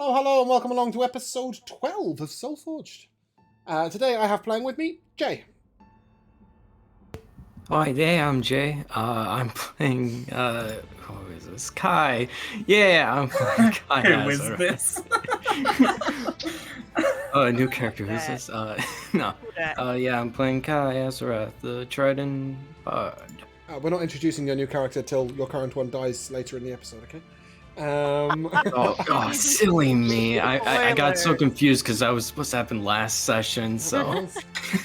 Hello, hello, and welcome along to episode 12 of Soulforged. Today I have playing with me, Jay. Hi there, I'm Jay. I'm playing, who is this? Kai. Yeah, I'm playing Kai. Who is this? New character. Who's this? No. Yeah, I'm playing Kai Azarath, the Trident Bard. We're not introducing your new character till your current one dies later in the episode, okay? Oh, silly me. I got so confused because I was supposed to happen last session, so...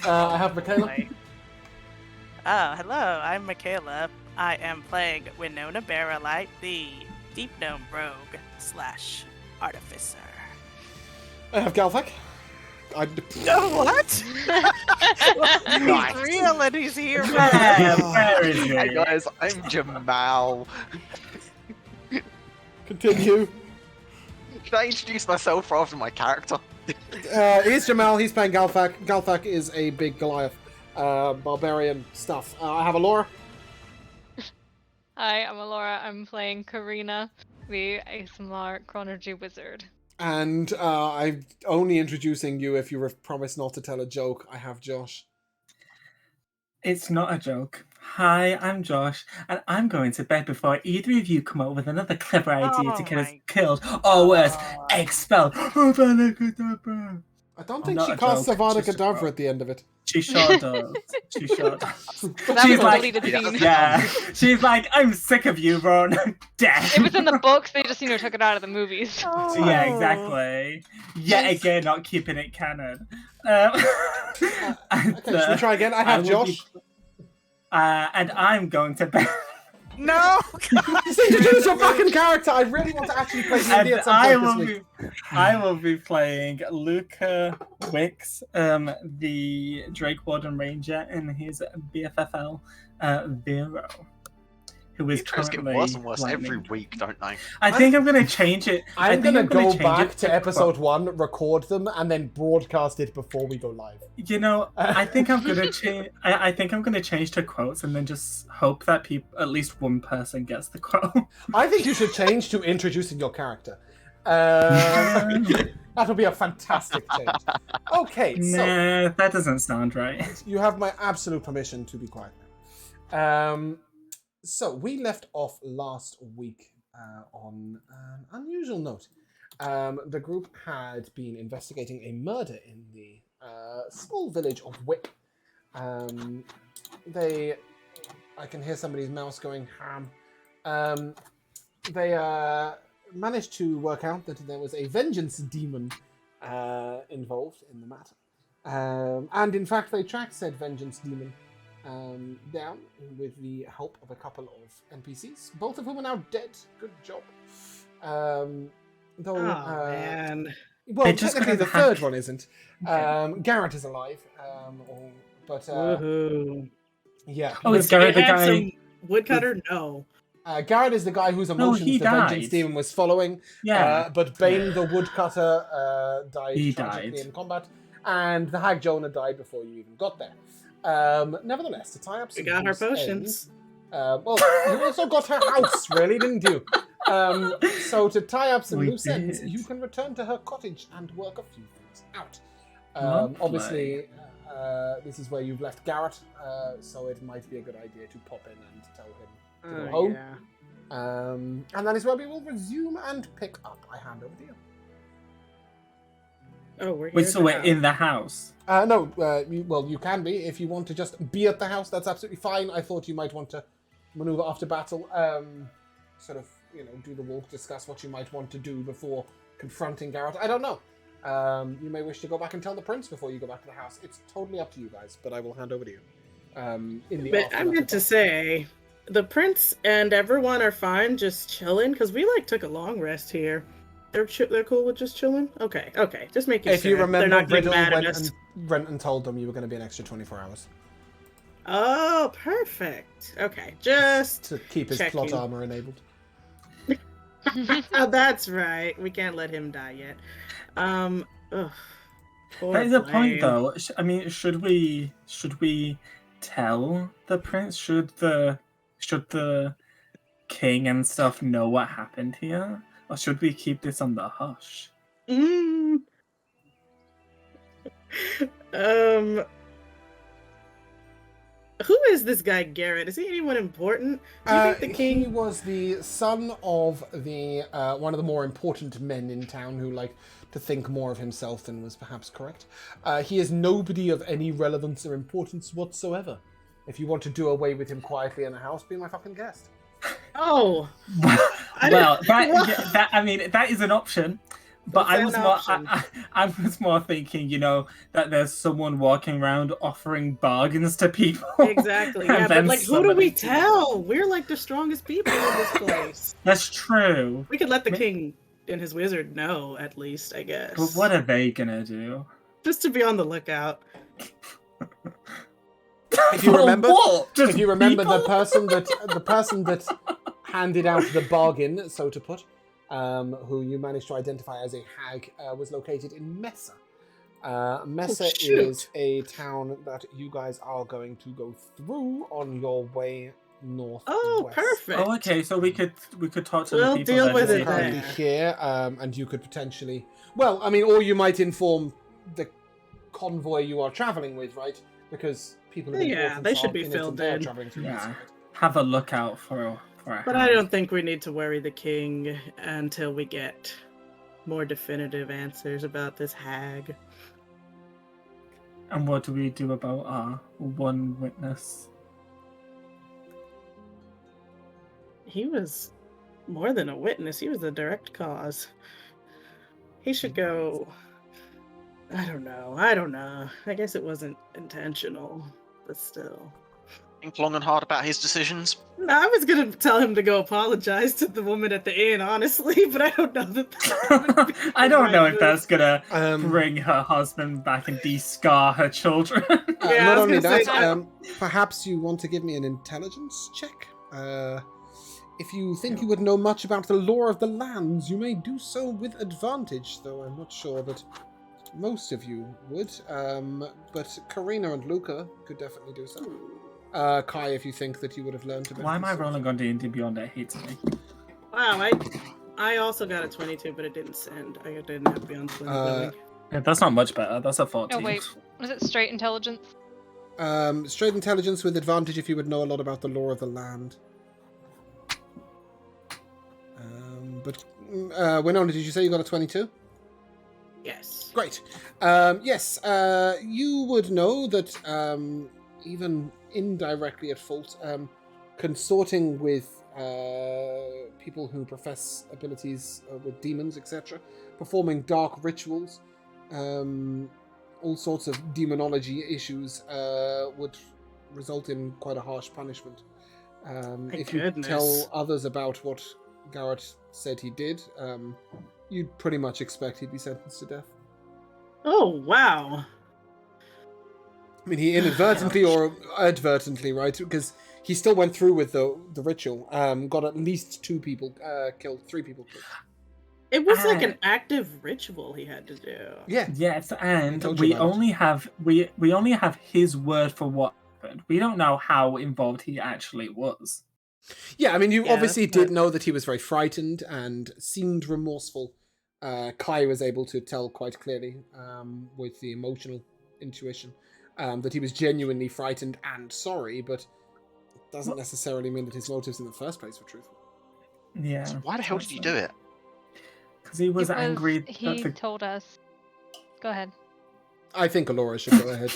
I have Michaela. Oh, hello, I'm Michaela. I am playing Winona Barrelite, the Deep Gnome Rogue / Artificer. I have Galvac. What? He's real and he's here. Where is he? Hey guys, I'm Jamal. Continue. Should I introduce myself rather than my character? Here's Jamal, he's playing Galvac. Galvac is a big Goliath. Barbarian stuff. I have Alora. Hi, I'm Alora. I'm playing Karina, the ASMR Chronology Wizard. And I'm only introducing you if you promise not to tell a joke. I have Josh. It's not a joke. Hi, I'm Josh, and I'm going to bed before either of you come up with another clever idea to get us killed, or worse, expelled. I don't think she casts Savada Kedavra at the end of it. She sure does. She sure does. That was a deleted scene. Yeah. She's like, I'm sick of you, Ron. Death. It was in the books, they just, took it out of the movies. Yeah, exactly. Yet again, not keeping it canon. Okay, should we try again? I have Josh. And I'm going to bed. No! Just introduce your fucking character! I really want to actually play D&D at some point this week. I will be playing Luca Wicks, the Drake Warden Ranger, and his BFFL, Vero, who is currently get worse and worse lightning. every week, don't they? I think I'm going to change it. I'm going to go back to episode 1, record them, and then broadcast it before we go live. I think I'm going to change. I think I'm going to change to quotes and then just hope that at least one person gets the quote. I think you should change to introducing your character. That would be a fantastic change. Okay, so Nah, that doesn't sound right. you have my absolute permission to be quiet now. So we left off last week on an unusual note. The group had been investigating a murder in the small village of Wick. I can hear somebody's mouse going ham. They managed to work out that there was a vengeance demon involved in the matter. And in fact, they tracked said vengeance demon down with the help of a couple of NPCs, both of whom are now dead. Good job. Man. Well, technically the third one isn't. Garrett is alive, but yeah. Oh, it's Garrett, the guy. Woodcutter? No. Garrett is the guy whose emotions the vengeance demon was following. Yeah. But Bane the woodcutter died He tragically died. in combat, and the hag Jonah died before you even got there. Nevertheless, to tie up some We got our loose potions. ends, well, you also got her house, really, didn't you? So to tie up some loose ends, you can return to her cottage and work a few things out. Obviously, this is where you've left Garrett, so it might be a good idea to pop in and tell him to go home. Yeah. And that is where we will resume and pick up. I hand over to you. Oh, we're here. Wait, so we're in the house? No, you can be. If you want to just be at the house, that's absolutely fine. I thought you might want to maneuver after battle, sort of, do the walk, discuss what you might want to do before confronting Garrett. I don't know. You may wish to go back and tell the prince before you go back to the house. It's totally up to you guys, but I will hand over to you. But I meant to say, the prince and everyone are fine just chilling, because we, took a long rest here. They're cool with just chilling? Okay, just making sure. If you remember, they're not getting Riddle mad at went us. and told them you were going to be an extra 24 hours. Oh, perfect. Okay, just to keep his checking. plot armor enabled. Oh, that's right. We can't let him die yet. That is a point, though. I mean, should we tell the prince? Should the king and stuff know what happened here? Or should we keep this on the hush? Mm. Who is this guy Garrett? Is he anyone important? Do you think the king? He was the son of the one of the more important men in town who liked to think more of himself than was perhaps correct. He is nobody of any relevance or importance whatsoever. If you want to do away with him quietly in the house, be my fucking guest. Oh, Well, that is an option. But Is that an option? I was more thinking, that there's someone walking around offering bargains to people. exactly. And Yeah, but then like, who do we summoning tell? We're like the strongest people in this place. That's true. We could let the king and his wizard know, at least, I guess. But what are they gonna do? Just to be on the lookout. If you remember, What? Just if you remember people? the person that handed out the bargain, so to put, who you managed to identify as a hag, was located in Messa. Messa shoot. is a town that you guys are going to go through on your way north. Oh, perfect. Oh, okay. So we could talk to We'll the people deal that with are it Currently there. here, and you could potentially, well, I mean, or you might inform the convoy you are traveling with, right? Because people of Yeah, importance they should are be in it and filled they're in. traveling through Yeah. Messa, right? have a lookout for a But hag. I don't think we need to worry the king until we get more definitive answers about this hag. And what do we do about our one witness? He was more than a witness, he was the direct cause. He should go. I don't know. I guess it wasn't intentional, but still. Think long and hard about his decisions. No, I was gonna tell him to go apologize to the woman at the inn, honestly, but I don't know that. I don't know if Right, that's gonna Um, bring her husband back and de-scar her children. Yeah, I not was only gonna say that, that. perhaps you want to give me an intelligence check. If you think you would know much about the lore of the lands, you may do so with advantage, though I'm not sure that most of you would. But Karina and Luca could definitely do so. Kai, if you think that you would have learned about Why am I this. rolling on D&D Beyond? It hates me. Wow, I also got a 22, but it didn't send. I didn't have Beyond 20 going. Yeah, that's not much better. That's a 14. Oh wait, was it straight intelligence? Straight intelligence with advantage if you would know a lot about the lore of the land. Winona, did you say you got a 22? Yes. Great. Yes, you would know that even indirectly at fault, consorting with people who profess abilities with demons, etc., performing dark rituals, all sorts of demonology issues would result in quite a harsh punishment. If you goodness. tell others about what Garrett said he did, you'd pretty much expect he'd be sentenced to death. Oh, wow. I mean, he inadvertently or advertently, right? Because he still went through with the ritual. Got at least 2 people killed, 3 people killed. It was like an active ritual he had to do. Yeah. Yes, and told you we about it. only have we only have his word for what happened. We don't know how involved he actually was. Yeah, I mean, you Yeah, obviously but- did know that he was very frightened and seemed remorseful. Kai was able to tell quite clearly with the emotional intuition that he was genuinely frightened and sorry, but it doesn't necessarily mean that his motives in the first place were truthful. Yeah. So why the hell did you do it? Because he was angry. He told us. Go ahead. I think Alora should go ahead.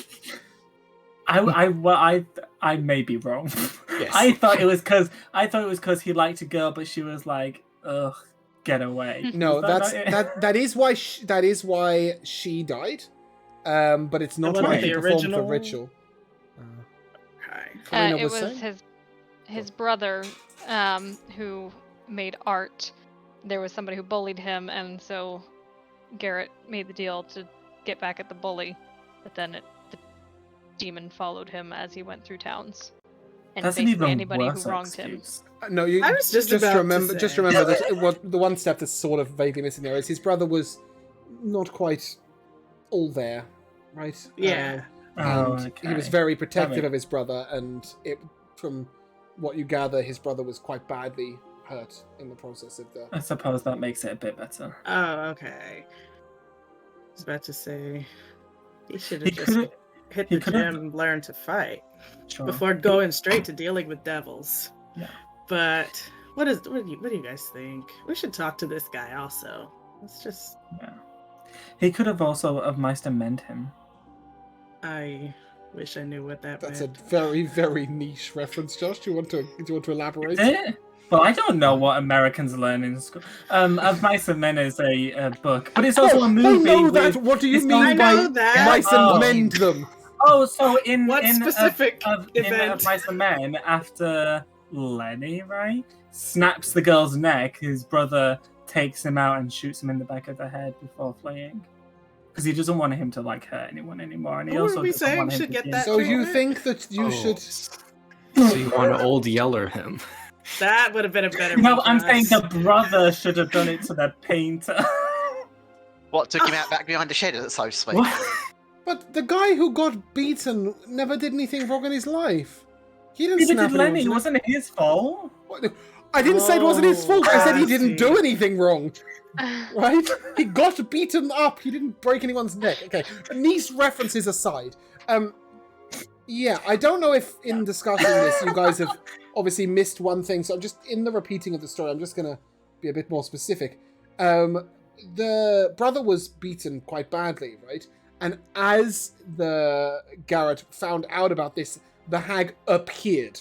I may be wrong. Yes. I thought it was because he liked a girl, but she was like, ugh, get away. No, Is that that's not it? that is why she died. But it's not wasn't why the he performed the original- ritual. Okay. Karina It was was saying? his brother who made art. There was somebody who bullied him, and so Garrett made the deal to get back at the bully. But then the demon followed him as he went through towns, and That's an basically even anybody worse who wronged him. excuse. No, you I was just about to remember. say. Just remember that what the one step that's sort of vaguely missing there is his brother was not quite all there, right? Yeah. Oh, And okay. he was very protective makes- of his brother, and from what you gather, his brother was quite badly hurt in the process of the. I suppose that makes it a bit better. Oh, okay. was about to say he should He have just could've- hit he the could've- gym and learned to fight Sure. before going straight to dealing with devils. Yeah. But what do you guys think? We should talk to this guy also. Let's just. Yeah. He could have also of Meister meant him. I wish I knew what that That's a meant. very, very niche reference, Josh. Do you want to elaborate? Is it? Well, I don't know what Americans learn in school. Of Mice and Men is a book, but it's also a movie. I know that. with- What do you it's mean I by know that. mice and Oh. mend them? Oh, so in What specific of event? Mice and Men, after Lenny, right, snaps the girl's neck, his brother takes him out and shoots him in the back of the head before fleeing. Because he doesn't want him to like hurt anyone anymore, and he Who are also we doesn't saying want him should to get be- that So you treatment? think that you should? So you want to old Yeller him? That would have been a better. No, one for I'm saying us. the brother should have done it to the painter. What took him out back behind the shed, so to speak? What? But the guy who got beaten never did anything wrong in his life. He didn't Neither snap did Lenny. It anyone's neck. wasn't his fault. What? I didn't say it wasn't his fault. I said he I didn't see. do anything wrong. Right? He got beaten up. He didn't break anyone's neck. Okay. Nice references aside. Yeah, I don't know if in discussing this you guys have obviously missed one thing. So I'm just in the repeating of the story. I'm just gonna be a bit more specific. The brother was beaten quite badly, right? And as the Garrett found out about this, the hag appeared,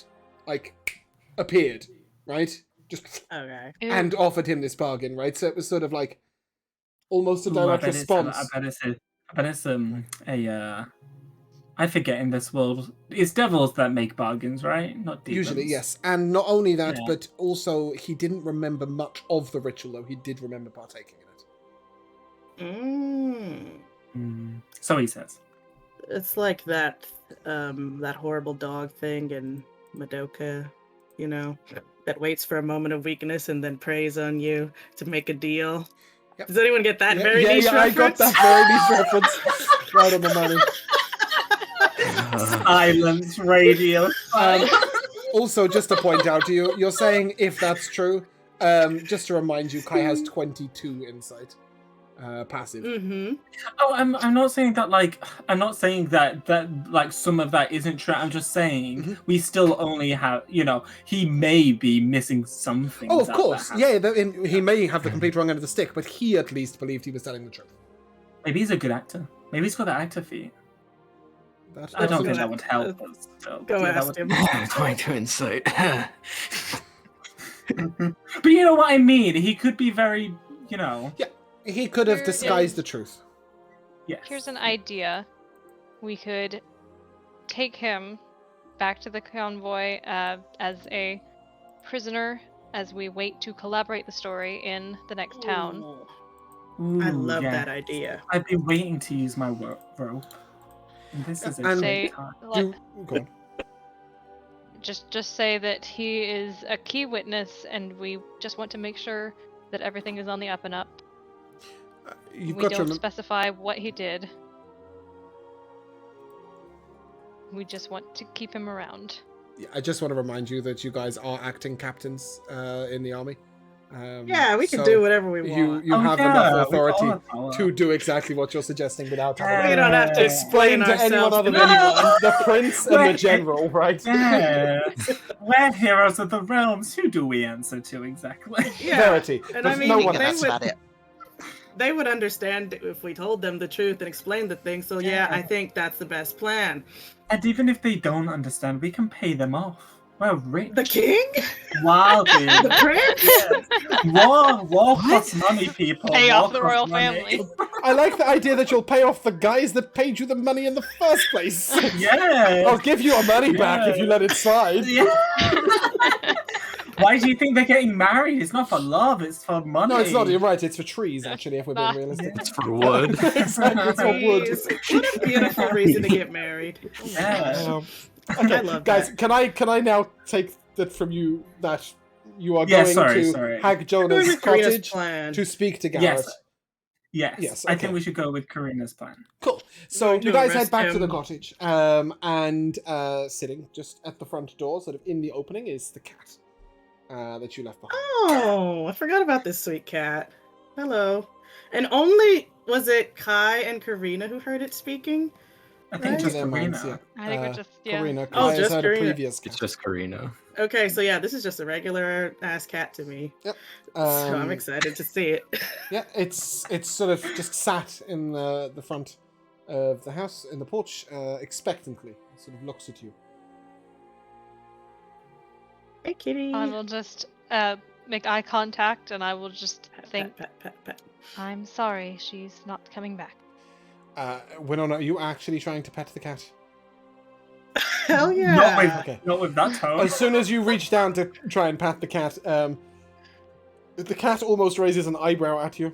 right? Just Okay. and offered him this bargain, right? So it was sort of like almost a Ooh, direct I response. bet it's I forget in this world. It's devils that make bargains, right? Not demons. Usually, yes. And not only that, Yeah. but also he didn't remember much of the ritual, though he did remember partaking in it. So he says. It's like that horrible dog thing in Madoka, you know, that waits for a moment of weakness and then preys on you to make a deal. Yep. Does anyone get that very yeah, niche I got reference? that very niche reference. Right on the money. Silence radio. Also, just to point out to you, you're saying if that's true, just to remind you, Kai has 22 insight. Passive. Mm-hmm. Oh, I'm not saying that like some of that isn't true. I'm just saying we still only have, he may be missing something. Oh, of course. Yeah, he may have the complete wrong end of the stick, but he at least believed he was telling the truth. Maybe he's a good actor. Maybe he's got the actor feet. That's I don't also- think that would help us. So, Go yeah, that ask would- him. 22 insight. But you know what I mean? He could be very, He could have Here disguised is- the truth. yes. Here's an idea. We could take him back to the convoy as a prisoner as we wait to collaborate the story in the next town. Ooh, I Ooh, love yeah. that idea. I've been waiting to use my rope. And this is a And- great Say, time. Do, go on. just say that he is a key witness, and we just want to make sure that everything is on the up and up. You've We got to don't remember. specify what he did. We just want to keep him around. I just want to remind you that you guys are acting captains in the army. Yeah, we can so do whatever we want. You Oh, have yeah, enough we've got authority all the power. to do exactly what you're suggesting without having We don't have to Yeah. explain to anyone ourselves other to than anyone. the prince and the Wait. general, right? Yeah. We're heroes of the realms. Who do we answer to exactly? Yeah, Verity. and There's I mean, no I think one they that's would about it. they would understand if we told them the truth and explained the thing. So yeah, I think that's the best plan. And even if they don't understand, we can pay them off. We're rich. The king, Wildly. the prince. War costs money, people. Pay War off the costs royal money. family. I like the idea that you'll pay off the guys that paid you the money in the first place. Yeah. I'll give you your money back if Yeah. you let it slide. Yeah. Why do you think they're getting married? It's not for love, it's for money. No, it's not. You're right. It's for trees, actually, if we're being Not- realistic. It's for wood. Exactly, it's for wood. Jeez, what a beautiful reason to get married. Yeah. Okay, I love guys, that. can I now take that from you that you are Yeah, going to sorry. Hag Going Jonah's with Karina's cottage plan. to speak to Garrett? Yes. Yes, I okay. think we should go with Karina's plan. Cool. So Going to you guys head arrest back to the him. cottage, and sitting just at the front door, sort of in the opening, is the cat that you left behind. Oh, I forgot about this sweet cat. Hello. And only Was it Kai and Karina who heard it speaking? I think Right? just Their minds, Karina. I think we're just yeah. Karina. Oh, Kai has just heard Karina. a previous It's cat. just Karina. Okay, so yeah, this is just a regular ass cat to me. Yep. So I'm excited to see it. Yeah, it's sort of just sat in the front of the house in the porch, expectantly. It sort of looks at you. Hey, kitty. I will just make eye contact, and I will just Pat, think, pat, pat, pat, I'm sorry, she's not coming back. Winona, are you actually trying to pet the cat? pat. Hell yeah. Not with, Okay. not with that tone. As soon as you reach down to try and pat the cat almost raises an eyebrow at you,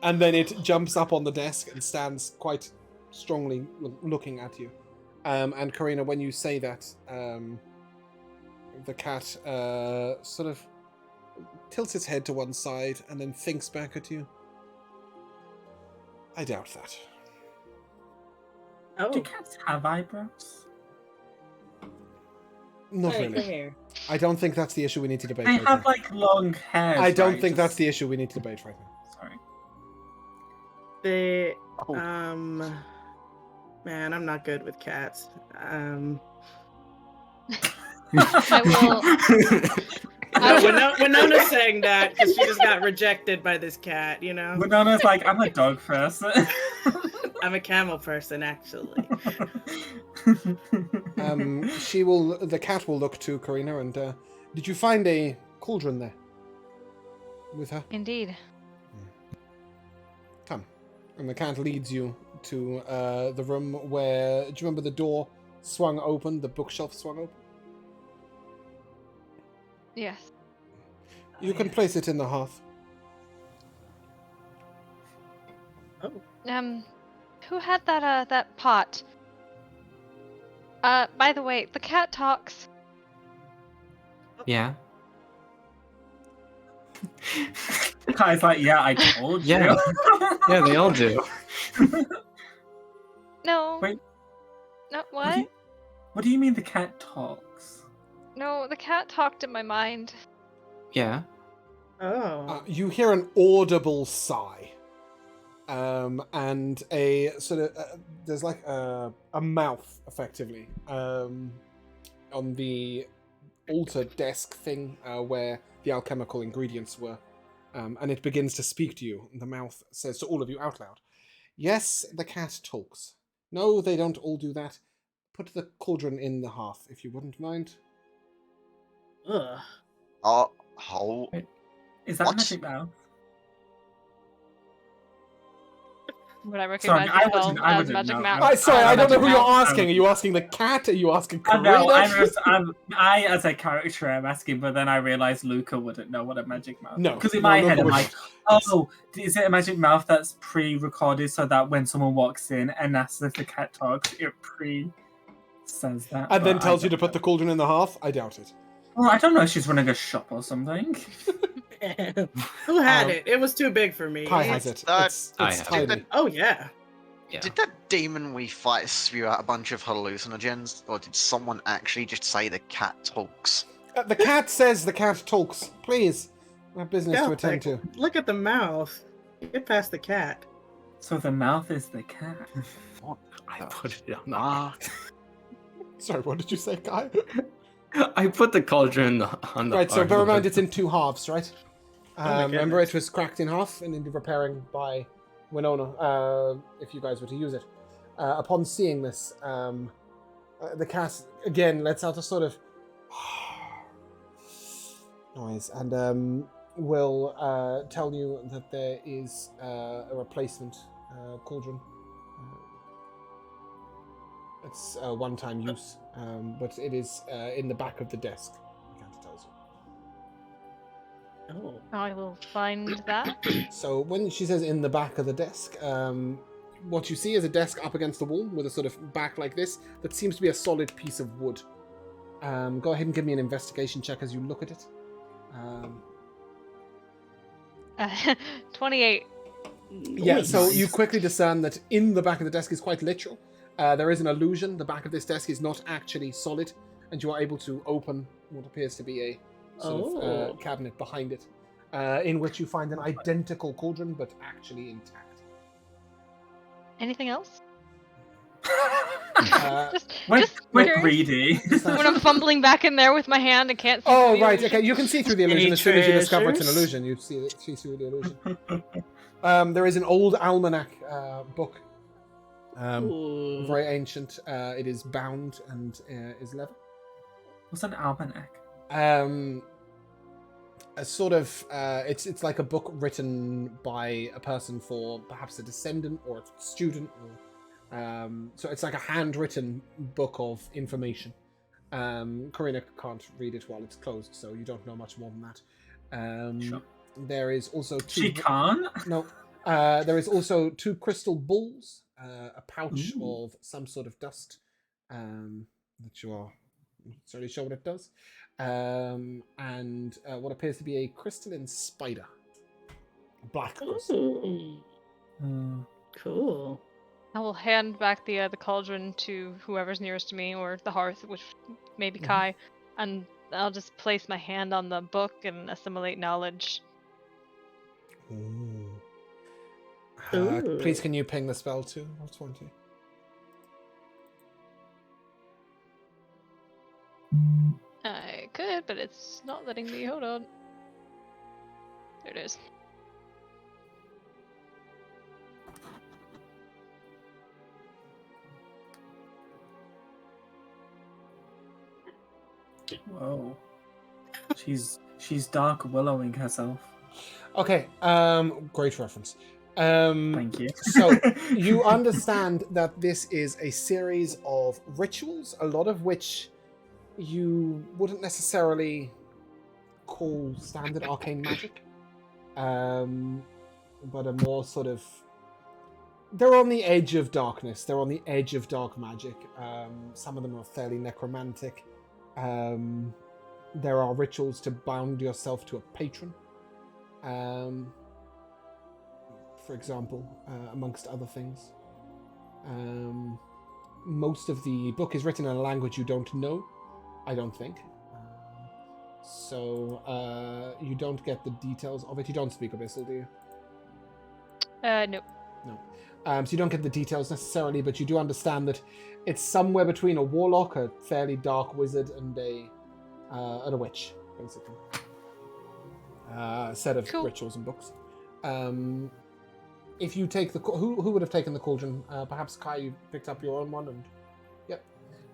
and then it jumps up on the desk and stands quite strongly looking at you. And Karina, when you say that, the cat sort of tilts its head to one side and then thinks back at you. I doubt that. Oh, Do cats have eyebrows? Not hey, come really. here. I don't think that's the issue we need to debate They right have now. like long hair. I don't think that's the issue we need to debate right now. Sorry. The Oh. man, I'm not good with cats. Winona's saying that because she just got rejected by this cat, you know? Winona's like, I'm a dog person. I'm a camel person, actually. The cat will look to Karina and, did you find a cauldron there? With her? Indeed. Come. And the cat leads you to the room where, do you remember the door swung open, the bookshelf swung open? Yes. You can place it in the hearth. Who had that pot? By the way, the cat talks. Yeah. Kai's like, yeah, I told you. Yeah. Yeah, they all do. No. Wait. No, What what? do you- what do you mean the cat talks? No, the cat talked in my mind. Yeah. Oh. You hear an audible sigh. And a sort of, there's like a mouth, effectively, on the altar desk thing where the alchemical ingredients were. And it begins to speak to you. The mouth says to all of you out loud, yes, the cat talks. No, they don't all do that. Put the cauldron in the hearth, if you wouldn't mind. Ugh. Oh, Is that What? magic mouth? Would I recognize I the spell wouldn't- I as wouldn't Magic know. Mouth? Sorry, I don't know who Magic you're mouth. asking. Are you asking the cat? Are you asking I Karina? know, I as a character I'm asking, but then I realised Luca wouldn't know what a magic mouth. No, because in no, my Luca head I'm wouldn't. like, oh, is it a magic mouth that's pre-recorded so that when someone walks in and asks if the cat talks, it says that, And then but tells I you to don't put the know. cauldron in the hearth? I doubt it. Well, I don't know if she's running a shop or something. Who had it? It was too big for me. Kai has it. It's I have tiny. it. Oh, yeah. Yeah. Did that demon we fight spew out a bunch of hallucinogens, or did someone actually just say the cat talks? The cat says the cat talks. Please. I have business Yeah, to attend to. Look at the mouth. Get past the cat. So the mouth is the cat. I put it on the Ah, Sorry, what did you say, Kai? I put the cauldron on the Right, so hearth. bear in mind it's in two halves, right? my Remember, goodness. it was cracked in half and into repairing by Winona, if you guys were to use it. Upon seeing this, the cat again lets out a sort of noise and will tell you that there is a replacement cauldron. It's a one-time use, but it is in the back of the desk. The cat tells you. Oh. I will find that. So when she says in the back of the desk, what you see is a desk up against the wall with a sort of back like this that seems to be a solid piece of wood. Go ahead and give me an investigation check as you look at it. 28. Yeah, so Nice. you quickly discern that in the back of the desk is quite literal. There is an illusion. The back of this desk is not actually solid, and you are able to open what appears to be a sort of cabinet behind it, in which you find an identical cauldron, but actually intact. Anything else? Uh, We're curious. greedy. When I'm fumbling back in there with my hand and can't see. oh, through the right. illusion. Okay, you can see through the Any illusion as soon as you discover it's an treasures? illusion. You see through the illusion. There is an old almanac book. Ooh. Very ancient. It is bound and is leather. What's an almanac? A sort of it's like a book written by a person for perhaps a descendant or a student, or so it's like a handwritten book of information. Karina can't read it while it's closed, so you don't know much more than that. Sure. There is also two. She can't. No. There is also 2 crystal balls, a pouch Ooh. of some sort of dust that you are not necessarily sure what it does, and what appears to be a crystalline spider. A black crystal. Ooh. Cool. I will hand back the cauldron to whoever's nearest to me, or the hearth, which may be Kai, and I'll just place my hand on the book and assimilate knowledge. Ooh. Ooh. Please, can you ping the spell too? I was wanting. I could, but it's not letting me. Hold on. There it is. Whoa. She's dark willowing herself. Okay. Great reference. Thank you. So you understand that this is a series of rituals, a lot of which you wouldn't necessarily call standard arcane magic, but a more sort of. They're on the edge of darkness. They're on the edge of dark magic. Some of them are fairly necromantic. There are rituals to bound yourself to a patron. For example, amongst other things. Most of the book is written in a language you don't know, I don't think. So you don't get the details of it. You don't speak Abyssal, do you? No. No. So you don't get the details necessarily, but you do understand that it's somewhere between a warlock, a fairly dark wizard, and a witch, basically. Set of Cool. rituals and books. If you take the who would have taken the cauldron? Perhaps Kai, you picked up your own one, and yep.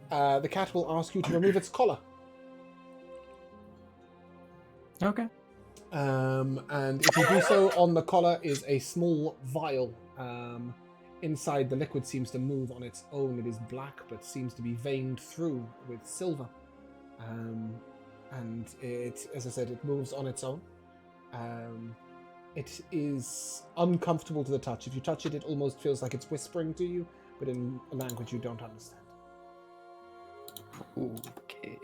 The cat will ask you to remove its collar. Okay. And if you do so, on the collar is a small vial. Inside, the liquid seems to move on its own. It is black, but seems to be veined through with silver. And it, as I said, it moves on its own. It is uncomfortable to the touch. If you touch it, it almost feels like it's whispering to you, but in a language you don't understand. Okay.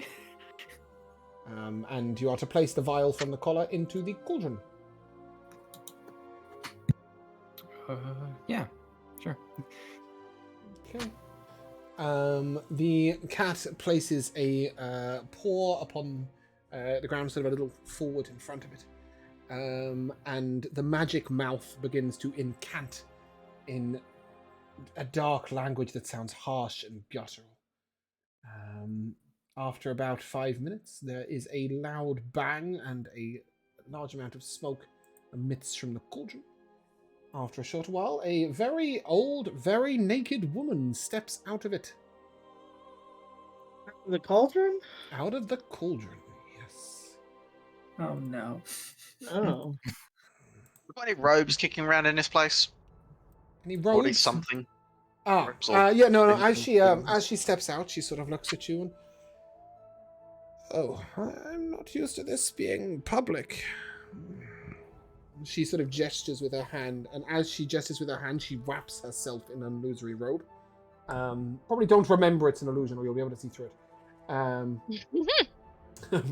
And you are to place the vial from the collar into the cauldron. Yeah, sure. Okay. The cat places a paw upon the ground, sort of a little forward in front of it. And the magic mouth begins to incant in a dark language that sounds harsh and guttural. After about 5 minutes, there is a loud bang and a large amount of smoke emits from the cauldron. After a short while, a very old, very naked woman steps out of it. The cauldron? Out of the cauldron, yes. Oh no. Oh. We've got any robes kicking around in this place? Any Or at least robes? something? Ah, robes or yeah, no. things As she steps out, she sort of looks at you and. Oh, I'm not used to this being public. She sort of gestures with her hand, and as she gestures with her hand, she wraps herself in an illusory robe. Probably don't remember it's an illusion, or you'll be able to see through it.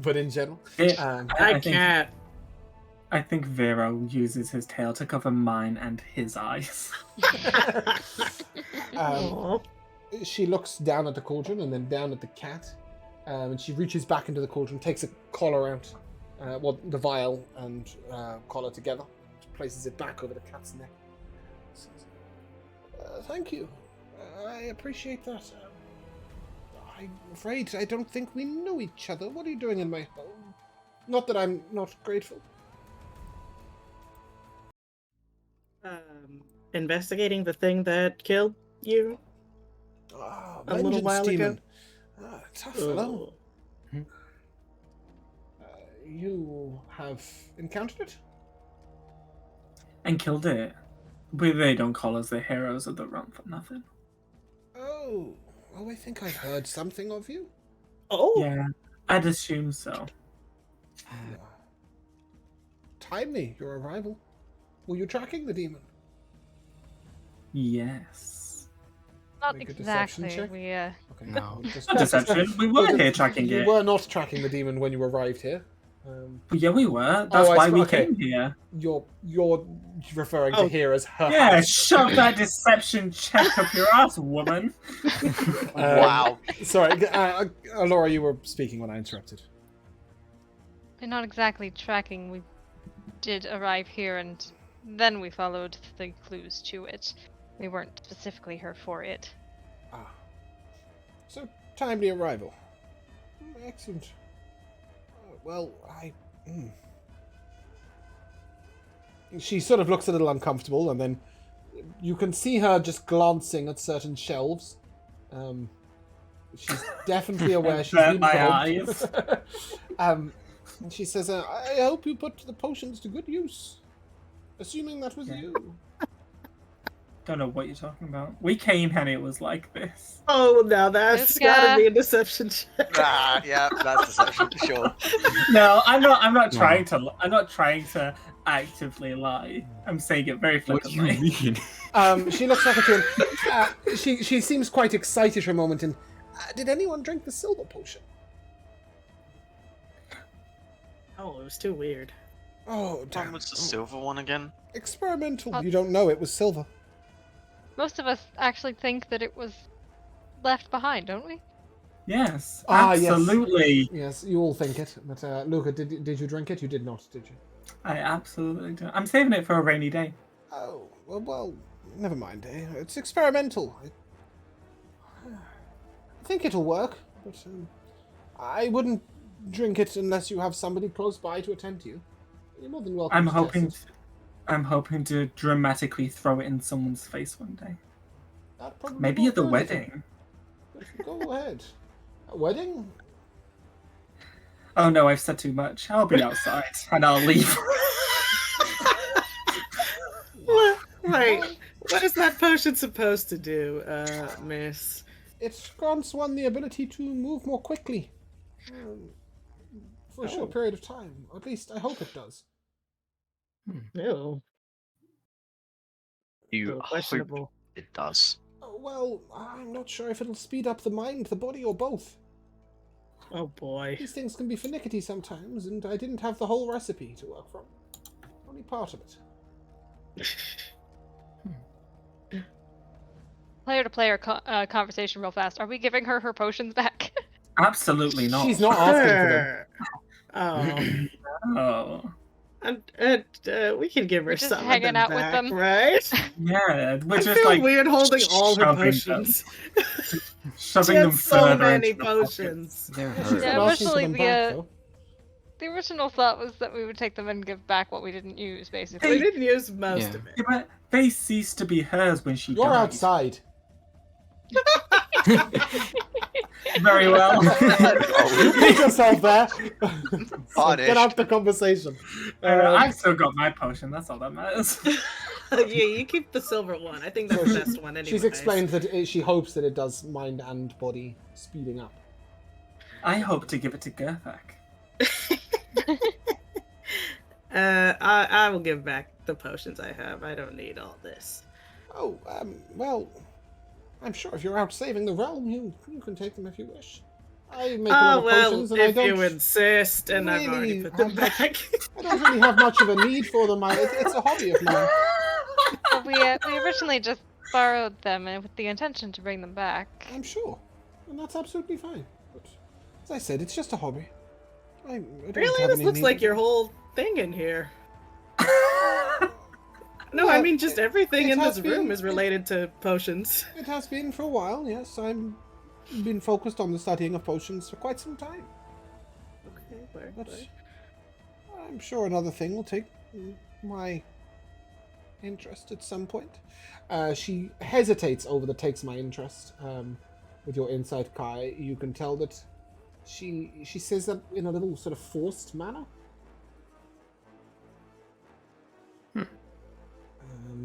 But in general, I can't. I think Vero uses his tail to cover mine and his eyes. Aw. She looks down at the cauldron and then down at the cat, and she reaches back into the cauldron, takes a collar out, the vial and collar together, places it back over the cat's neck. Thank you. I appreciate that. I'm afraid I don't think we know each other. What are you doing in my home? Not that I'm not grateful. Investigating the thing that killed you a little while Demon. ago. Tough fellow. Ooh. You have encountered it? And killed it. But they don't call us the heroes of the realm for nothing. Oh, I think I've heard something of you. Oh, Yeah, I'd assume so. Timely, your arrival. Were you tracking the demon? Yes. Not Make a deception exactly. check? We Okay. No. Just, Deception. We were here tracking You it. were not tracking the demon when you arrived here. Yeah, we were. That's I why see- we okay. came here. You're referring Oh. to here as her Yeah, house. shove that deception check up your ass, woman. Wow. Sorry, Laura, you were speaking when I interrupted. We're not exactly tracking. We did arrive here and then we followed the clues to it. We weren't specifically here for it. Ah. So, timely arrival. Excellent. Well, She sort of looks a little uncomfortable, and then you can see her just glancing at certain shelves. She's definitely aware she's Burnt been my robbed. And she says, I hope you put the potions to good use. Assuming that was Yeah. you. Don't know what you're talking about. We came and it was like this. oh, now that's This gotta guy- be a deception check. Ah, yeah, that's deception for sure. No, I'm not. I'm not No. trying to. I'm not trying to actively lie. I'm saying it very What do you flippantly. mean? She looks back at you and she seems quite excited for a moment. And did anyone drink the silver potion? Oh, it was too weird. Oh, Which damn. one was the silver one again? Experimental. You don't know it was silver. Most of us actually think that it was left behind, don't we? Yes, Yes. absolutely. Yes, you all think it. But Luca, did you drink it? You did not, did you? I absolutely do. I'm saving it for a rainy day. Oh, well, never mind. It's experimental. I think it'll work, but I wouldn't drink it unless you have somebody close by to attend to you. You're more than welcome I'm to hoping. test it. I'm hoping to dramatically throw it in someone's face one day. That probably Maybe won't at the do anything. wedding. Go ahead. A wedding? Oh no, I've said too much. I'll be outside and I'll leave. Right. What is that potion supposed to do, miss? It grants one the ability to move more quickly. For a short period of time. Or at least I hope it does. Ew. You Little hope questionable. it does. Well, I'm not sure if it'll speed up the mind, the body, or both. Oh boy. These things can be finicky sometimes, and I didn't have the whole recipe to work from. Only part of it. Player-to-player conversation real fast. Are we giving her her potions back? Absolutely not. She's not asking for them. Oh. Oh. And we can give her We're just some of hanging them out with back, them. right? Yeah, we're I just feel like weird holding all her shoving potions. She She them had so further many into the pocket. potions. They're She's hers. Yeah, not asking for originally them the, back, though. The original thought was that we would take them and give back what we didn't use, basically. We didn't use most Yeah. of it. Yeah, but they ceased to be hers when she You're died. outside. Very well. You put yourself there. So Punished. get out the conversation. I've still got my potion. That's all that matters. Yeah, you keep the silver one. I think that's the best one anyway. She's explained that she hopes that it does mind and body speeding up. I hope to give it to Gerthak. I will give back the potions I have. I don't need all this. Oh, well, I'm sure if you're out saving the realm, you can take them if you wish. I make a lot Oh of well, potions, and I if don't. you insist, and I've already really put them have much- back. I don't really have much of a need for them. It's a hobby of mine. Well, we originally just borrowed them with the intention to bring them back. I'm sure, and that's absolutely fine. But as I said, it's just a hobby. I don't Really, have this any looks need- like your whole thing in here. No, I mean just everything it in has this room been- is related to potions. It has been for a while, yes. I'm been focused on the studying of potions for quite some time. Okay, where? But I'm sure another thing will take my interest at some point. She hesitates over the takes my interest. With your insight, Kai, you can tell that she says that in a little sort of forced manner.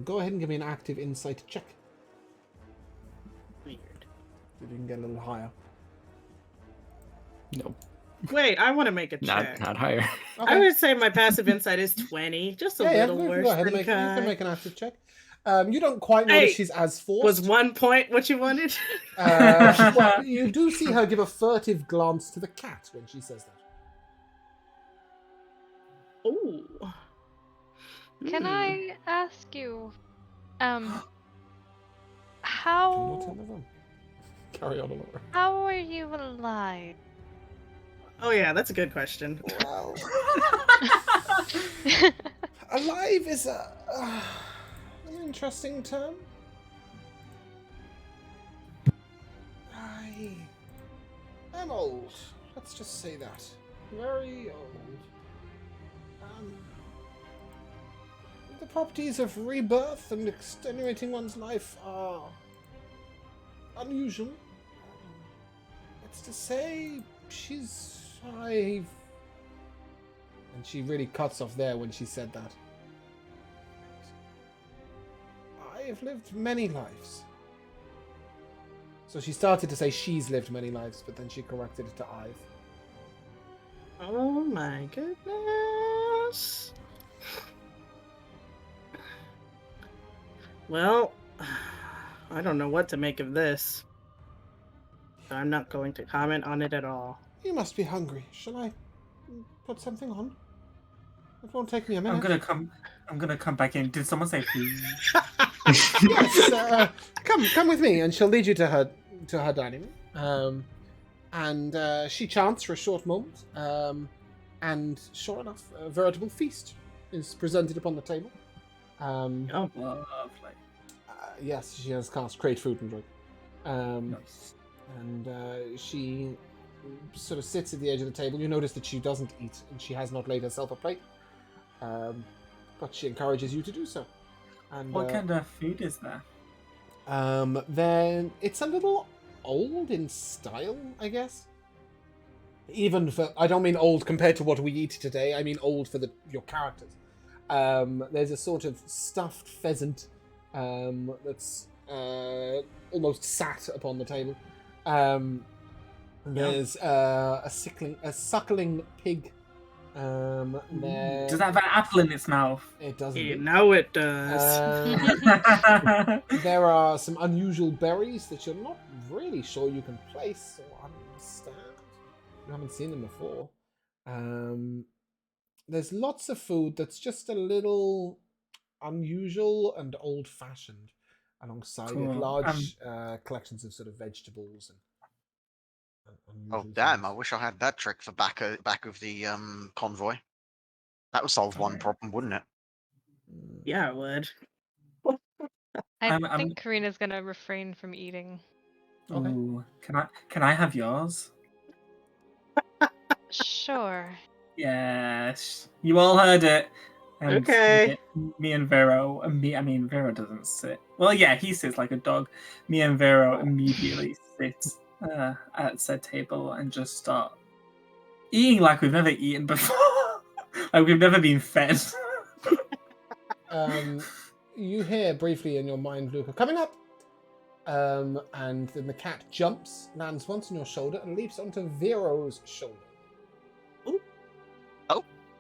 Go ahead and give me an active insight check. Weird. See if you can get a little higher. Nope. Wait, I want to make a check. Not higher. I would say my passive insight is 20, just a little go worse ahead than and you can Kai. make an active check. You don't quite know that Hey, she's as forced. Was 1 point what you wanted? Well, you do see her give a furtive glance to the cat when she says that. Ooh. Can Hmm. I ask you, Do not how tell them. Carry on, Alora. how are you alive? Oh yeah, that's a good question. Well, alive is an interesting term. I am old. Let's just say that. Very old. The properties of rebirth and extenuating one's life are unusual. It's to say, she's alive. And she really cuts off there when she said that. I have lived many lives. So she started to say she's lived many lives, but then she corrected it to I've. Oh my goodness. Well, I don't know what to make of this. So I'm not going to comment on it at all. You must be hungry. Shall I put something on? It won't take me a minute. I'm gonna come back in. Did someone say food? Yes, come with me, and she'll lead you to her dining room. And she chants for a short moment, and sure enough, a veritable feast is presented upon the table. Oh, Lovely. Yes, she has cast create food and drink. Nice. And she sort of sits at the edge of the table. You notice that she doesn't eat, and she has not laid herself a plate. But she encourages you to do so. And What kind of food is there? then it's a little old in style, I guess. Even for, I don't mean old compared to what we eat today. I mean old for your characters. There's a sort of stuffed pheasant that's almost sat upon the table. There's a suckling pig. There... Does that have an apple in its mouth? It doesn't. you know it does. There are some unusual berries that you're not really sure you can place or understand. You haven't seen them before. There's lots of food that's just a little unusual and old-fashioned. Alongside it, Cool. large collections of sort of vegetables and Oh unusual damn! things. I wish I had that trick for back of the convoy. That would solve one problem, wouldn't it? Yeah, I would. I I'm- think Karina's gonna refrain from eating. Okay. Ooh, can I have yours? Sure. Yes. You all heard it. And Okay. Me and Vero, I mean, Vero doesn't sit. Well, yeah, he sits like a dog. Me and Vero immediately sit at said table and just start eating like we've never eaten before. Like we've never been fed. You hear briefly in your mind, Luca, coming up. And then the cat jumps, lands once on your shoulder, and leaps onto Vero's shoulder.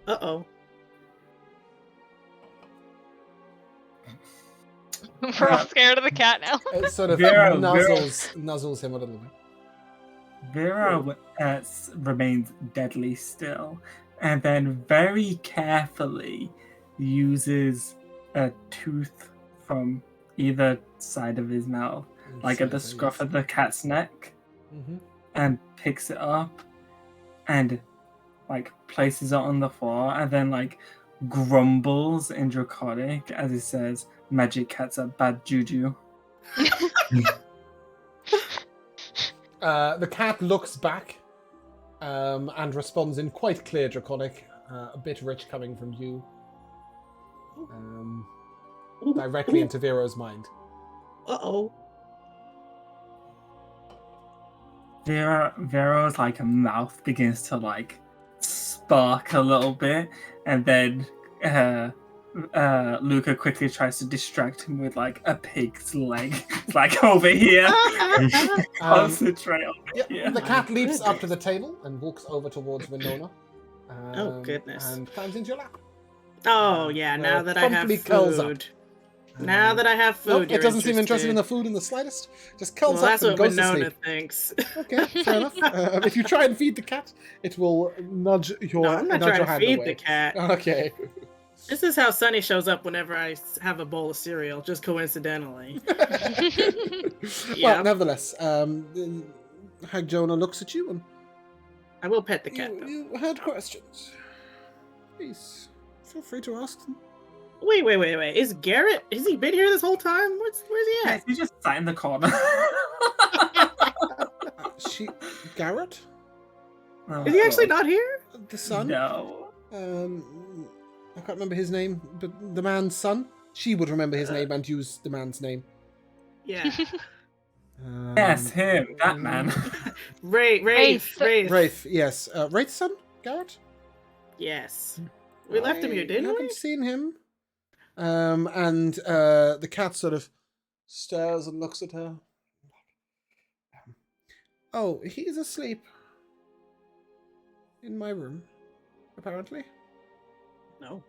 Uh-oh. We're all scared of the cat now. It sort of Vero, nuzzles him a little bit. Vero remains deadly still, and then very carefully uses a tooth from either side of his mouth, like at the scruff of the cat's neck, Mm-hmm. and picks it up and like places it on the floor, and then like grumbles in Draconic as he says, "Magic cats are bad juju." The cat looks back and responds in quite clear Draconic, a bit rich coming from you, directly into Vero's mind. Uh-oh. Vero's like mouth begins to like spark a little bit, and then Luca quickly tries to distract him with like a pig's leg. It's like over here. Concentrate on it. Yeah. The cat My leaps up to the goodness. table and walks over towards Winona. Oh, goodness. And climbs into your lap. Oh, yeah, Where now it that I have promptly curls up. food. Now that I have food, Nope, it you're doesn't seem interested in the food in the slightest. Just curls Well, up that's and what goes to Winona sleep. thinks. Okay, fair enough. If you try and feed the cat, it will nudge your, No, I'm not nudge trying your to hand feed away. the cat. Okay. This is how Sunny shows up whenever I have a bowl of cereal, just coincidentally. Well, Yeah. nevertheless, Hag Jonah looks at you and I will pet the cat, though. you had questions. Please, feel free to ask them. Wait. Is Garrett, has he been here this whole time? Where's he Yeah, at? he just sat in the corner. Garrett? Oh, Is he actually God. not here? The son? No. I can't remember his name, but the man's son? She would remember his name and use the man's name. Yeah. Yes, him, that man. Rafe. Rafe, yes. Wraith's son? Garrett? Yes. We left him here, didn't I we? haven't seen him. And the cat sort of stares and looks at her. Oh, he's asleep. In my room, apparently. No.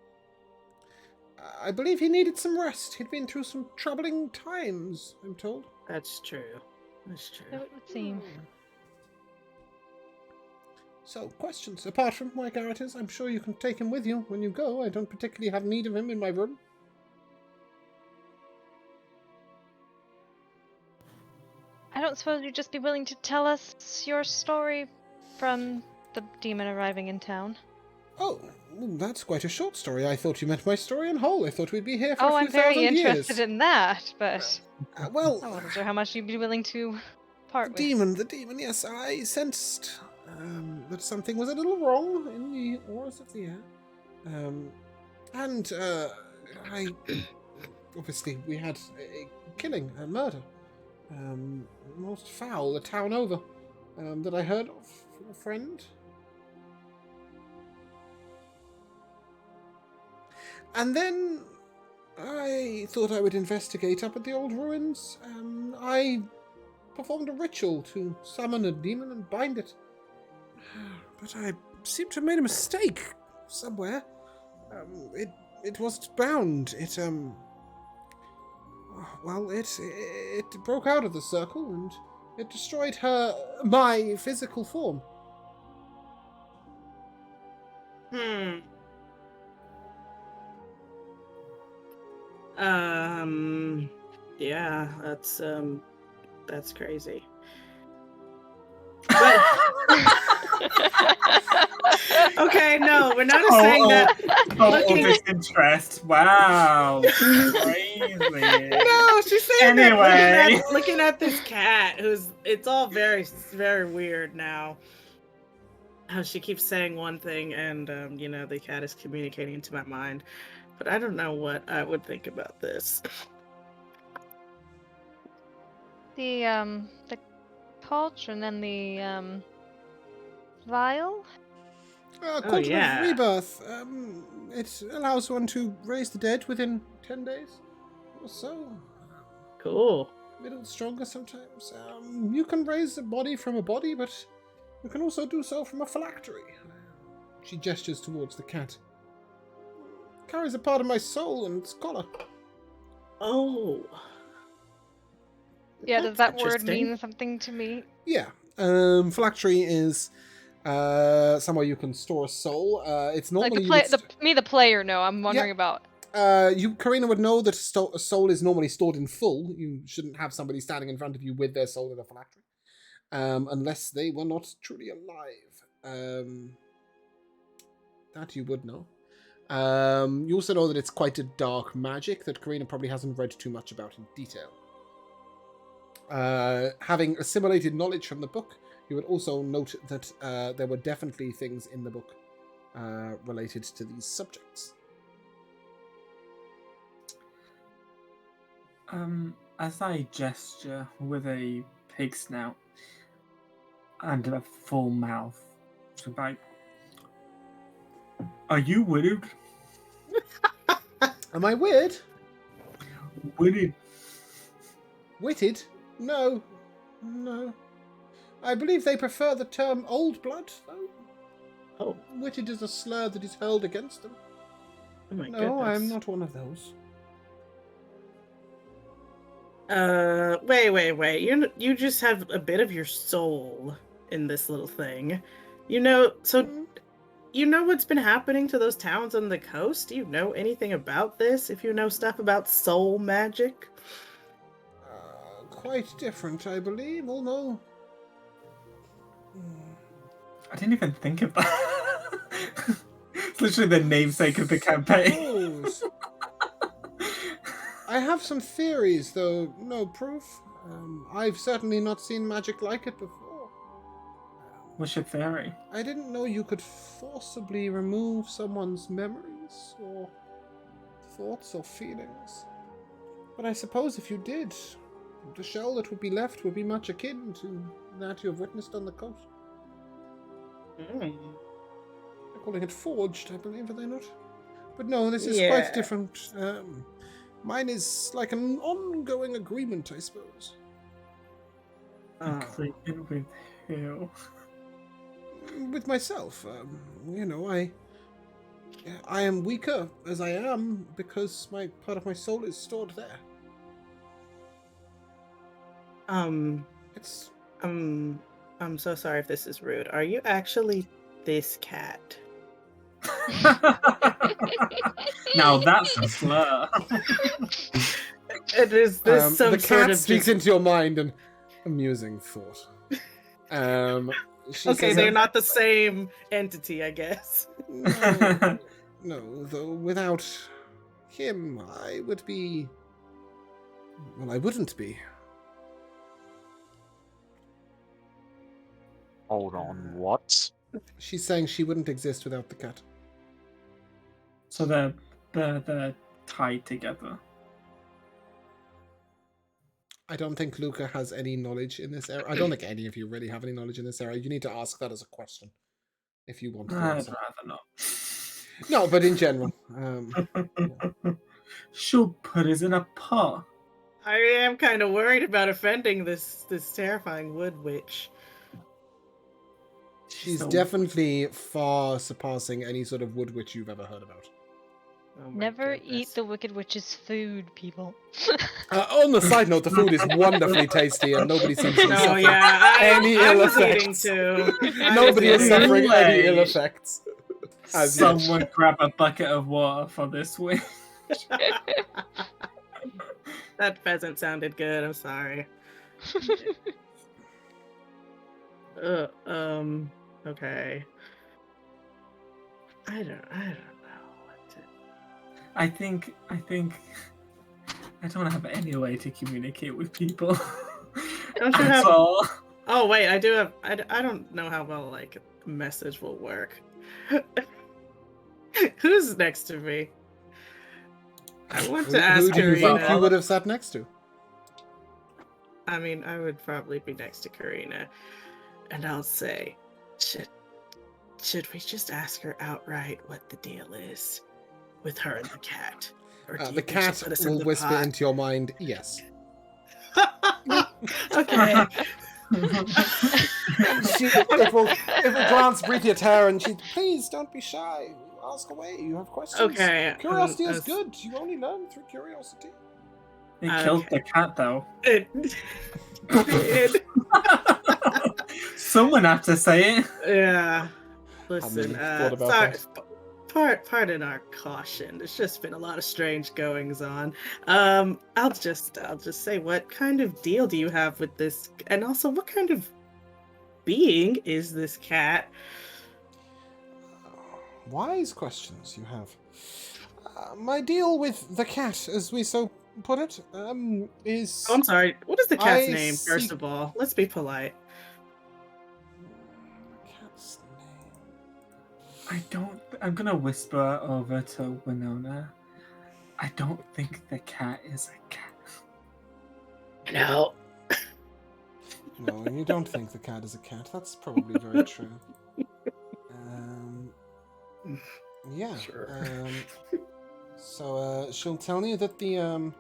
I believe he needed some rest. He'd been through some troubling times, I'm told. That's true. That's true. So it would seem. So, questions? Apart from where Garrett is, I'm sure you can take him with you when you go. I don't particularly have need of him in my room. I don't suppose you'd just be willing to tell us your story from the demon arriving in town. Oh, well, that's quite a short story. I thought you meant my story in whole. I thought we'd be here for Oh, a few I'm very thousand interested years. in that, but Well, I wasn't sure how much you'd be willing to part the with. demon, yes, I sensed that something was a little wrong in the auras of the air. I obviously we had a killing, a murder, most foul, the town over, that I heard of from a friend. And then I thought I would investigate up at the old ruins. I performed a ritual to summon a demon and bind it. But I seem to have made a mistake somewhere. It wasn't bound. It broke out of the circle and it destroyed my physical form. Yeah, that's crazy. But okay, no, we're not saying that. Total disinterest. Wow. Crazy. No, she's saying Anyway. that looking at this cat it's all very, very weird now. How she keeps saying one thing and the cat is communicating to my mind. But I don't know what I would think about this. The cauldron and the vial? Cauldron yeah. of Rebirth. It allows one to raise the dead within 10 days or so. Cool. A little stronger sometimes. You can raise a body from a body, but you can also do so from a phylactery. She gestures towards the cat. Carries a part of my soul and scholar. Oh. Yeah, does That's that word interesting. mean something to me? Yeah. Phylactery is somewhere you can store a soul. It's normally Like the player, no. I'm wondering about. Karina would know that a soul is normally stored in full. You shouldn't have somebody standing in front of you with their soul in a phylactery, unless they were not truly alive. That you would know. You also know that it's quite a dark magic that Karina probably hasn't read too much about in detail. Having assimilated knowledge from the book, you would also note that there were definitely things in the book related to these subjects. As I gesture with a pig snout and a full mouth, so like, are you widowed? Am I weird? Widowed. Witted? No. I believe they prefer the term old blood, though. Oh, Witted is a slur that is hurled against them. oh my No, goodness. I'm not one of those. Wait. You just have a bit of your soul in this little thing. You know, so you know what's been happening to those towns on the coast? Do you know anything about this? If you know stuff about soul magic? Quite different, I believe, although... I didn't even think of that. It's literally the namesake of the campaign. I have some theories, though no proof. I've certainly not seen magic like it before. What's your theory? I didn't know you could forcibly remove someone's memories, or thoughts, or feelings. But I suppose if you did, the shell that would be left would be much akin to that you have witnessed on the coast. They're calling it forged, I believe, are they not? But no, this is quite different. Mine is like an ongoing agreement, I suppose. Agreement with who? With myself. I am weaker as I am because part of my soul is stored there. I'm so sorry if this is rude. Are you actually this cat? Now that's a slur. And is this some the sort cat of speaks into your mind, an amusing thought. She Okay, says, they're not the same entity, I guess. No, though without him, I would be... Well, I wouldn't be. Hold on, what? She's saying she wouldn't exist without the cat. So they're tied together. I don't think Luca has any knowledge in this area. I don't think any of you really have any knowledge in this area. You need to ask that as a question, if you want to. I'd rather not. No, but in general. She'll put us in a pot. I am kind of worried about offending this terrifying wood witch. She's definitely far surpassing any sort of wood witch you've ever heard about. Oh my Never goodness. eat the Wicked Witch's food, people. On the side note, the food is wonderfully tasty and nobody seems to be No, suffering yeah, any I ill was eating effects. too. Nobody is suffering any Anyway. ill effects. As yet. Someone grab a bucket of water for this witch. That pheasant sounded good. I'm sorry. Okay. I don't know what to. I think I don't have any way to communicate with people. Don't you At have? all. Oh wait, I do have. I don't know how well like a message will work. Who's next to me? I want to ask Who do you think Karina. you would have sat next to? I mean, I would probably be next to Karina, and I'll say, should we just ask her outright what the deal is with her and the cat? Or do you The think she'll cat put us in will the whisper pot? into your mind, yes. Okay. It will glance briefly at her and she, please don't be shy. Ask away. You have questions. Okay. Curiosity is good. You only learn through curiosity. They killed the cat though. Someone have to say it. Yeah. Listen, thought about pardon our caution. There's just been a lot of strange goings on. I'll just say, what kind of deal do you have with this? And also, what kind of being is this cat? Wise questions you have. My deal with the cat, as we so put it, is... Oh, I'm sorry. What is the cat's I name, first see- of all? Let's be polite. Cat's name... I'm gonna whisper over to Winona. I don't think the cat is a cat. No. No, you don't think the cat is a cat. That's probably very true. Yeah. Sure. So she'll tell you that the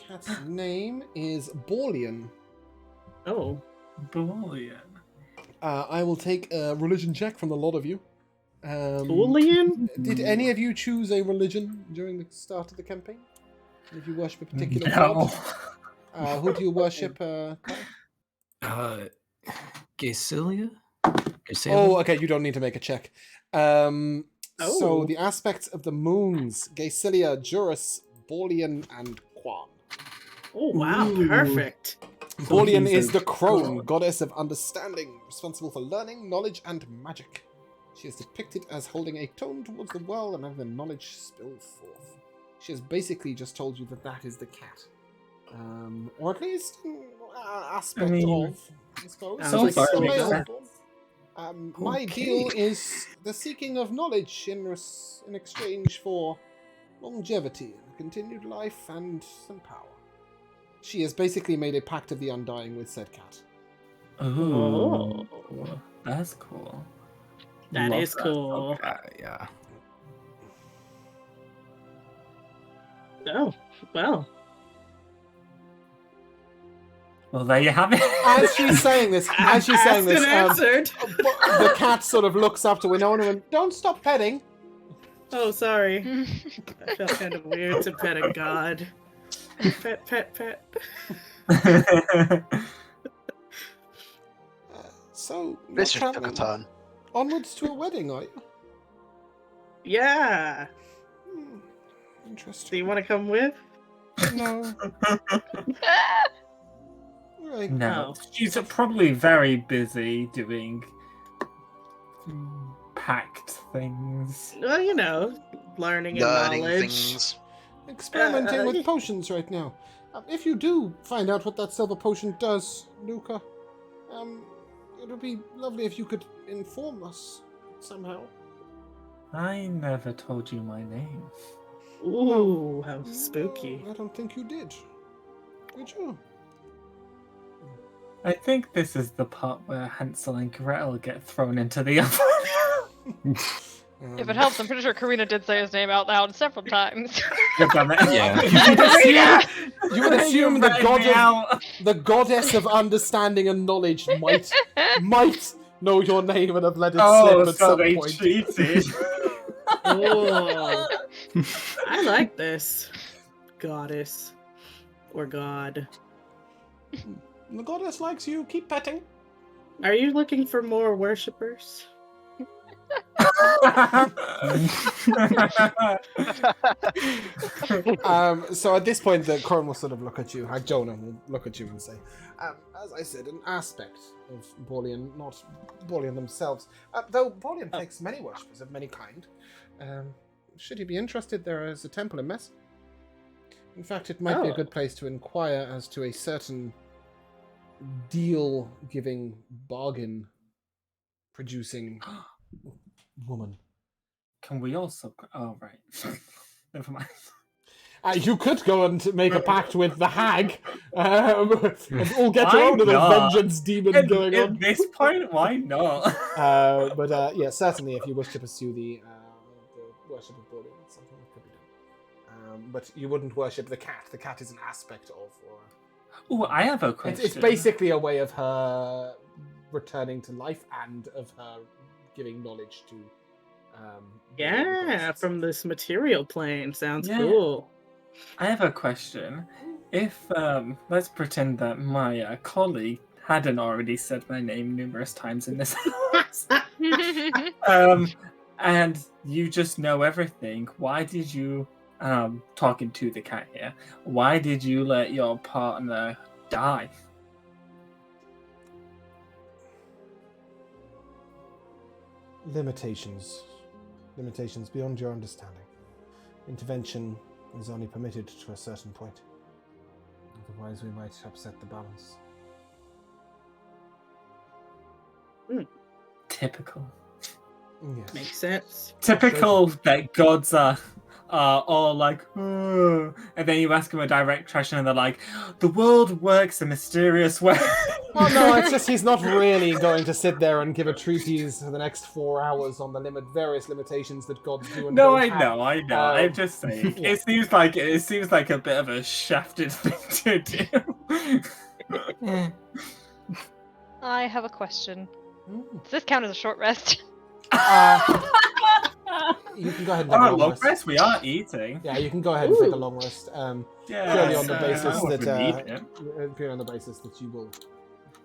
cat's name is Borlian. Oh. Boolean. I will take a religion check from the lot of you. Boolean? Did any of you choose a religion during the start of the campaign? Did you worship a particular No. god? Who do you worship, Kai? Gaecilia? Oh, okay, you don't need to make a check. So Oh. the aspects of the moons, Gaecilia, Juris, Borlian, and Quan. Oh, wow. Ooh. Perfect. Borlian he's is a the crone, god. goddess of understanding, responsible for learning, knowledge, and magic. She is depicted as holding a tone towards the world and having the knowledge spill forth. She has basically just told you that that is the cat. Or at least an aspect mean, of, I suppose. so It's far still it makes male sense. form. My Okay. deal is the seeking of knowledge in exchange for longevity, continued life, and some power. She has basically made a pact of the undying with said cat. Ooh. Oh. That's cool. That Love is cool. Yeah. Oh, well. Well, there you have it. As she's saying this, Asked and answered. the cat sort of looks up to Winona and don't stop petting. Oh, sorry. I felt kind of weird to pet a god. Pet, pet, pet. So, you're This just took a traveling turn. onwards to a wedding, are you? Yeah. Hmm, Do interesting. you want to come with? No. Right. No, Oh. she's probably very busy doing packed things. Well, you know, learning and Learning knowledge. things. Experimenting with yeah. potions right now. If you do find out what that silver potion does, Luca, it would be lovely if you could inform us somehow. I never told you my name. Ooh, how spooky. No, I don't think you did. Did you? I think this is the part where Hansel and Gretel get thrown into the oven. If it helps, I'm pretty sure Karina did say his name out loud several times. You've done it. Yeah. You would assume the ratted me out. the goddess of understanding and knowledge might know your name and have let it Oh, slip at so some they point. cheated. Oh, I like this. Goddess. Or god. The goddess likes you. Keep petting. Are you looking for more worshippers? So at this point, the crone will sort of look at you. Jonah will look at you and say, as I said, an aspect of Borlian, not Borlian themselves. Though Borlian takes many worshippers of many kind. Should you be interested, there is a temple in Mess. In fact, it might be a Oh. good place to inquire as to a certain deal-giving, bargain-producing woman. Can we also? Oh right. Never mind. You could go and make a pact with the hag, and all get your Why own little not? vengeance demon going on. At this point, why not? But yeah, certainly, if you wish to pursue the worship of Borlian, it's something that could be done. But you wouldn't worship the cat. The cat is an aspect of, or Oh, I have a question. it's basically a way of her returning to life and of her giving knowledge to. Yeah, from this material plane. Sounds Yeah. cool. I have a question. If let's pretend that my colleague hadn't already said my name numerous times in this house, and you just know everything, why did you talking to the cat here? Why did you let your partner die? Limitations. limitations beyond your understanding. Intervention is only permitted to a certain point. Otherwise, we might upset the balance. Typical. Yes. Makes sense. Typical that gods are all like, "Oh," and then you ask them a direct question and they're like, the world works a mysterious way. Well, no, it's just he's not really going to sit there and give a treatise for the next 4 hours on the various limitations that gods do and No, don't I have. know. I'm just saying. Yeah. It seems like a bit of a shafted thing to do. I have a question. Mm. Does this count as a short rest? You can go ahead and take a Oh, long long rest. rest. We are eating. Yeah, you can go ahead and take a long rest. Yeah. Purely on the so basis I wouldn't that need it. purely on the basis that you will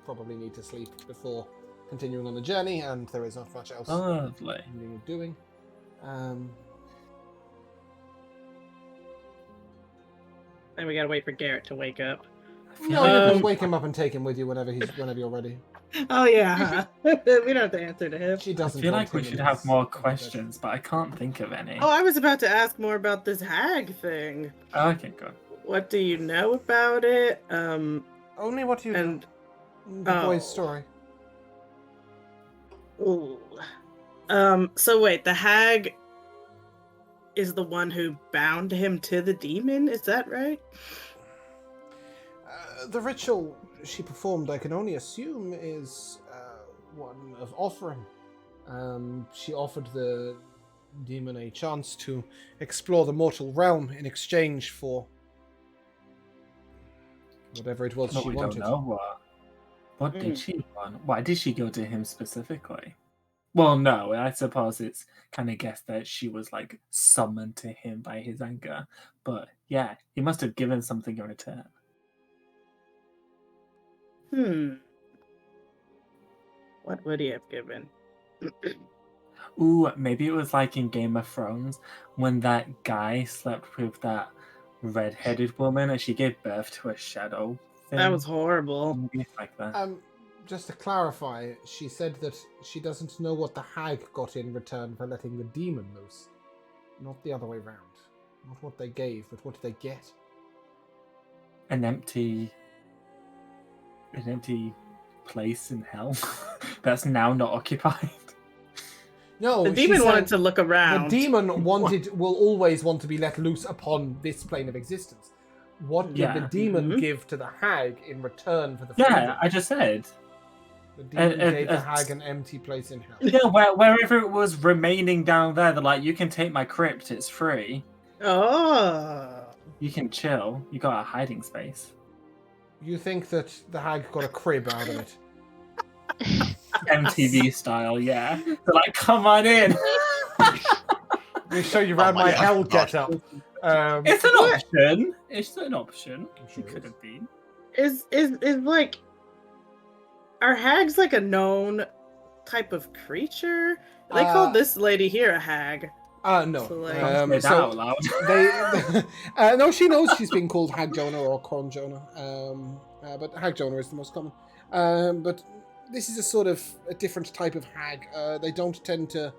probably need to sleep before continuing on the journey, and there is not much else Lovely. you're doing. Then we gotta wait for Garrett to wake up. No, you can Um, wake him up and take him with you whenever you're ready. Oh yeah, we don't have to answer to him. She I doesn't. feel want like we him should in have his- more in his questions, but I can't think of any. Oh, I was about to ask more about this hag thing. Okay, good. What do you know about it? Only what you And the boy's oh. story. ooh. So wait, the hag is the one who bound him to the demon. Is that right? The ritual she performed, I can only assume, is one of offering. She offered the demon a chance to explore the mortal realm in exchange for whatever it was No, she we wanted. don't know what did Mm. she want? Why did she go to him specifically? Well, no, I suppose it's kind of guessed that she was like summoned to him by his anger. But yeah, he must have given something in return. What would he have given? Ooh, maybe it was like in Game of Thrones when that guy slept with that red-headed woman and she gave birth to a shadow thing. That was horrible. Maybe it's like that. Just to clarify, she said that she doesn't know what the hag got in return for letting the demon loose. Not the other way round. Not what they gave, but what did they get? An empty place in hell that's now not occupied. No, The she demon said wanted to look around. The demon will always want to be let loose upon this plane of existence. What did Yeah. the demon Mhm. give to the hag in return for the Yeah, freedom? I just said. The demon gave the uh, hag an empty place in hell. Yeah, wherever it was remaining down there, they're like, you can take my crypt, it's free. Oh. You can chill. You got a hiding space. You think that the hag got a crib out of it? MTV style, yeah. They're like, come on in. Let me show you around my my God. hell get-up. It's an option. It's an option. I'm sure It it could is. have been. Is like, are hags like a known type of creature? They call this lady here a hag. No. So, like- Don't say that So out loud. no, she knows she's being called Hag Jonah or Cron Jonah. But Hag Jonah is the most common. But this is a sort of a different type of hag. They tend to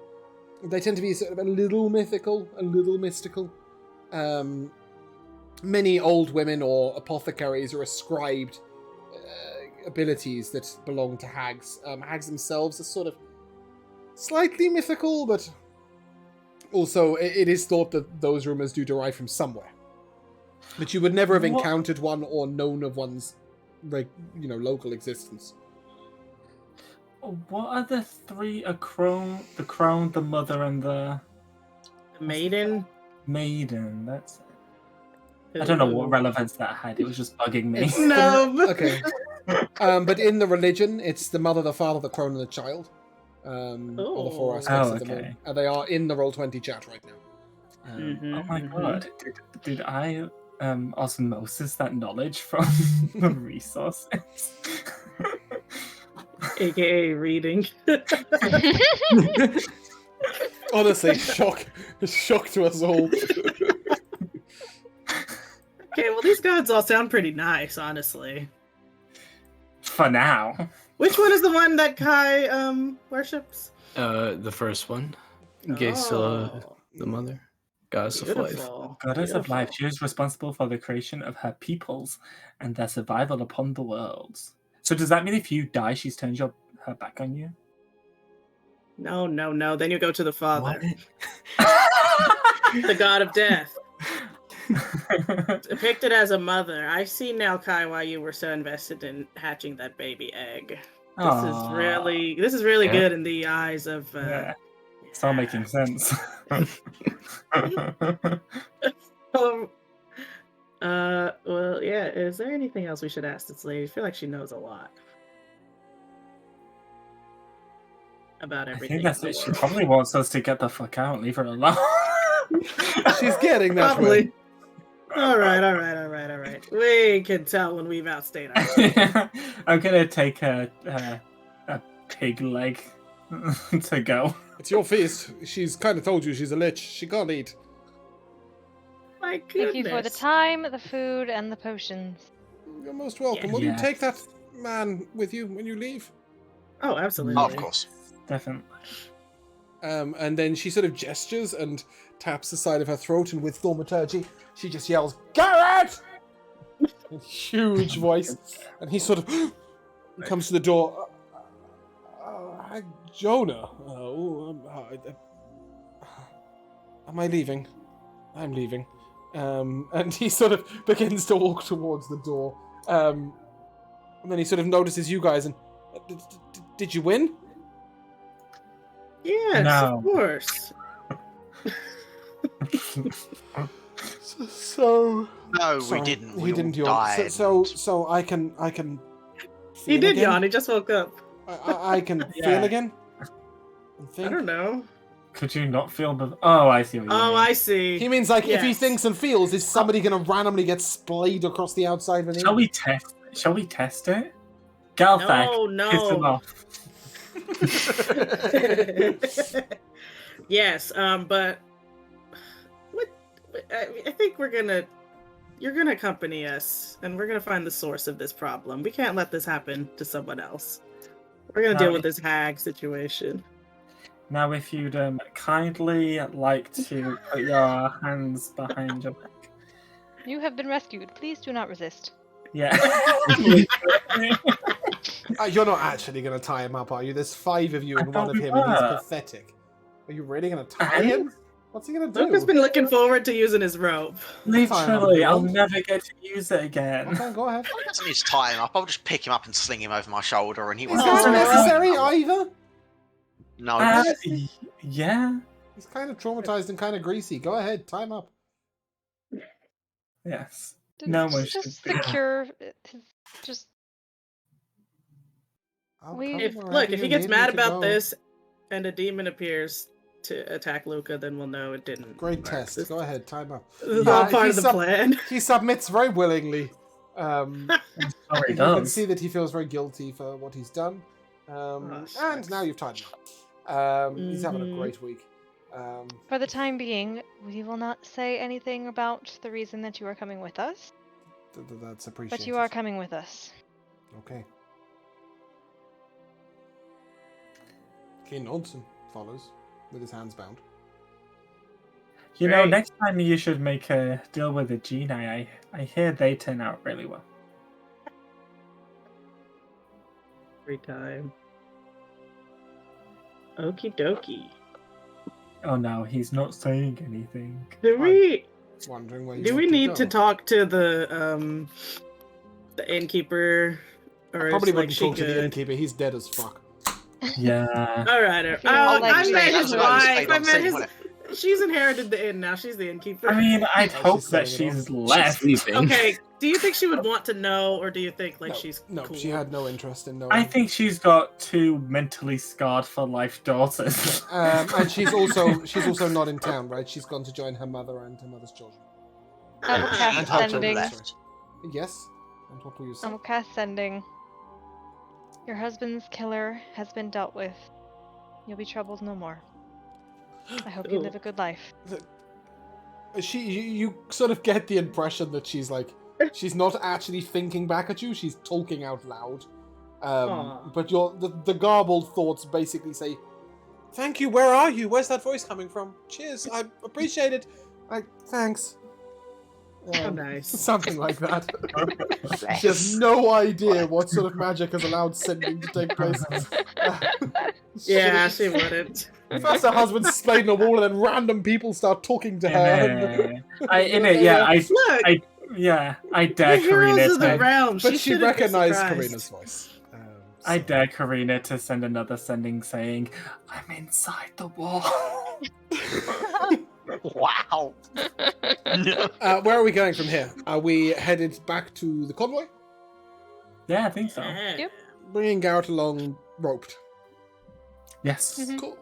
be sort of a little mythical, a little mystical. Many old women or apothecaries are ascribed abilities that belong to hags. Hags themselves are sort of slightly mythical, but also it is thought that those rumors do derive from somewhere. But you would never have What? encountered one or known of one's, local existence. What are the three? The crone, the mother, and the The maiden. maiden. That's it. I don't know what relevance that had. It was just bugging me. It's No. Okay. But in the religion, it's the mother, the father, the crone, and the child. Are the four Oh. aspects Oh, of the moon. okay. They are in the Roll20 chat right now. Mhm, Oh my mhm. god! Did I osmosis that knowledge from the resources? AKA reading. Honestly, shock to us all. Okay, well these gods all sound pretty nice, honestly. For now. Which one is the one that Kai worships? The first one. Gesela, the mother, goddess of life. Beautiful. Goddess of life, Beautiful. she is responsible for the creation of her peoples and their survival upon the worlds. So does that mean if you die, she's turned her back on you? No, no, no. Then you go to the father, What? the god of death. Depicted as a mother. I see now, Kai, why you were so invested in hatching that baby egg. This is really Yeah. good in the eyes of. Yeah, it's all making sense. Well, yeah. Is there anything else we should ask this lady? I feel like she knows a lot about I everything. think that's in it. the She world. probably wants us to get the fuck out and leave her alone. She's getting that Probably. way. All right. We can tell when we've outstayed our. I'm gonna take a pig leg to go. It's your feast. She's kind of told you she's a lich. She can't eat. My goodness. Thank you for the time, the food, and the potions. You're most welcome. Yeah. Will you Yes. take that man with you when you leave? Oh, absolutely. Oh, of course. Definitely. And then she sort of gestures and taps the side of her throat, and with thaumaturgy, she just yells, "Garrett!" in a huge voice, and he sort of comes to the door. Hi, Jonah. Am I leaving? I'm leaving. And he sort of begins to walk towards the door. And then he sort of notices you guys and, did you win? Yes, No. of course. So No, sorry, we didn't. He We all didn't yawn. died. So I can. He feel did again? yawn. He just woke up. I can Yeah. feel again. And I think. don't know. Could you not feel the? Oh, I see. What you Oh, mean. I see. He means like if he Yes. thinks and feels, is somebody gonna randomly get splayed across the outside of an Shall ear? we test? Shall we test it? Galthak, No, piss him no. off. Yes, but what? I think you're gonna accompany us, and we're gonna find the source of this problem. We can't let this happen to someone else. We're gonna No, deal with this hag situation. Now, if you'd kindly like to put your hands behind your back. You have been rescued. Please do not resist. Yeah. You're not actually gonna tie him up, are you? There's 5 of you I and thought one of we him, and he's were. pathetic. Are you really gonna tie him? What's he gonna do? Luke has been looking forward to using his rope. Literally, I'll never get to use it again. Okay, go ahead. I doesn't need to tie him up. I'll just pick him up and sling him over my shoulder, and he Is won't. that Oh. necessary either? No. Yeah. He's kind of traumatized and kind of greasy. Go ahead, tie him up. Yes. No one should Just be. secure. Just I'll We- come If wherever if he you gets need me mad to about go. this, and a demon appears to attack Luca, then we'll know it didn't. Great work. test. This, Go ahead, tie him up. this is all part he of the plan. He submits very willingly. Sorry, You can does. see that he feels very guilty for what he's done. And shucks. now you've tied him up. He's having a Mhm. great week. for the time being, we will not say anything about the reason that you are coming with us. That's appreciated. But you are coming with us. Okay. King Odson follows with his hands bound. You know, Great. next time you should make a deal with the Genii. I hear they turn out really well. Every time. Okie dokie. Oh no, he's not saying anything. Do we Wondering where you do we want need to go. talk to the innkeeper, or Probably is, like, wouldn't she talk to the good? innkeeper. He's dead as fuck. Yeah. All right. If you don't like I me, met that's his what I was wife. saying, I I'm met saying, his. whatever. She's inherited the inn now. She's the innkeeper. I mean, I'd Oh, hope she's that saying it she's all. left. She's leaving. Okay. Do you think she would want to know, or do you think like no, she's no, cool? she had no interest in knowing. I think she's got 2 mentally scarred for life daughters. And she's also not in town, right? She's gone to join her mother and her mother's children. I will And cast her children sending. left. Yes. And what will you say? I will cast sending. Your husband's killer has been dealt with. You'll be troubled no more. I hope you Ooh. live a good life. You sort of get the impression that she's she's not actually thinking back at you. She's talking out loud. Aw. But the garbled thoughts basically say, Thank you. Where are you? Where's that voice coming from? Cheers. I appreciate it. Thanks. Oh, nice. Something like that. She has no idea what sort of magic has allowed sending to take place. Yeah, she wouldn't. First, her husband's displayed on a wall, and then random people start talking to her. I dare The heroes Karina of the to. realm. But she shouldn't be recognized surprised. Karina's voice. I So- dare Karina to send another sending saying, "I'm inside the wall." Wow. Where are we going from here? Are we headed back to the convoy? Yeah, I think so. Yep. Bringing Garrett along roped. Yes, Mhm. Cool.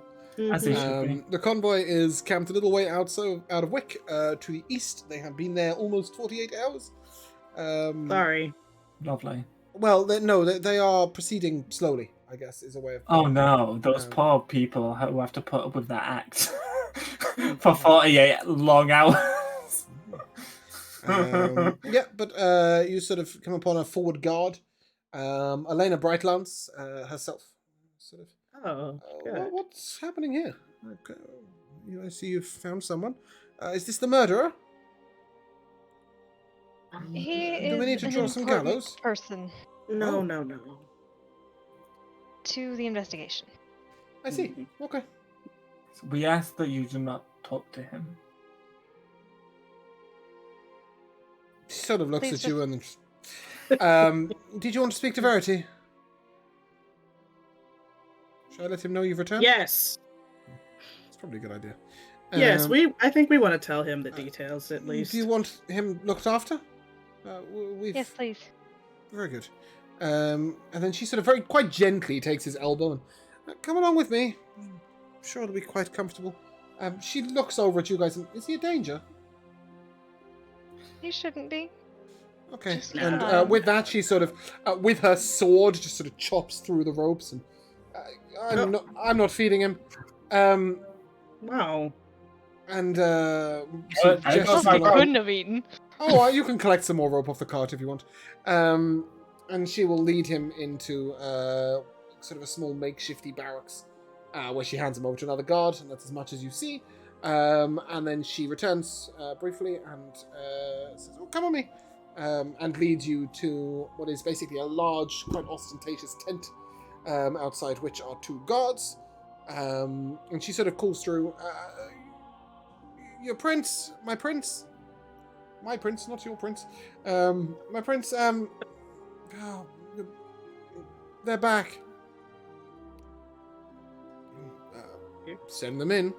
as he should be. The convoy is camped a little way out of Wick, to the east. They have been there almost 48 hours. Sorry. Lovely. Well, they are proceeding slowly, I guess, is a way of... Oh no, those Um, poor people who have to put up with that act for 48 long hours. Yeah, but you sort of come upon a forward guard. Elena Brightlance herself. Sort of. Oh, good. What's happening here? Okay. I see you've found someone. Is this the murderer? He Do we is need to an draw some important gallows? person No, Oh. no. to the investigation. I see. Okay. So we ask that you do not talk to him. She sort of looks Please at you and... did you want to speak to Verity? Should I let him know you've returned? Yes. It's probably a good idea. Yes, Um, I think we want to tell him the details at least. Do you want him looked after? We've... Yes, please. Very good. And then she sort of quite gently takes his elbow and come along with me. I'm sure it'll be quite comfortable. She looks over at you guys and is he a danger? You shouldn't be. Okay. Just And fine. with that, she sort of, with her sword, just sort of chops through the ropes and I'm not feeding him. Wow. And I gestures thought Probably along. couldn't have eaten. Oh, you can collect some more rope off the cart if you want. And she will lead him into sort of a small makeshifty barracks where she hands him over to another guard, and that's as much as you see. And then she returns briefly and says, oh, come on me, and leads you to what is basically a large, quite ostentatious tent outside which are two guards. And she sort of calls through, your prince, my prince, not your prince. My prince, oh, they're back. Send them in.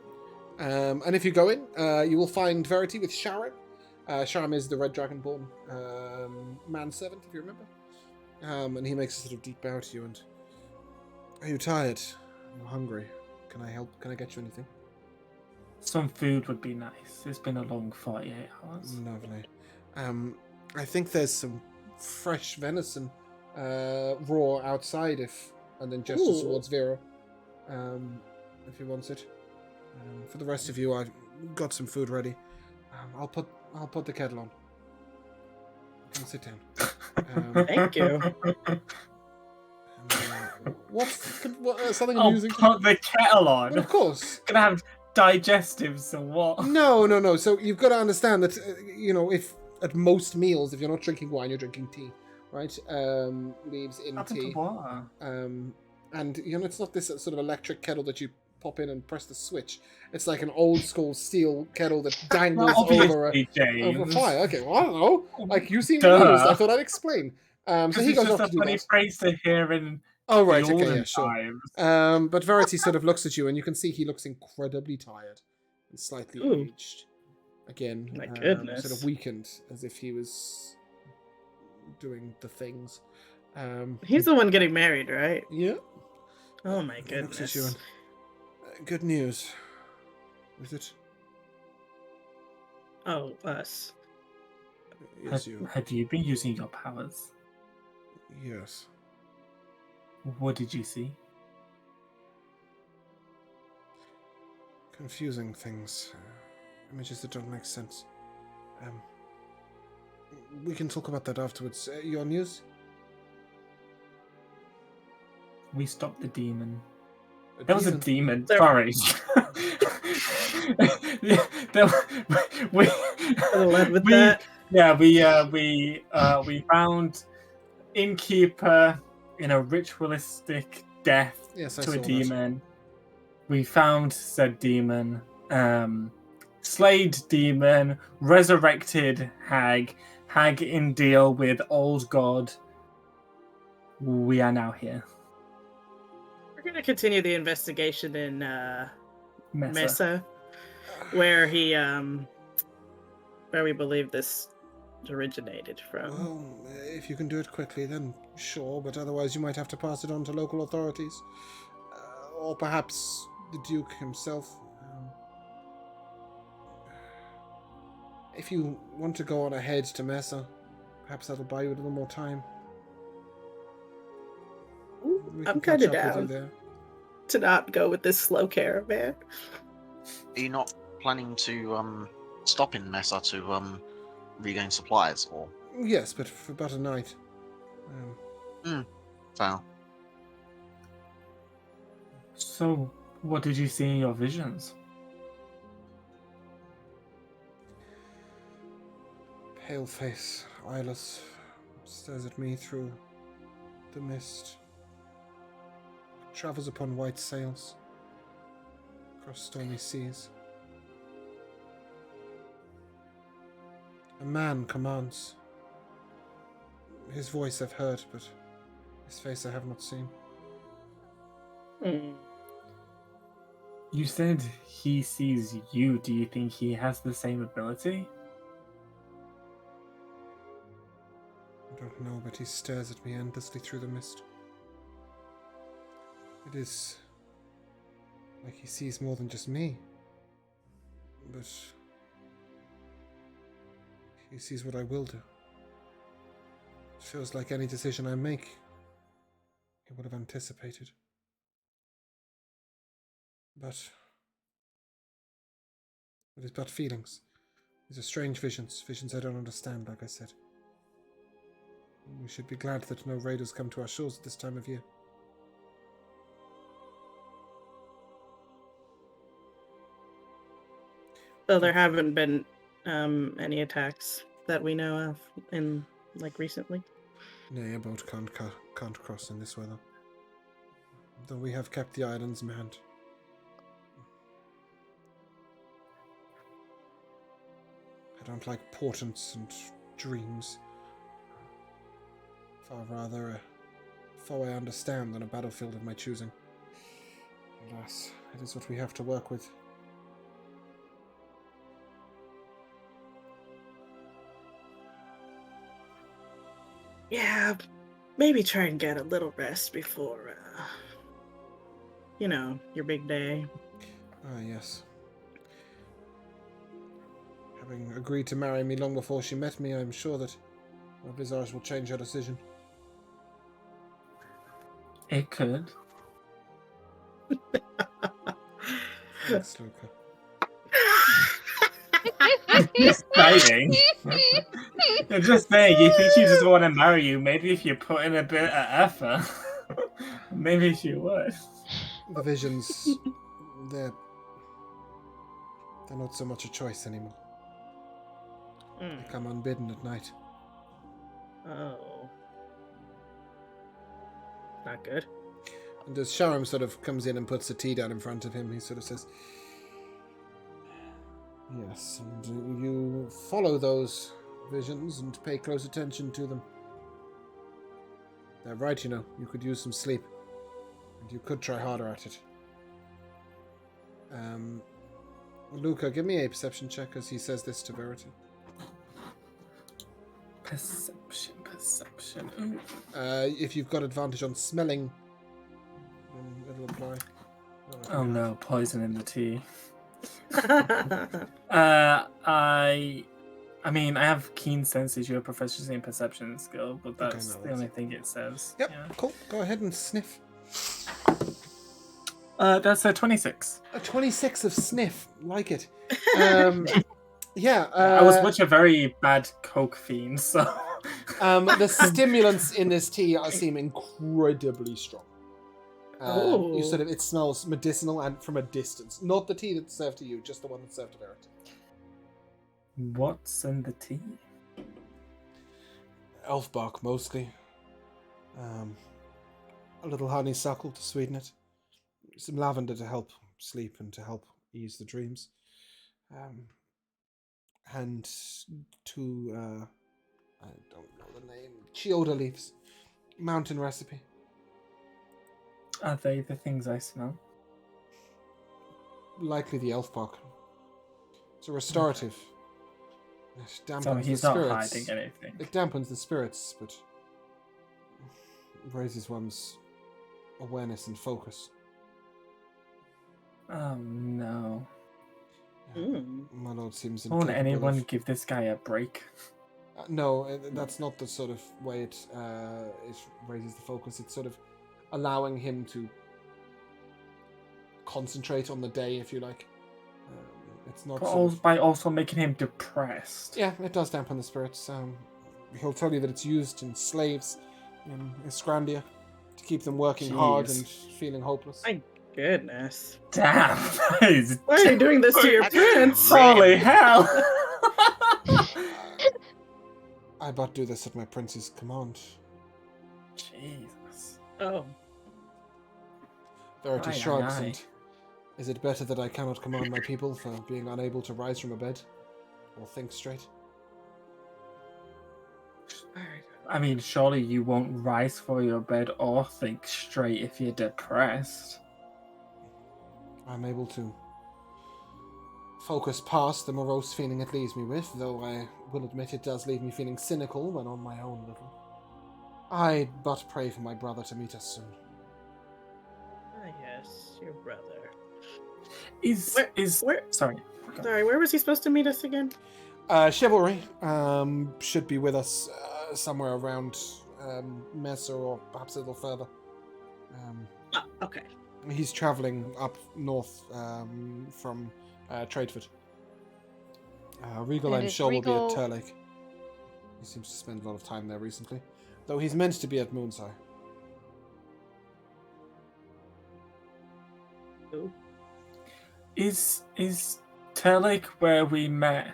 And if you go in, you will find Verity with Sharon. Sharon is the Red Dragonborn manservant, if you remember. And he makes a sort of deep bow to you and... Are you tired? You're hungry. Can I help? Can I get you anything? Some food would be nice. It's been a long 48 hours. Lovely. I think there's some fresh venison raw outside and then gestures Ooh. towards Vera. If he wants it. For the rest of you, I've got some food ready. I'll put the kettle on. Come sit down. Thank you. What's something Oh, amusing? put the kettle on. Well, of course. Gonna have digestives or what? No. So you've got to understand that if at most meals, if you're not drinking wine, you're drinking tea, right? Leaves in Happened to tea. water. And it's not this sort of electric kettle that you pop in and press the switch. It's like an old school steel kettle that dangles over Obviously, James. over fire. Okay, well, I don't know. Like you seem Duh. confused. I thought I'd explain. So Because he it's goes just off a to do funny that. phrase to hear in Oh right, the okay, olden yeah, sure. times. But Verity sort of looks at you, and you can see he looks incredibly tired and slightly Ooh. aged. Again, My sort goodness. of weakened, as if he was doing the things. He's the one getting married, right? Yeah. Oh my He looks at you goodness. and, good news. Is it? Oh, us. Yes, you. Have you been using your powers? Yes. What did you see? Confusing things. Images that don't make sense. We can talk about that afterwards. Your news? We stopped the demon. That was a demon. There- Sorry. Yeah, we, led with we- that. Yeah, we found innkeeper in a ritualistic death Yes, I to a saw that. demon. We found said demon, slayed demon, resurrected hag in deal with old god. We are now here. We're gonna continue the investigation in Mesa. Mesa, where where we believe this originated from. Well, if you can do it quickly, then sure, but otherwise you might have to pass it on to local authorities. Or perhaps the Duke himself. If you want to go on ahead to Mesa, perhaps that'll buy you a little more time. We I'm can kind of catch up with you down there. to not go with this slow caravan. Are you not planning to stop in Mesa to regain supplies, or Yes, but for about a night. foul? So, what did you see in your visions? Pale face, eyeless, stares at me through the mist. Travels upon white sails, across stormy seas. A man commands. His voice I've heard, but his face I have not seen. You said he sees you. Do you think he has the same ability? I don't know, but he stares at me endlessly through the mist. It is like he sees more than just me. But he sees what I will do. It feels like any decision I make, he would have anticipated. But it's but feelings. These are strange visions, visions I don't understand, like I said. We should be glad that no raiders come to our shores at this time of year. So there haven't been any attacks that we know of in recently. Nay, a boat can't cross in this weather. Though we have kept the islands manned. I don't like portents and dreams. Far rather a foe I understand than a battlefield of my choosing. Alas, it is what we have to work with. Yeah, maybe try and get a little rest before, your big day. Ah, yes. Having agreed to marry me long before she met me, I'm sure that my visage will change her decision. It could. Thanks, Luca. Just saying. I'm just saying, if she doesn't want to marry you, maybe if you put in a bit of effort, maybe she would. The visions, they're not so much a choice anymore. They come unbidden at night. Oh. Not good. And as Sharam sort of comes in and puts the tea down in front of him, he sort of says, yes, and you follow those visions and pay close attention to them. They're right, you could use some sleep. And you could try harder at it. Luca, give me a perception check as he says this to Verity. Perception. Ooh. If you've got advantage on smelling, then it'll apply. Oh no, poison in the tea. Oh. I mean, I have keen senses. You have proficiency in perception skill, but that's no, the only thing it says. Yep, Yeah. cool. Go ahead and sniff. That's a 26. A 26 of sniff. Like it. Yeah. I was much a very bad coke fiend, so. The stimulants in this tea seem incredibly strong. You sort of, it smells medicinal and from a distance. Not the tea that's served to you, just the one that's served to Verity. What's in the tea? Elf bark, mostly. A little honeysuckle to sweeten it. Some lavender to help sleep and to help ease the dreams. And two, I don't know the name, chioda leaves. Mountain recipe. Are they the things I smell? Likely the elf bark. It's a restorative. It dampens So he's the not spirits. hiding anything. It dampens the spirits, but raises one's awareness and focus. Oh no. My lord seems Won't incapable anyone of... give this guy a break? No, that's not the sort of way it raises the focus. It's sort of allowing him to concentrate on the day, if you like. It's not By also making him depressed. Yeah, it does dampen the spirits. He'll tell you that it's used in slaves in Isgrandia to keep them working hard and feeling hopeless. My goodness. Damn. That is Why are you doing this to your prince? Holy hell. I but do this at my prince's command. Jesus. Oh. Verity Aye, shrugs, aye, aye. and is it better that I cannot command my people for being unable to rise from a bed or think straight? I mean, surely you won't rise for your bed or think straight if you're depressed. I'm able to focus past the morose feeling it leaves me with, though I will admit it does leave me feeling cynical when on my own level. I but pray for my brother to meet us soon. Ah, yes, your brother. Sorry. Sorry, where was he supposed to meet us again? Chivalry should be with us somewhere around Messer or perhaps a little further. Okay. He's travelling up north from Tradeford. Regal, And I'm is sure, will Regal- be at Turlake. He seems to spend a lot of time there recently, though he's meant to be at Moonsire. Ooh. Is Turlake where we met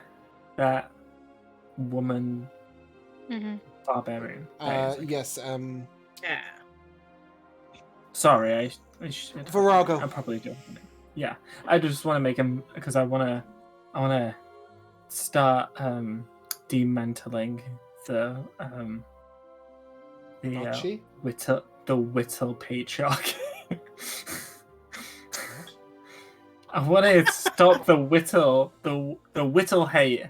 that woman Mm-hmm. barbarian? Yes, Yeah. Sorry, I should. Virago. I probably don't. Yeah, I just want to make him because I want to start demantling the Archie? Whittle patriarchy. I want to stop the Whittle Whittle hate.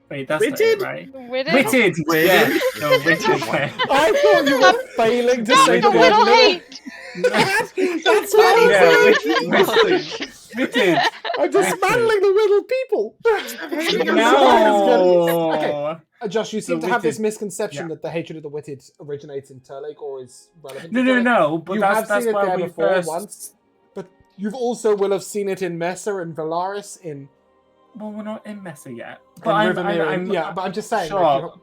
Wait, that's not Witted? it, right? Witted? Witted, yeah, no, Witted. I thought you were failing to say Not the the Whittle word hate! That's what I'm Yeah, saying! Witted. I'm dismantling the Whittle people! No. Okay. Josh, you seem The to have this Witted- misconception yeah. that the hatred of the Witted originates in Turlake or is relevant No, to no, Turlake. no. But You that's have that's seen it why there we before first. once. But you've also will have seen it in Messer and Valaris in Well, we're not in Messer yet. in But Rivermere. Yeah, but I'm just saying. Sure.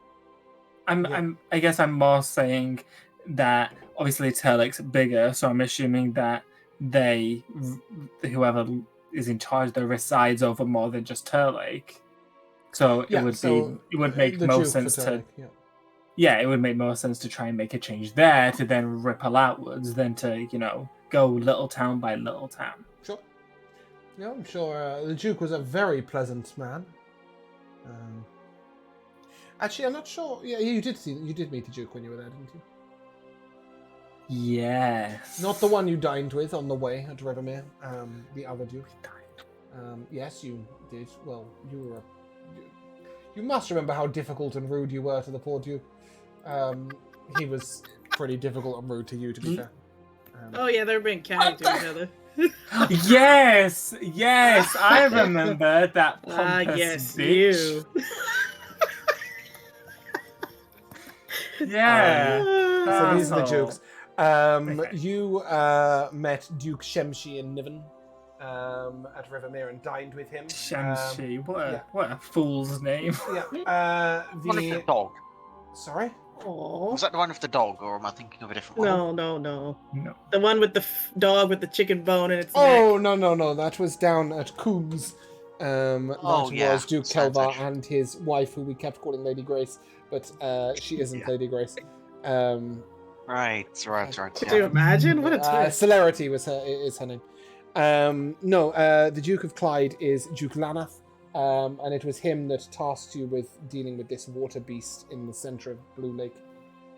Yeah. I guess I'm more saying that obviously Turlake's bigger, so I'm assuming that whoever is in charge there resides over more than just Turlake. So it would make the more Duke for sense to Turlake, it would make more sense to try and make a change there to then ripple outwards than to go little town by little town. Sure. Yeah, I'm sure the Duke was a very pleasant man. Actually, I'm not sure. Yeah, you did meet the Duke when you were there, didn't you? Yes. Not the one you dined with on the way at Rivermere. The other Duke. Yes, you did. Well, you must remember how difficult and rude you were to the poor Duke. He was pretty difficult and rude to you, to be fair. Oh yeah, they're being kind to each other. Yes, I remember that Ah, pompous yes, bitch. you. Yeah. So these are the Asshole. Dukes. Okay. You met Duke Shemshi in Niven at Rivermere and dined with him. Shamshi, what yeah. a fool's name. Yeah. Like a dog. Sorry? Oh. Was that the one with the dog, or am I thinking of a different one? No. No. The one with the dog with the chicken bone in its Oh, neck. no. That was down at Coombs. Oh, That yeah. was Duke Standish. Kelvar and his wife, who we kept calling Lady Grace, but she isn't Yeah. Lady Grace. Right. Could you imagine? What a twist. Celerity is her name. No, the Duke of Clyde is Duke Lanath, and it was him that tasked you with dealing with this water beast in the center of Blue Lake.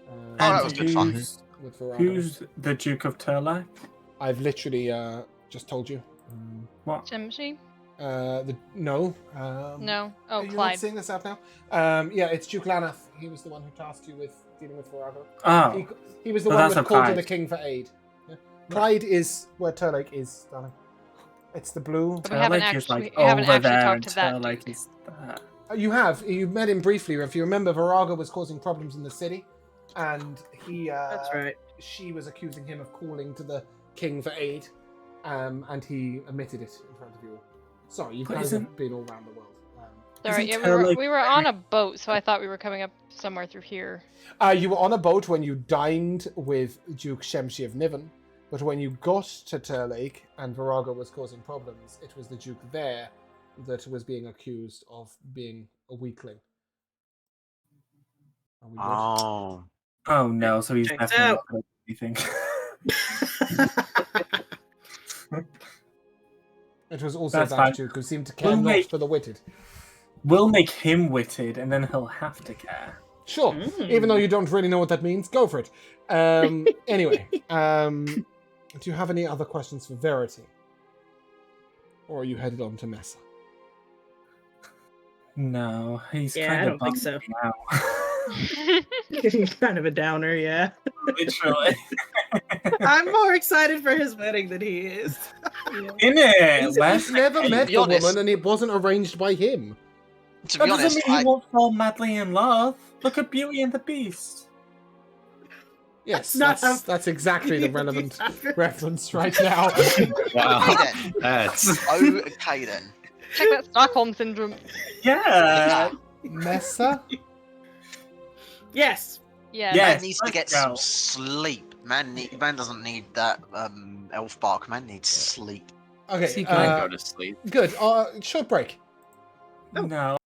Oh, that was good fun. With Virago. Who's the Duke of Turlac? I've literally just told you. What? Chimshy? No. No. Oh, Are you not Clyde. seeing this out now? Yeah, it's Duke Lanath. He was the one who tasked you with dealing with Virago. Oh, He was the So one that's that a called to Clyde. the king for aid. Yeah. Clyde is where Turlake is, darling. It's the blue. But we haven't Turlac is actually, like we haven't over actually there, talked and to that Turlac dude. is that. You met him briefly. If you remember, Virago was causing problems in the city, and That's right. she was accusing him of calling to the king for aid, and he admitted it in front of you all. Sorry, you But guys isn't- have been all around the world. Sorry, yeah, Isn't we Turlac- were on a boat, so I thought we were coming up somewhere through here. You were on a boat when you dined with Duke Shemshi of Niven, but when you got to Turlake and Virago was causing problems, it was the Duke there that was being accused of being a weakling. Are we good? Oh. Oh no, so he's Checks definitely out. not good at anything. It was also That's that fine. Duke who seemed to care We'll not make- for the witted. We'll make him witted, and then he'll have to care. Sure, even though you don't really know what that means, go for it. Anyway, do you have any other questions for Verity? Or are you headed on to Mesa? No, he's Yeah, kind I of don't think bummed so. me out. Kind of a downer, yeah. Literally. I'm more excited for his wedding than he is. In it, He's Wes. never met be the honest- woman and it wasn't arranged by him. To That be doesn't honest, mean he won't fall madly in love. Look at Beauty and the Beast. Yes, That's not that's exactly the relevant happened. reference right now. Wow. Okay then. That's Okay then. Check that Stockholm syndrome. Yeah. Mesa? Yes. Yeah. Yeah. Man Yes, needs to let's get go. some sleep. Man doesn't need that elf bark. Man needs sleep. Okay, he can go to sleep. good. Short break. No.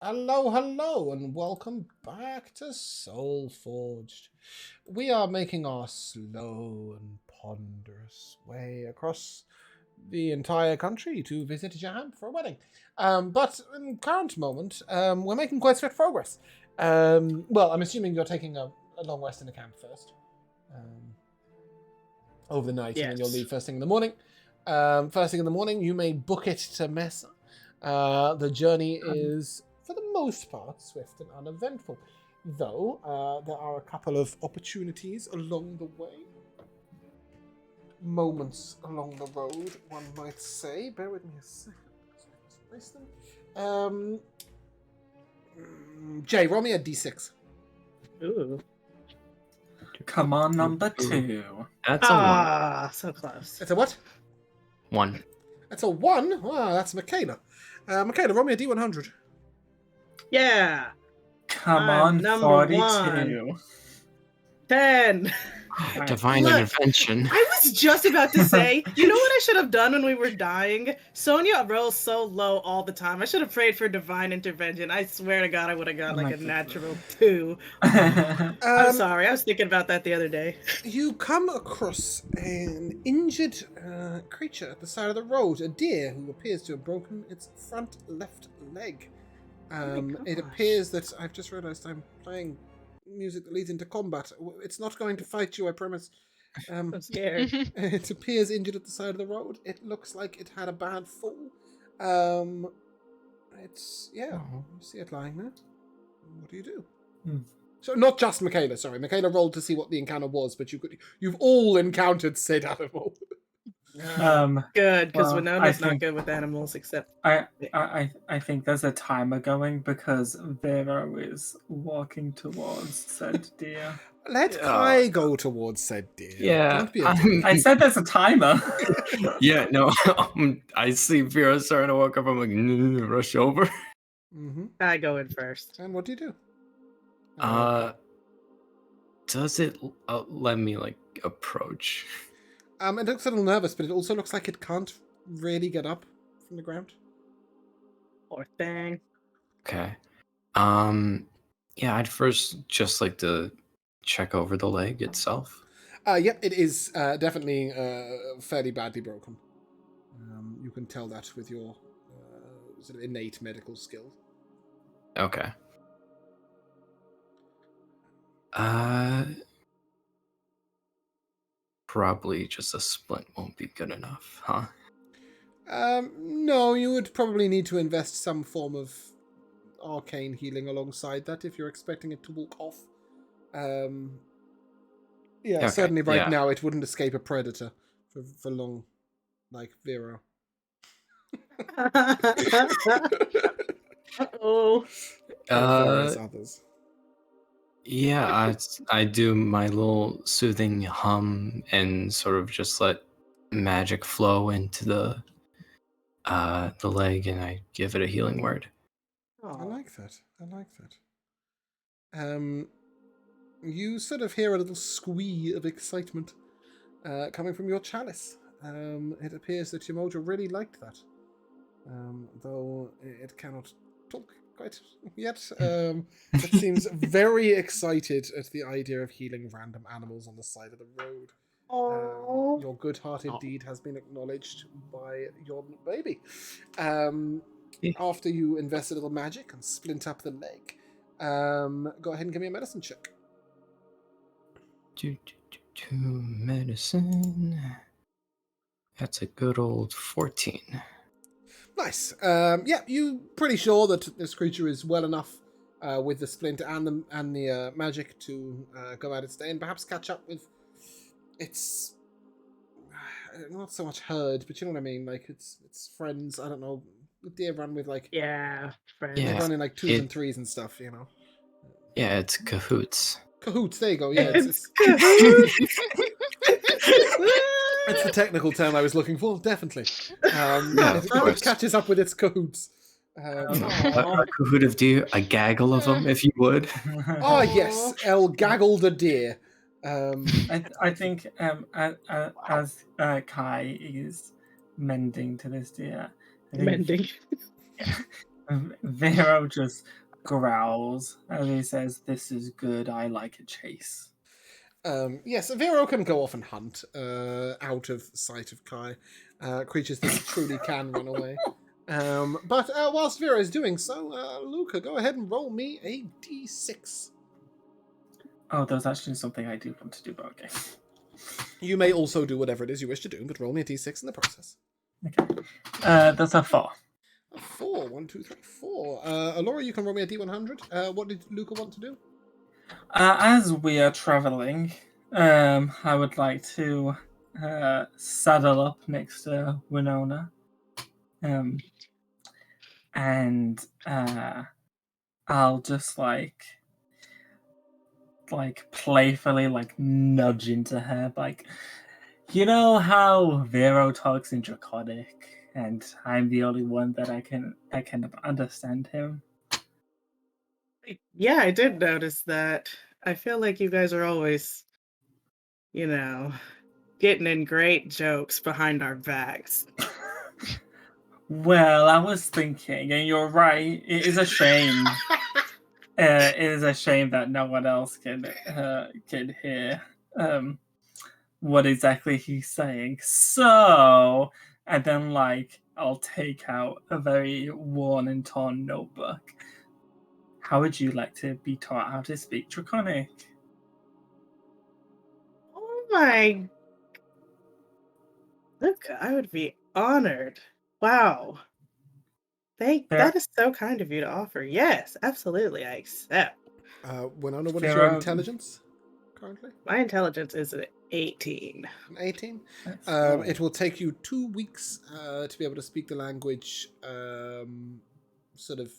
Hello, and welcome back to Soulforged. We are making our slow and ponderous way across the entire country to visit Jahan for a wedding. But in the current moment, we're making quite swift progress. Well, I'm assuming you're taking a long rest in the camp first. Over the night, and then you'll Yes. leave first thing in the morning. First thing in the morning, you may book it to Mesa. The journey is, for the most part, swift and uneventful. Though, there are a couple of opportunities along the way. Moments along the road, one might say. Bear with me a second. Erase them. Jay, roll me a d6. Ooh. Come on, number 2. That's a one. Ah, so close. It's a what? One. That's a 1. Wow, that's Michaela. Michaela, roll me a d100. Yeah. Come I'm on, number 42. 10. Divine Look. intervention. I was just about to say, you know what I should have done when we were dying? Sonia rolls so low all the time. I should have prayed for divine intervention. I swear to God, I would have got Oh like my a goodness. natural 2. I'm sorry, I was thinking about that the other day. You come across an injured creature at the side of the road, a deer who appears to have broken its front left leg. It gosh. appears that I've just realised I'm playing music that leads into combat. It's not going to fight you, I promise. I'm scared. It appears injured at the side of the road. It looks like it had a bad fall. It's you see it lying there. What do you do? So not just Michaela, sorry. Michaela rolled to see what the encounter was, but you've all encountered said animal. Good, because Well, Winona's I not think- good with animals, except I think there's a timer going because Vero is walking towards said deer. Let Yeah. Kai go towards said deer. Yeah. Don't be a I said there's a timer. Yeah, no. I see Vera starting to walk up. I'm like, rush over. Mm-hmm. I go in first. And what do you do? Does it let me like approach? It looks a little nervous, but it also looks like it can't really get up from the ground. Poor thing. Okay. Yeah, I'd first just like to check over the leg itself. Yep, it is definitely fairly badly broken. You can tell that with your sort of innate medical skill. Okay. Probably just a splint won't be good enough, huh? No, you would probably need to invest some form of arcane healing alongside that if you're expecting it to walk off. Yeah, Okay, certainly right yeah. now it wouldn't escape a predator for long, like Vero. Uh-oh. Various others. Yeah, I do my little soothing hum and sort of just let magic flow into the leg, and I give it a healing word. I like that. I like that. You sort of hear a little squee of excitement coming from your chalice. It appears that Yamoja really liked that. Though it cannot talk quite yet. It seems very excited at the idea of healing random animals on the side of the road. Oh. Your good-hearted deed has been acknowledged by your baby. After you invest a little magic and splint up the leg, go ahead and give me a medicine check. Medicine. That's a good old 14. Nice. Yeah, you pretty sure that this creature is well enough with the splint and the magic to go out its day and perhaps catch up with its not so much herd, but you know what I mean. Like its friends. I don't know. Deer run with like Yeah, friends. they Yeah, run in like twos and threes and stuff. You know. Yeah, it's cahoots. Cahoots. There you go. Yeah, It's cahoots. That's the technical term I was looking for. Definitely. Yeah, it catches up with its cahoots. A cahoot of deer, a gaggle of them, if you would. Oh yes, El gaggled a deer. I think as Kai is mending to this deer, I think Mending. Vero just growls as he says, "This is good. I like a chase." Yes, Vero can go off and hunt out of sight of Kai. Creatures that truly can run away. But whilst Vero is doing so, Luca, go ahead and roll me a d6. Oh, there's actually something I do want to do, but okay. You may also do whatever it is you wish to do, but roll me a d6 in the process. Okay. That's a 4. A 4. 1, 2, 3, 4. Alora, you can roll me a d100. What did Luca want to do? As we are traveling, I would like to saddle up next to Winona, and I'll just like playfully nudge into her, like, you know how Vero talks in Draconic, and I'm the only one that I can understand him. Yeah, I did notice that. I feel like you guys are always, getting in great jokes behind our backs. Well, I was thinking, and you're right, it is a shame. It is a shame that no one else can hear what exactly he's saying. So, and then I'll take out a very worn and torn notebook. How would you like to be taught how to speak Draconic? Oh my. Look, I would be honored. Wow. That is so kind of you to offer. Yes, absolutely, I accept. Winona, what is your intelligence currently? My intelligence is an 18. An 18? It will take you 2 weeks to be able to speak the language sort of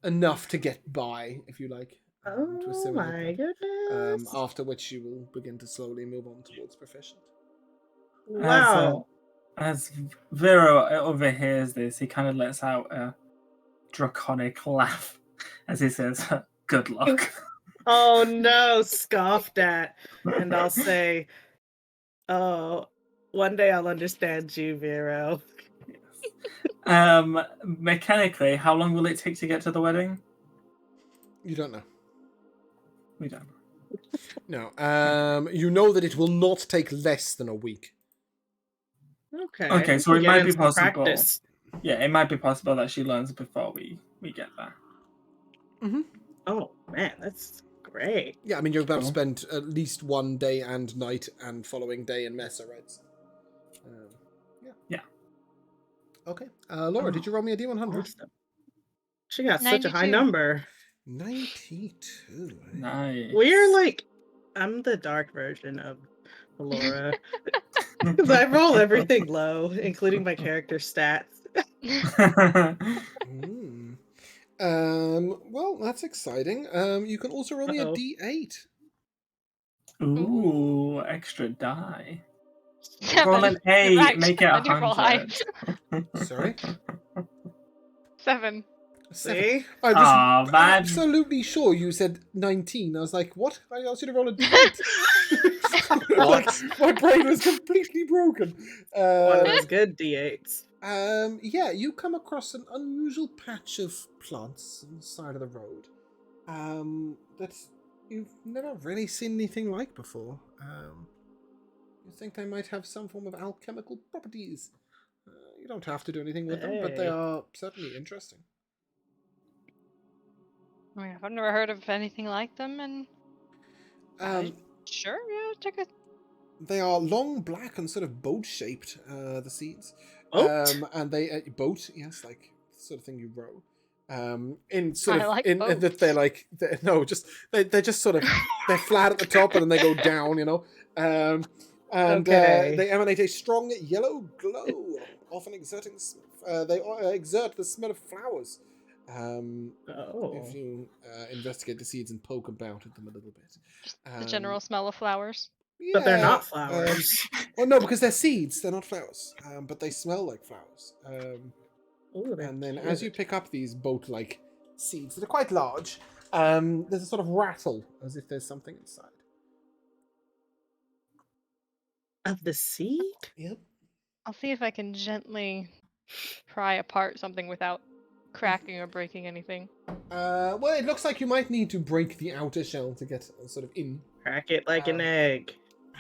enough to get by, if you like. Oh my goodness. After which you will begin to slowly move on towards proficient. Wow. As Vero overhears this, he kind of lets out draconic laugh as he says, "Good luck." Oh no, scoffed at. And I'll say, oh, one day I'll understand you, Vero. Mechanically, how long will it take to get to the wedding? You don't know. We don't. No. You know that it will not take less than a week. Okay. Okay, so we it get might in be some possible. practice. Yeah, it might be possible that she learns before we get there. Oh man, that's great. Yeah, I mean, you're about to Cool. spend at least one day and night and following day in Mesa, right? So, Yeah. Okay. Laura, did you roll me a D100? Awesome. She got such a high 92. number. 92. Eh? Nice. We're like, I'm the dark version of Laura. Because I roll everything low, including my character stats. Mm. Well, that's exciting. You can also roll me a Uh-oh. D8. Ooh, extra die. 7. Roll an 8, Actually, make it I do roll high. 100. Sorry? 7. See? I was Aw, man. absolutely sure you said 19. I was like, what? I asked you to roll a D8. Like, my brain was completely broken. One of those good D8s. Yeah, you come across an unusual patch of plants on the side of the road. That you've never really seen anything like before. You think they might have some form of alchemical properties. You don't have to do anything with them, but they Hey. are certainly interesting. I mean, I've never heard of anything like them, and sure, yeah, check it. They are long, black, and sort of boat-shaped, the seeds. Boat? And they boat, yes, like the sort of thing you row. In sort I of like in that boats. they're like they're just sort of they're flat at the top and then they go down, you know. Okay. They emanate a strong yellow glow, often exerting. They exert the smell of flowers. Oh. If you investigate the seeds and poke about at them a little bit. The general smell of flowers. But they're not Yeah, flowers. well, no, because they're seeds. They're not flowers. But they smell like flowers. Ooh, they're And then cute. as you pick up these boat-like seeds that are quite large, there's a sort of rattle as if there's something inside. Of the seed? Yep. I'll see if I can gently pry apart something without cracking or breaking anything. Well, it looks like you might need to break the outer shell to get sort of in. Crack it like an egg.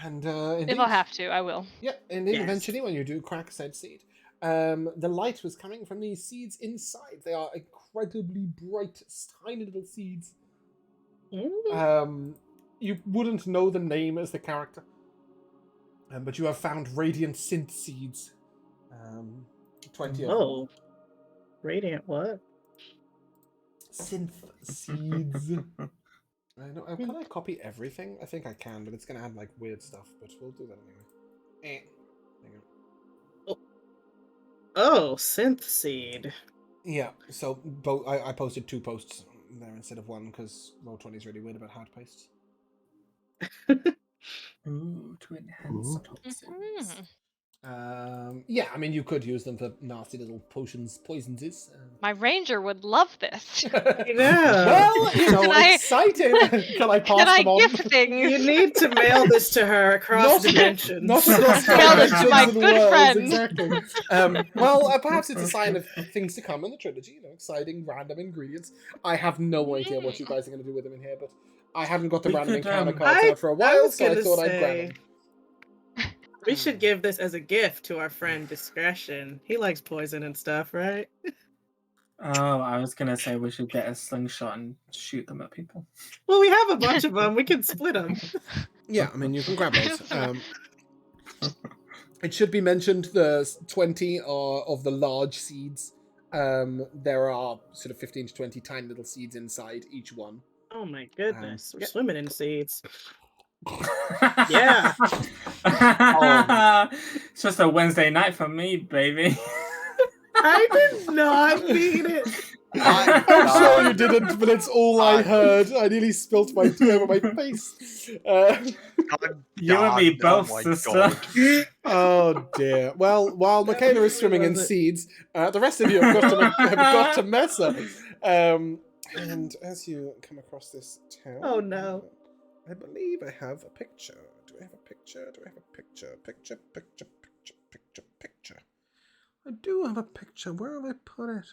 And If indeed, I'll have to, I will. yeah, indeed, Yes. eventually when you do crack said seed, the light was coming from these seeds inside. They are incredibly bright, tiny little seeds. Mm. You wouldn't know the name as the character, but you have found radiant synth seeds. 20 of them. Oh. Radiant what? Synth seeds. I know. Can I copy everything? I think I can, but it's gonna add like weird stuff. But we'll do that anyway. Hang on. Oh, synth seed. Yeah. So I posted 2 posts there instead of 1 because Roll20 is really weird about how to paste. Ooh, to enhance toxins. Mhm. Yeah, I mean you could use them for nasty little potions, poisons. My ranger would love this. know. Well, you know, Can I- exciting. Can I pass Can I them on? gift things? You need to mail this to her across dimensions. Not across Mail this to dimensions my and good worlds, friend. exactly. Well, perhaps it's a sign of things to come in the trilogy. You know, exciting random ingredients. I have no idea what you guys are going to do with them in here, but I haven't got the We random could, encounter cards I out for a while, was so I gonna thought I'd grab say- them. We should give this as a gift to our friend Discretion. He likes poison and stuff, right? Oh, I was gonna say we should get a slingshot and shoot them at people. Well, we have a bunch of them. We can split them. Yeah, I mean, you can grab those. It should be mentioned the 20 are of the large seeds. There are sort of 15 to 20 tiny little seeds inside each one. Oh my goodness. We're yeah. swimming in seeds. Yeah. It's just a Wednesday night for me, baby. I did not mean it. I'm sure you didn't, but it's all I heard. I nearly spilt my tea over my face. You and me both, my sister. God. Oh dear. Well, while Michaela is swimming in Was it? seeds, the rest of you have got to Mesa. And as you come across this town, Oh, no. I believe I have a picture. Do I have a picture? Do I have a picture? Picture. I do have a picture. Where have I put it?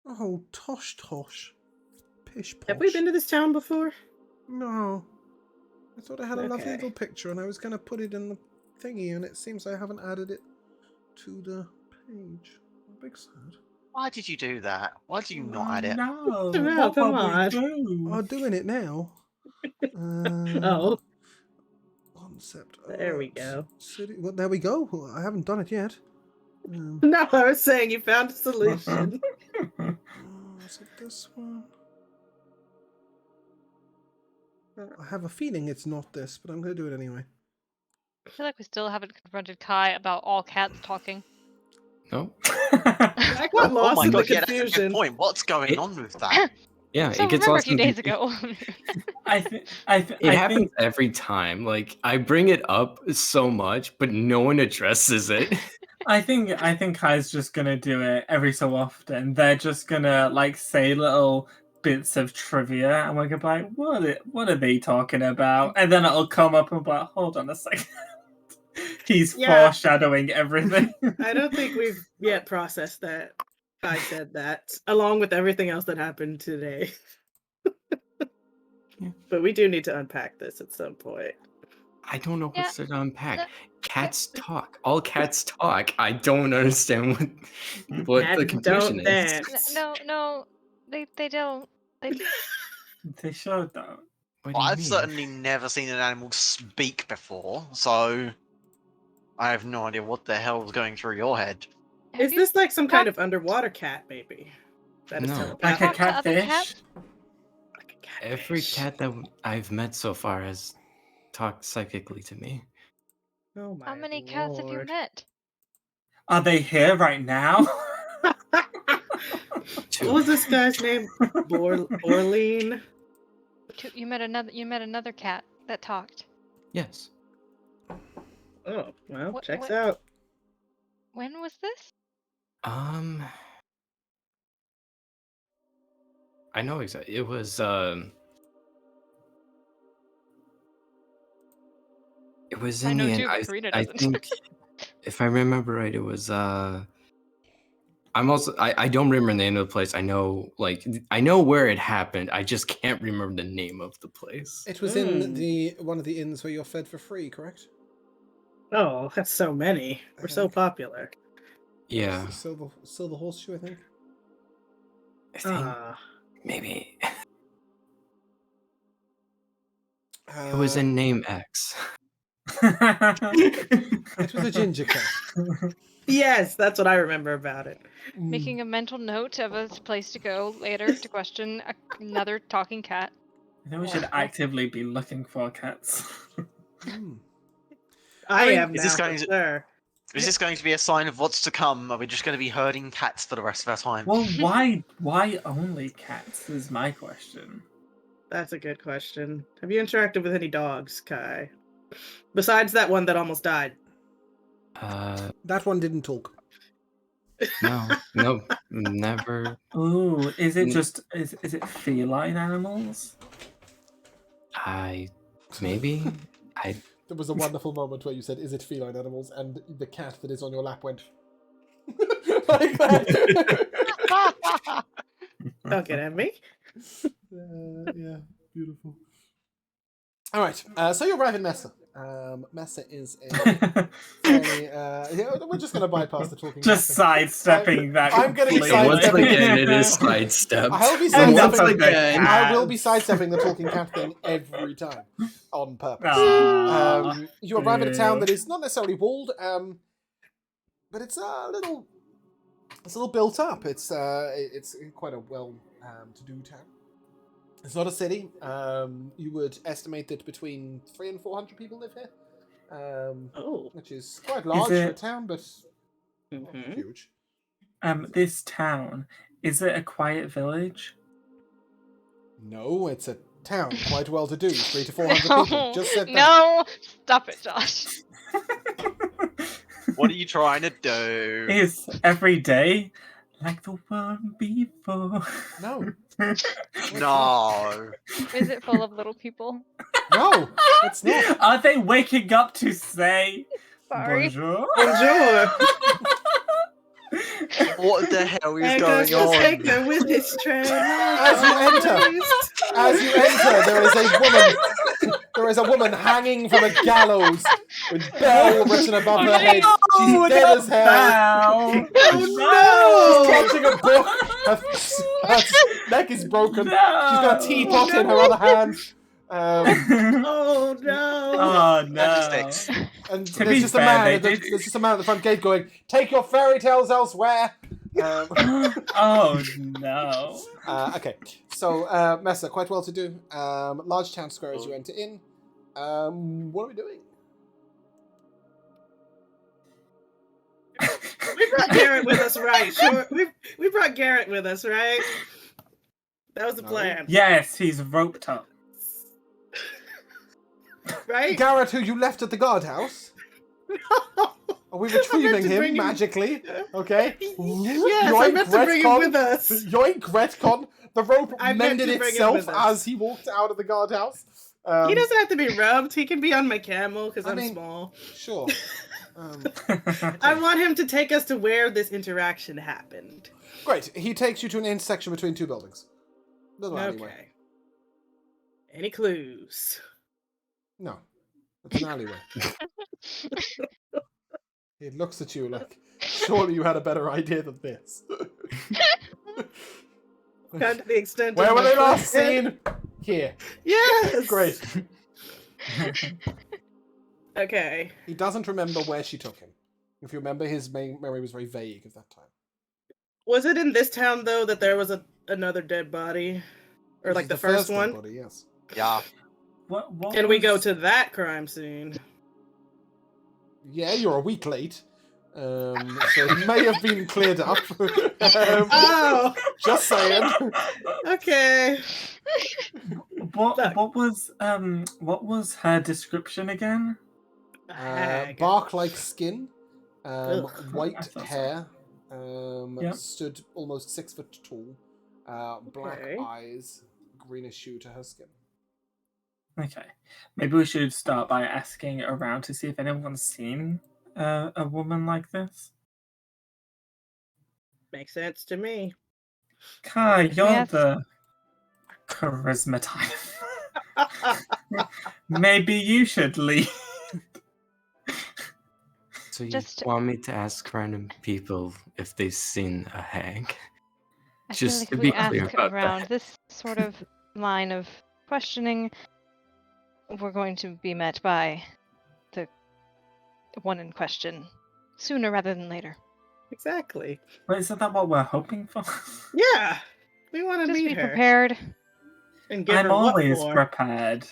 Oh, tosh. Pish posh. Have we been to this town before? No. I thought I had a lovely Okay. little picture and I was going to put it in the thingy, and it seems I haven't added it to the page. I'm big sad. Why did you do that? Why did you not add it? No, No, what come will we on. do? I'm doing it now. Oh, Concept. there we go. City. Well, there we go. I haven't done it yet. No, I was saying you found a solution. Is it this one? I have a feeling it's not this, but I'm going to do it anyway. I feel like we still haven't confronted Kai about all cats talking. Nope. I got Oh lost my in the God, yeah, that's a good confusion. point. What's going on with that? Yeah, So it gets remember a lost few in days confusion. ago. It happens every time. Like I bring it up so much, but no one addresses it. I think Kai's just gonna do it every so often. They're just gonna like say little bits of trivia, and we're gonna be like, what are they talking about? And then it'll come up and be like, hold on a second. He's Yeah. foreshadowing everything. I don't think we've yet processed that. I said that, along with everything else that happened today. Yeah. But we do need to unpack this at some point. I don't know what's to unpack. no, Cats talk. All cats talk. I don't understand what the Cats confusion don't is. dance. No, they don't. They do. They sure don't. What do Well, you I've mean? certainly never seen an animal speak before, so I have no idea what the hell was going through your head. Have Is you this like some kind talked- of underwater cat, maybe? That is No. Like telepathic. a talked to other catfish. cats? Like a Every catfish. cat that I've met so far has talked psychically to me. Oh my How many cats have you lord. met? Are they here right now? Two. What was this guy's name? Orlean? You met another cat that talked. Yes. Oh, well, What- checks what- out. When was this? I know exactly. It was It was I in know the end. too, but Karina I doesn't. think, if I remember right, it was. I'm also. I don't remember the name of the place. I know, I know where it happened. I just can't remember the name of the place. It was in the one of the inns where you're fed for free, correct? Oh, that's so many. We're so popular. Yeah, Silver Horseshoe, I think. I think Ah. maybe it was in Name X. It was a ginger cat. Yes, that's what I remember about it. Making a mental note of a place to go later to question another talking cat. I think we should actively be looking for cats. I mean, am is now, this going for to- sure. Is this going to be a sign of what's to come? Are we just going to be herding cats for the rest of our time? Well, why only cats is my question. That's a good question. Have you interacted with any dogs, Kai? Besides that one that almost died. That one didn't talk. No, never. Ooh, is it Mm. just is it feline animals? Maybe. There was a wonderful moment where you said, "Is it feline animals?" and the cat that is on your lap went like that. Don't get at me. Yeah, beautiful. All right, so you arrive in Mesa. Mesa is a fairly. We're just going to bypass the talking. Just sidestepping that. I'm gonna be completely. Once sidestepping. again, it is sidestepped. I'll be And once sidestepping. again. I will be sidestepping the talking cat thing every time on purpose. Aw, You arrive at a ew. town that is not necessarily walled, but it's a little built up. It's quite a well to do town. It's not a city. You would estimate that between 300 and 400 people live here, which is quite large for a town, but not huge. This town, Is it a quiet village? No, it's a town, quite well to do, 300 to 400 people. No, Just said that. no, stop it, Josh. What are you trying to do? Is every day like the one before? No. No. Is it full of little people? No, it's not. Are they waking up to say Sorry. bonjour? Bonjour. What the hell is And going just take on? them with his train. As you enter, there is a woman hanging from a gallows with bell written above her head. She's dead as hell. Oh She's clutching a book. Her neck is broken. She's got a teapot in her other hand. Oh no! Oh no! Logistics. And To there's be just a fair, man. they There's did- just a man at the front gate going, "Take your fairy tales elsewhere." Oh no! Okay, so Mesa, quite well to do. Large town square as you enter in. What are we doing? We brought Garrett with us, right? Sure, we brought Garrett with us, right? That was the No. plan, Yes, he's roped up. right? Garrett, who you left at the guardhouse. Are we retrieving to him bring him- magically? Okay. Yes, I meant to bring him with us. Yoink, retcon. The rope I meant mended to bring him itself with us. as he walked out of the guardhouse. He doesn't have to be rubbed. He can be on my camel because I I'm mean- small. Sure. I want him to take us to where this interaction happened. Great. He takes you to an intersection between two buildings. Little alleyway. Okay. Any clues? No. It's an alleyway. He looks at you like, surely you had a better idea than this. Kind to the extent. Where of were my they last plan. seen? Here. Yes. Great. Okay. He doesn't remember where she took him. If you remember, his memory was very vague of that time. Was it in this town though that there was another dead body, or This like is the first dead one? body, yes. Yeah. What And we go was- to that crime scene. Yeah, you're a week late. So it may have been cleared up. Oh, Just saying. okay. What was her description again? Hag. Bark-like skin, Ugh. I white thought so. hair, Yep. stood almost 6 foot tall, black Okay. eyes, greenish hue to her skin. Okay, maybe we should start by asking around to see if anyone's seen a woman like this. Makes sense to me. Kai, you're Yes. the charisma type. Maybe you should lead. So you Just- want me to ask random people if they've seen a hag? I Just feel to like be if we clear ask about around that. this sort of line of questioning, we're going to be met by the one in question sooner rather than later. Exactly. Wait, isn't that what we're hoping for? Yeah. We want to Just meet be her prepared. and give I'm her what always for. prepared.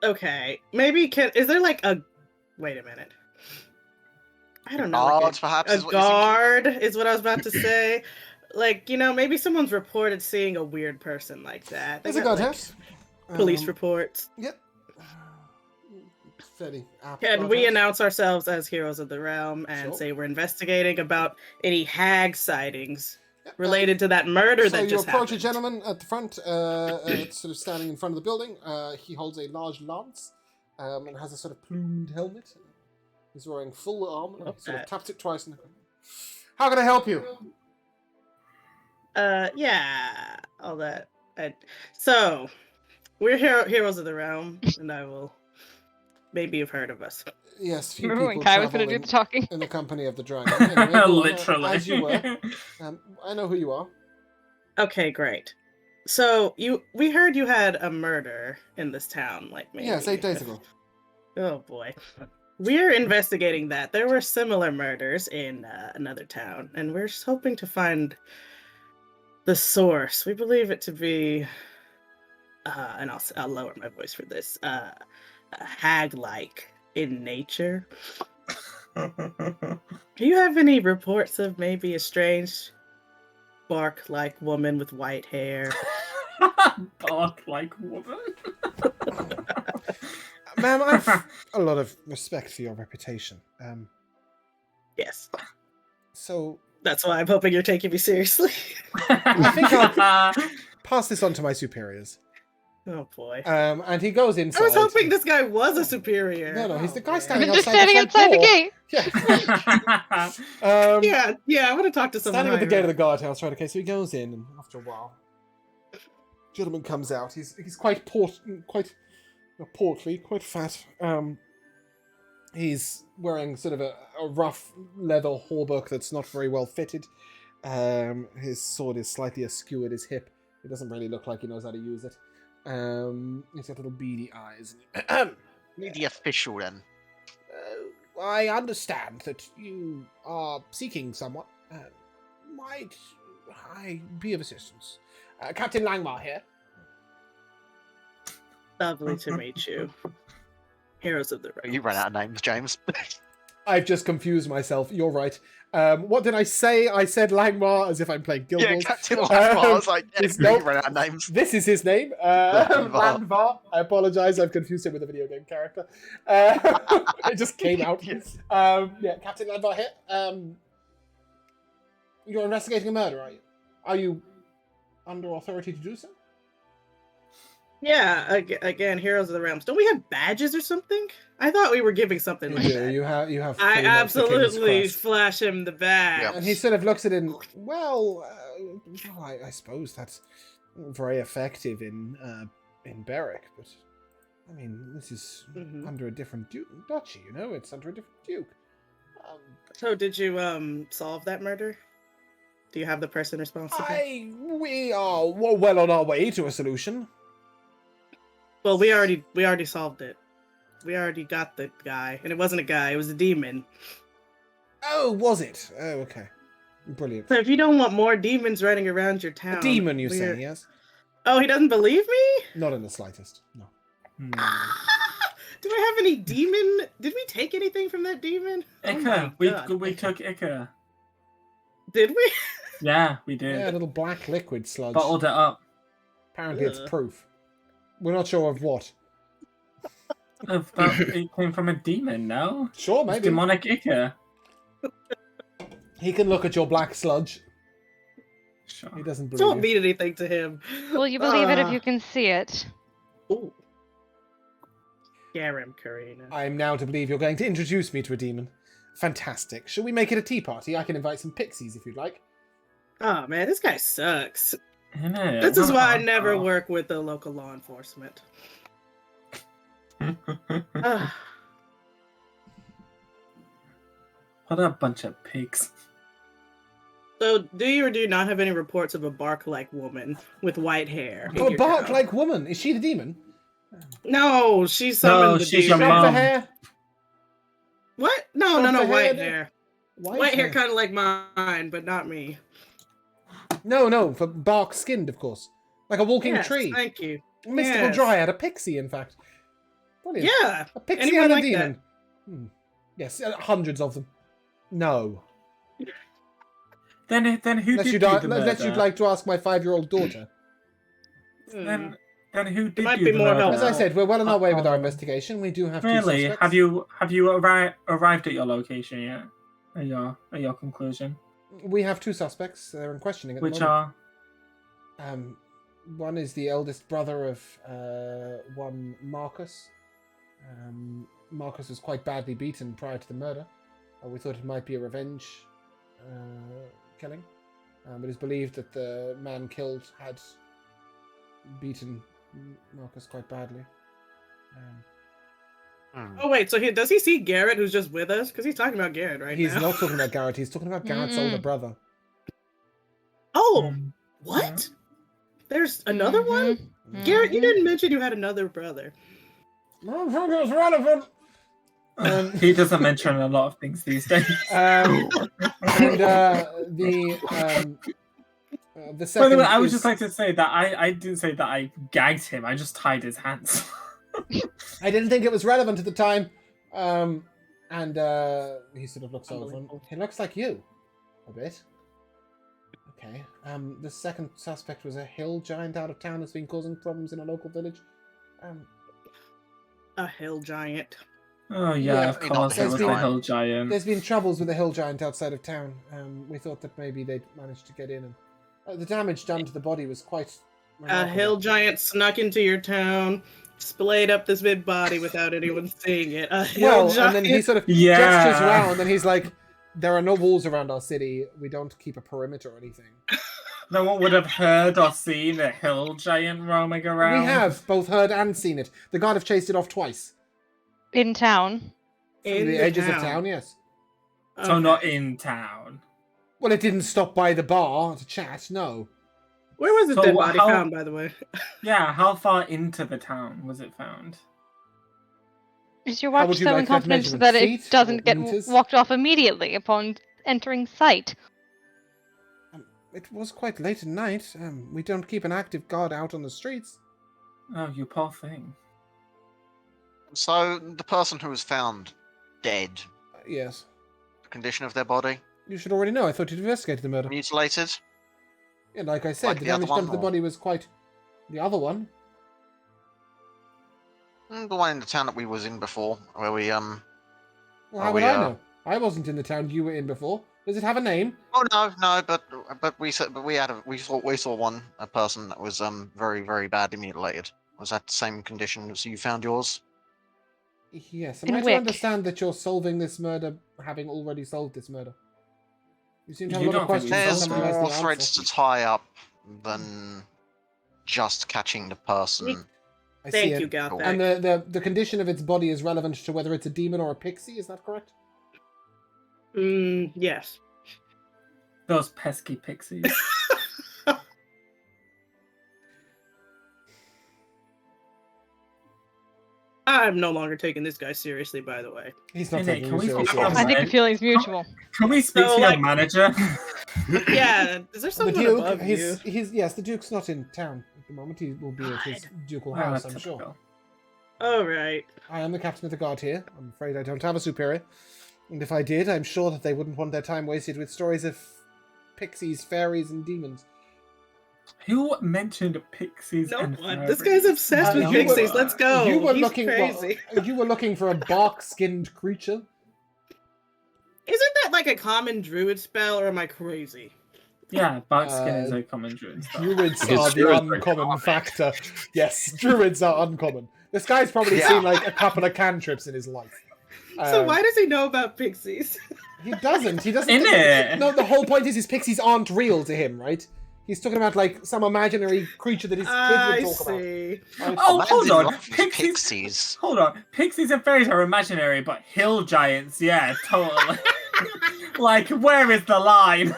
Okay. Maybe is there like a wait a minute. I don't know. Guards, Like perhaps, a is what you're thinking? guard is what I was about to say. Like, maybe someone's reported seeing a weird person like that. They There's a got, like, guardhouse. police reports. Yep. Fairly apt Can we guardhouse. announce ourselves as heroes of the realm and Sure. say we're investigating about any hag sightings Yep, related to that murder So that you just approach a happened? gentleman at the front, sort of standing in front of the building. He holds a large lance and has a sort of plumed helmet. He's wearing full armor. Love He sort of that. taps it twice. How can I help you? Yeah, all that. So, we're heroes of the realm, and I will. Maybe you've heard of us. Yes, few Remember when people Kai was going to travel do the talking? in the company of the dragon. Anyway, go on, Literally. as you were. I know who you are. Okay, great. So we heard you had a murder in this town, like maybe. Yes, 8 days ago. Oh boy. We're investigating that. There were similar murders in another town, and we're just hoping to find the source. We believe it to be, and I'll lower my voice for this, hag-like in nature. Do you have any reports of maybe a strange bark-like woman with white hair? Bark-like woman. Ma'am, I've a lot of respect for your reputation. Yes. So That's why I'm hoping you're taking me seriously. I think I'll pass this on to my superiors. Oh boy. And he goes inside. I was hoping this guy was a superior. No, he's the guy man. I've standing been just outside standing the front outside the door. Yeah. Yeah, I want to talk to someone. Standing at the higher gate of up. the guardhouse, right? Okay, so he goes in, and after a while, gentleman comes out. He's quite not portly, quite fat. He's wearing sort of a rough leather hauberk that's not very well fitted. His sword is slightly askew at his hip. It doesn't really look like he knows how to use it. He's got little beady eyes. Need the official then. I understand that you are seeking someone. Might I be of assistance? Captain Langmar here. Lovely to meet you. Heroes of the Realms. You ran out of names, James. I've just confused myself. You're right. What did I say? I said Langmar as if I'm playing Guild Yeah, Wars. Captain Langmar. I was like, yeah, it's you not- ran out of names. This is his name. Landvar. I apologize. I've confused him with a video game character. It just came out. Yes. Yeah, Captain Landvar here. You're investigating a murder, are you? Are you under authority to do so? Yeah, again, Heroes of the Realms. Don't we have badges or something? I thought we were giving something You like do. that. You have. I pretty much the King's absolutely Crest. flash him the badge. Yeah. And he sort of looks at it and, well, I suppose that's very effective in Berwick, but I mean, this is Mhm. under a different duchy, you know? It's under a different duke. So did you solve that murder? Do you have the person responsible? We are well on our way to a solution. Well, we already solved it. We already got the guy, and it wasn't a guy; it was a demon. Oh, was it? Oh, okay. Brilliant. So if you don't want more demons running around your town, A demon, you we're- say, yes? Oh, he doesn't believe me? Not in the slightest, no. Hmm. Do I have any demon? Did we take anything from that demon? Oh my Ica. God. We took Ica. Did we? Yeah, we did. Yeah, a little black liquid sludge. Bottled it up. Apparently it's Ugh. proof. We're not sure of what. It came from a demon, no? Sure, It's maybe. demonic Ica. He can look at your black sludge. Sure. He doesn't believe Don't you. mean anything to him. Will you believe it if Ah. you can see it? Ooh. Garam Karina. I'm now to believe you're going to introduce me to a demon. Fantastic. Shall we make it a tea party? I can invite some pixies if you'd like. Oh man, this guy sucks. Isn't it? This is why I Oh. never work with the local law enforcement. Ah, What a bunch of pigs. so, do you or do you not have any reports of a bark-like woman with white hair? in Oh, a your town? bark-like woman. Is she the demon? No, she summoned the she's your demon. Short mom. for hair? What? No, Short no, for white hair? hair. White hair, kind of like mine, but not me. No, for bark-skinned, of course. Like a walking Yes, tree. Thank you. Mystical yes. dryad, a pixie, in fact. Brilliant. Yeah. A pixie anyone and a like demon. Yes, hundreds of them. No. Then who Unless did you'd, do unless the murder? you'd like to ask my 5-year-old daughter. Then who did might do be the more murder? helpful. As I said, we're well on our way with our Oh. investigation. We do have two Really? suspects. Have you arrived at your location yet? At your conclusion? We have two suspects. They're in questioning at Which the moment. are One is the eldest brother of one Marcus. Marcus was quite badly beaten prior to the murder. We thought it might be a revenge killing. It is believed that the man killed had beaten Marcus quite badly. Oh wait, so does he see Garrett, who's just with us? Because he's talking about Garrett right He's now. not talking about Garrett. He's talking about Garrett's older brother. Oh, what? There's another one? Garrett, you didn't mention you had another brother. I think it's relevant. he doesn't mention a lot of things these days. And the second. By the way, I would is- just like to say that I didn't say that I gagged him. I just tied his hands. I didn't think it was relevant at the time. And he sort of looks over, and Unbelievable. he looks like you, a bit. Okay. The second suspect was a hill giant out of town that's been causing problems in a local village. A hill giant. Oh Yeah, yeah, of not course the it was hill the giant. hill giant. There's been troubles with a hill giant outside of town. We thought that maybe they'd managed to get in, and the damage done to the body was quite A remarkable. hill giant snuck into your town, splayed up this big body without anyone seeing it. A hill Well, giant. and then he sort of Yeah. gestures around, and he's like, "There are no walls around our city. We don't keep a perimeter or anything. No one would have heard or seen a hill giant roaming around. We have both heard and seen it. The guard have chased it off twice In town. from In the the edges of town. town. Yes. So not in town. Well, it didn't stop by the bar to chat. No. Where was the So dead body how- found, by the way? Yeah, how far into the town was it found? Is your How watch would you so like that incompetent measurement? that Feet it doesn't or get meters? walked off immediately upon entering sight? It was quite late at night. We don't keep an active guard out on the streets. Oh, you poor thing. So the person who was found dead, Yes. the condition of their body, You should already know. I thought you'd investigated the murder. mutilated. Yeah, like I said, Like the the other damage done one, to the or- body was quite... The other one? The one in the town that we was in before, where we Well, Oh, how would we, I know? I wasn't in the town you were in before. Does it have a name? Oh no, but we saw a person that was very very badly mutilated. Was that the same condition as you found yours? Yes. Am In I to Wick. understand that you're solving this murder, having already solved this murder? You seem to have You a lot of don't think we questions. There's Something has more the threads answer. to tie up than just catching the person. I see Thank it. you, got that. And the condition of its body is relevant to whether it's a demon or a pixie, is that correct? Yes. Those pesky pixies. I'm no longer taking this guy seriously, by the way. He's not Hey, Nate, taking can you we seriously. focus on I think the Right. feeling's mutual. Can we speak So, to like- your manager? Yeah, is there The someone Duke, above you? yes, the Duke's not in town at the moment. He will be at his ducal Well, house, that's I'm sure. typical. All right. I am the captain of the guard here. I'm afraid I don't have a superior. And if I did, I'm sure that they wouldn't want their time wasted with stories of pixies, fairies, and demons. Who mentioned pixies No and one. fairies? This guy's obsessed with you were- pixies. Let's go. You were He's looking. crazy. You were looking for a bark-skinned creature. Isn't that like a common druid spell, or am I crazy? Yeah, barkskin is Uh, a common druid spell. Druids Because are the druids are uncommon common. factor. Yes, druids are uncommon. This guy's probably Yeah. seen like a couple of cantrips in his life. So why does he know about pixies? He doesn't. He doesn't. Innit? No, the whole point is his pixies aren't real to him, right? He's talking about like some imaginary creature that his kid I would talk see. about. Right? Oh, Man hold didn't on. love his pixies. Hold on. Pixies and fairies are imaginary, but hill giants, yeah, totally. Like, where is the line?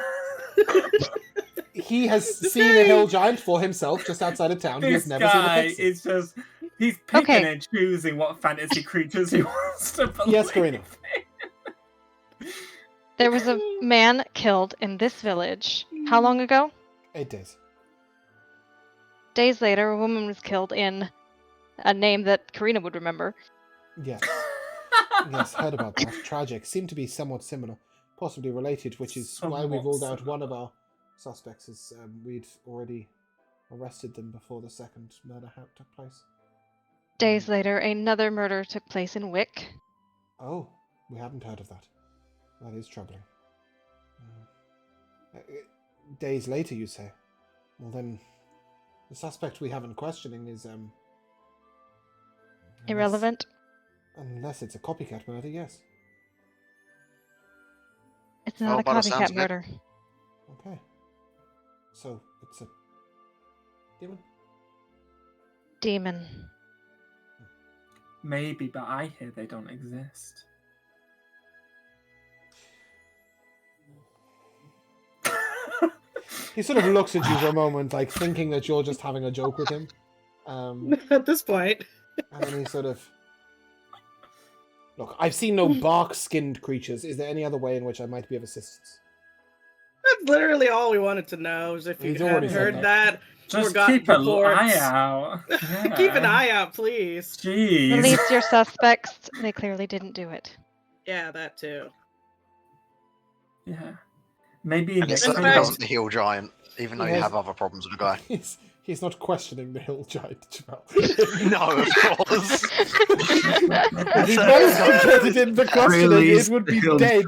He has seen a hill giant for himself just outside of town. He This has never seen a guy pixie. is just. He's picking Okay. and choosing what fantasy creatures he wants to believe. Yes, Karina. There was a man killed in this village. How long ago? 8 days. Days later, a woman was killed in a name that Karina would remember. Yes. Yes, heard about that. Tragic. Seemed to be somewhat similar, possibly related, which is why we Somewhat ruled out similar. one of our suspects as we'd already arrested them before the second murder took place. Days later, another murder took place in Wick. Oh, we hadn't heard of that. That is troubling. Days later, you say? Well, then, the suspect we have in questioning is unless- Irrelevant. Unless it's a copycat murder, yes. It's not a by the sounds copycat of it. murder. Okay. So it's a demon. Demon. Maybe, but I hear they don't exist. He sort of looks at you for a moment, like thinking that you're just having a joke with him. At this point, And then he sort of... Look, I've seen no bark-skinned creatures. Is there any other way in which I might be of assistance? that's literally all we wanted to know. Is if you He's already hadn't said heard that, Just got keep an reports. eye out. Yeah. keep an eye out, please. Jeez. Release your suspects. They clearly didn't do it. Yeah, that too. Yeah. Maybe And it next In certainly time. fact- wasn't the hill giant, even though you Yes. have other problems with the guy. He's not questioning the hill giant, Jamal. No, of course. If he malconjured it in the questioning, it Release would the be hill dead.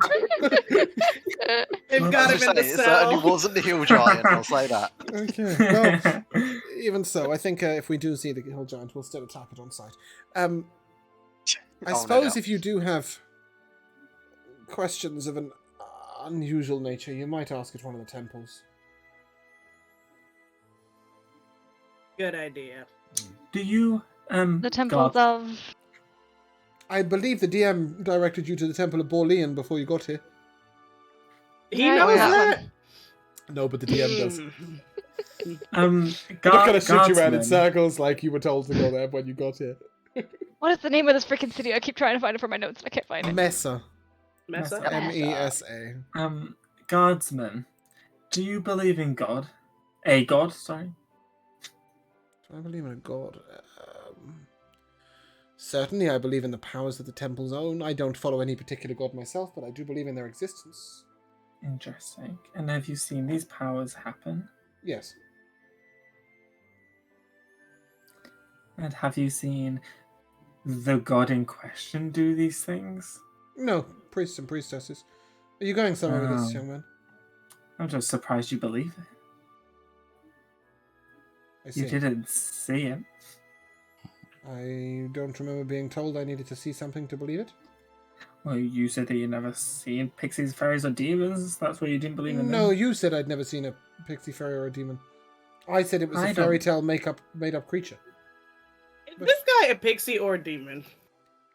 They've I got was him in just the saying, it certainly cell. wasn't the hill giant, I'll say that. Okay, well, even so, I think if we do see the hill giant, we'll still attack it on sight. I Oh, no suppose doubt. if you do have questions of an unusual nature, you might ask at one of the temples. Good idea. Do you The temples God, of. I believe the DM directed you to the Temple of Borlean before you got here. He Right, knows that that. No, but the DM does. Mm. We're not going to shoot you around in Guardsmen. circles like you were told to go there when you got here. What is the name of this freaking city? I keep trying to find it for my notes and I can't find it. Mesa. Mess up. M-E-S-A. Guardsman, do you believe in God? A god, sorry. Do I believe in a god? Certainly, I believe in the powers that the temples own. I don't follow any particular god myself, but I do believe in their existence. Interesting. And have you seen these powers happen? Yes. And have you seen the god in question do these things? No, priests and priestesses. Are you going somewhere with this, Oh. young man? I'm just surprised you believe it. I see. You didn't see it. I don't remember being told I needed to see something to believe it. Well, you said that you never seen pixies, fairies, or demons. That's why you didn't believe in No, them. you said I'd never seen a pixie fairy or a demon. I said it was I a don't- fairy tale made-up creature. Is this guy a pixie or a demon?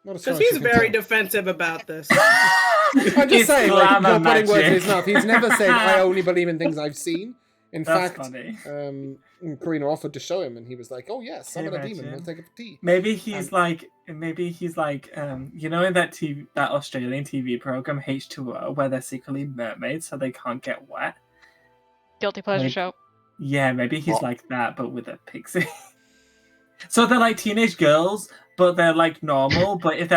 Not as far Because as he's you can very tell. defensive about this. I'm just It's saying, like, glamour you're putting words in magic. his mouth. He's never said, I only believe in things I've seen. In That's fact, funny. Karina offered to show him, and he was like, oh, yes, summon a demon. We'll Imagine. take it for tea. Maybe he's like, you know, in that Australian TV program H2O, where they're secretly mermaids, so they can't get wet. Guilty pleasure Maybe- show. Yeah, maybe he's What? like that, but with a pixie. So they're like teenage girls, but they're like normal. But if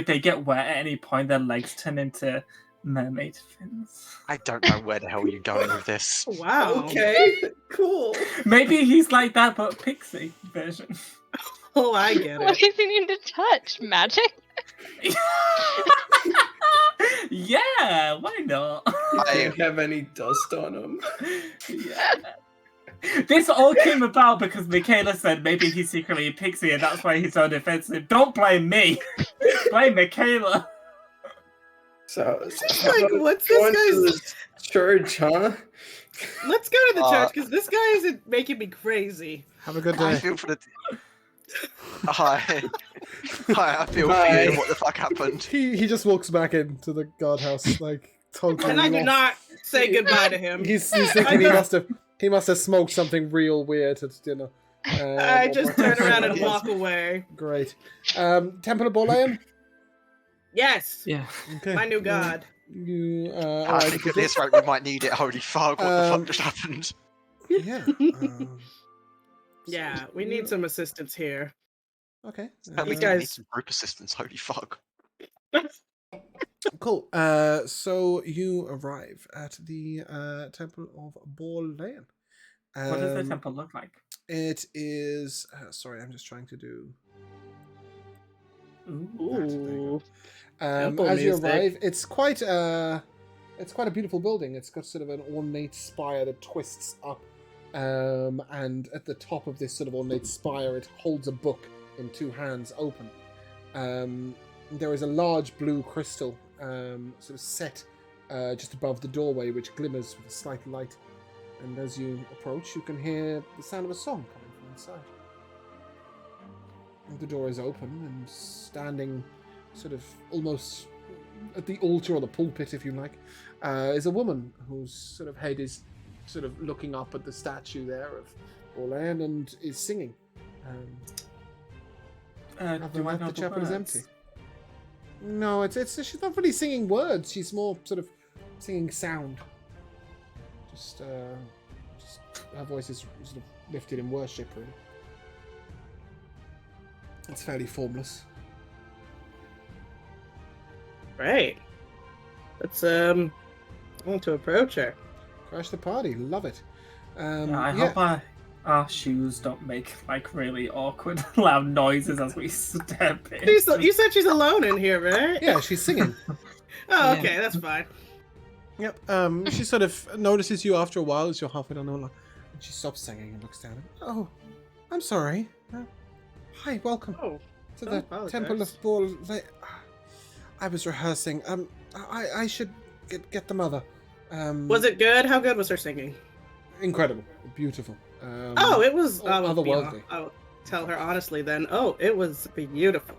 they get wet at any point, their legs turn into mermaid fins. I don't know where the hell you're going with this. Wow. Okay, cool. Maybe he's like that, but pixie version. Oh, I get What it. does he need to touch? Magic? Yeah, why not? I- Didn't have any dust on him. Yeah. This all came about because Michaela said maybe he's secretly a pixie and that's why he's so defensive. Don't blame me. Blame Michaela. So, Like, what's going this to guy's? this church, huh? Let's go to the Uh, church because this guy isn't making me crazy. Have a good I day. feel for the. Hi. Hi, I feel for Hi. you. What the fuck happened? He just walks back into the guardhouse, like, totally And I do lost. not say goodbye to him. He's thinking he must have smoked something real weird at dinner. I just turn around and Yes. walk away. Great. Temple of Borlean? Yes, Yeah. Okay. my new god. You, I alright, think at this rate we might need it. Holy fuck! What the Um, fuck just happened? Yeah. Yeah, we need some assistance here. Okay. At least guys- we need some group assistance. Holy fuck! Cool. So you arrive at the Temple of Borlean. What does the temple look like? It is. Sorry, I'm just trying to do. Ooh. As Temple you music. arrive, it's quite a beautiful building. It's got sort of an ornate spire that twists up, and at the top of this sort of ornate spire, it holds a book in two hands, open. There is a large blue crystal, sort of set just above the doorway, which glimmers with a slight light. And as you approach, you can hear the sound of a song coming from inside. The door is open, and standing sort of almost at the altar or the pulpit, if you like, is a woman whose sort of head is sort of looking up at the statue there of Borlean and is singing. Other Do than I that, know the the chapel is words? empty. No, it's she's not really singing words. She's more sort of singing sound. Just her voice is sort of lifted in worship, really. It's fairly formless. Right. Let's I want to approach her. Crash the party. Love it. I hope our shoes don't make like really awkward, loud noises as we step in. You said she's alone in here, right? Yeah, she's singing. Oh, okay, that's fine. Yep. She sort of notices you after a while as you're halfway down the line, and she stops singing and looks down. Oh, I'm sorry. Hi, welcome Oh, to don't the apologize. Temple of Ball. I was rehearsing. I should get the mother. was it good? How good was her singing? Incredible, beautiful. It was otherworldly. I'll tell her honestly then. Oh, it was beautiful.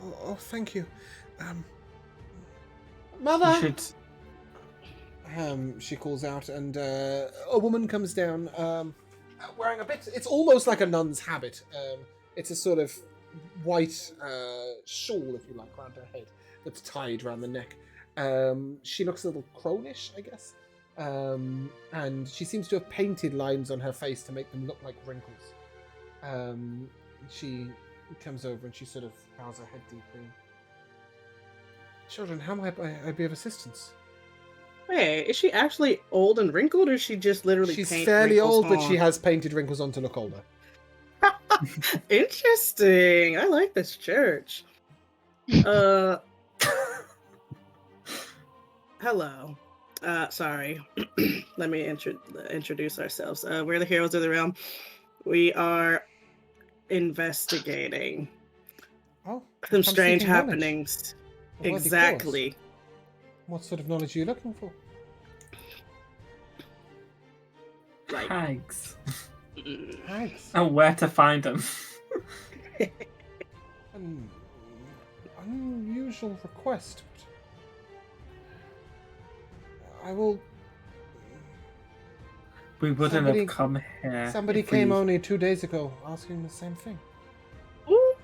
Oh, thank you. You Mother. should. She calls out, and a woman comes down, wearing a bit. It's almost like a nun's habit. It's a sort of white shawl, if you like, around her head that's tied around the neck. She looks a little cronish, I guess, and she seems to have painted lines on her face to make them look like wrinkles. She comes over and she sort of bows her head deeply. Children, how might I be of assistance? Wait, is she actually old and wrinkled, or is she just literally She's paint fairly wrinkles old, but on? she has painted wrinkles on to look older. Interesting. I like this church. Hello. Sorry. Let me introduce ourselves. We're the heroes of the realm. We are investigating Oh, some I'm strange seeking knowledge. happenings. A worthy Exactly. cause. What sort of knowledge are you looking for? Like, Hags. Hags. And where to find them. An unusual request, but I will. We wouldn't Somebody- have come here. Somebody if came we- only 2 days ago asking the same thing. ooh,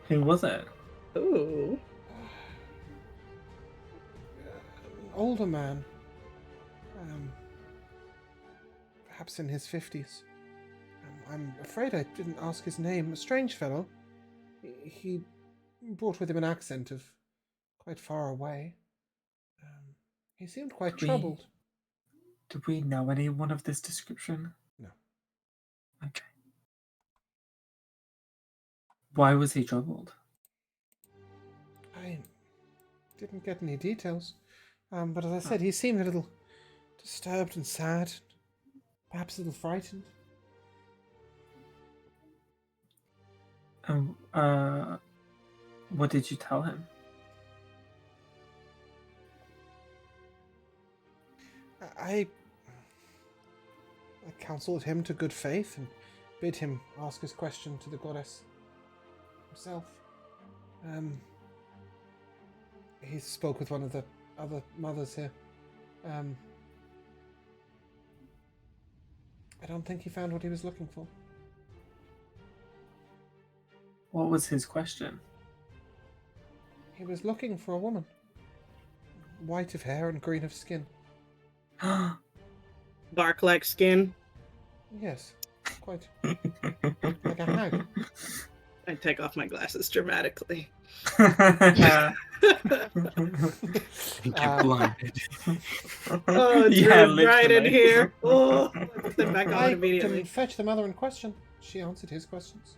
Who was it? ooh. An older man, perhaps in his 50s. I'm afraid I didn't ask his name. A strange fellow. He brought with him an accent of quite far away. He seemed quite We- troubled. Do we know anyone of this description? No. Okay. Why was he troubled? I didn't get any details. But as I said, he seemed a little disturbed and sad. Perhaps a little frightened. What did you tell him? I counseled him to good faith and bid him ask his question to the goddess himself. He spoke with one of the other mothers here. I don't think he found what he was looking for. What was his question? He was looking for a woman. White of hair and green of skin. Bark-like skin. Yes, quite like a hag. I take off my glasses dramatically. Get blinded. Oh, it's Yeah, right in literally. here. Oh, I put them back I on immediately. can fetch the mother in question. She answered his questions.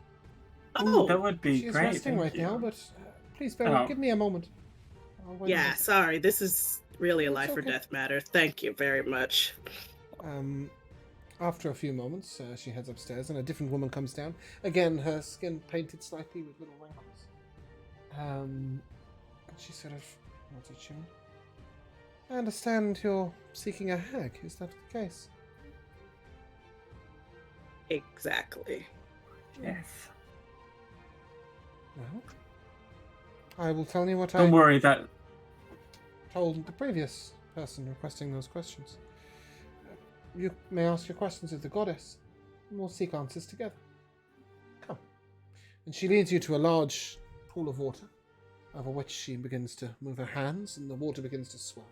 Oh, That would be She is great. resting thank right you. now, but please, bear Oh. give me a moment. I'll wait yeah, a sorry. This is really a It's life or okay. death matter. Thank you very much. minute. After a few moments, she heads upstairs, and a different woman comes down. Again, her skin painted slightly with little wrinkles. And she sort of nods at you. I understand you're seeking a hag. Is that the case? Exactly. Yes. Well, I will tell you what Don't I worry, that told the previous person requesting those questions. You may ask your questions of the goddess, and we'll seek answers together. Come. And she leads you to a large pool of water, over which she begins to move her hands, and the water begins to swell.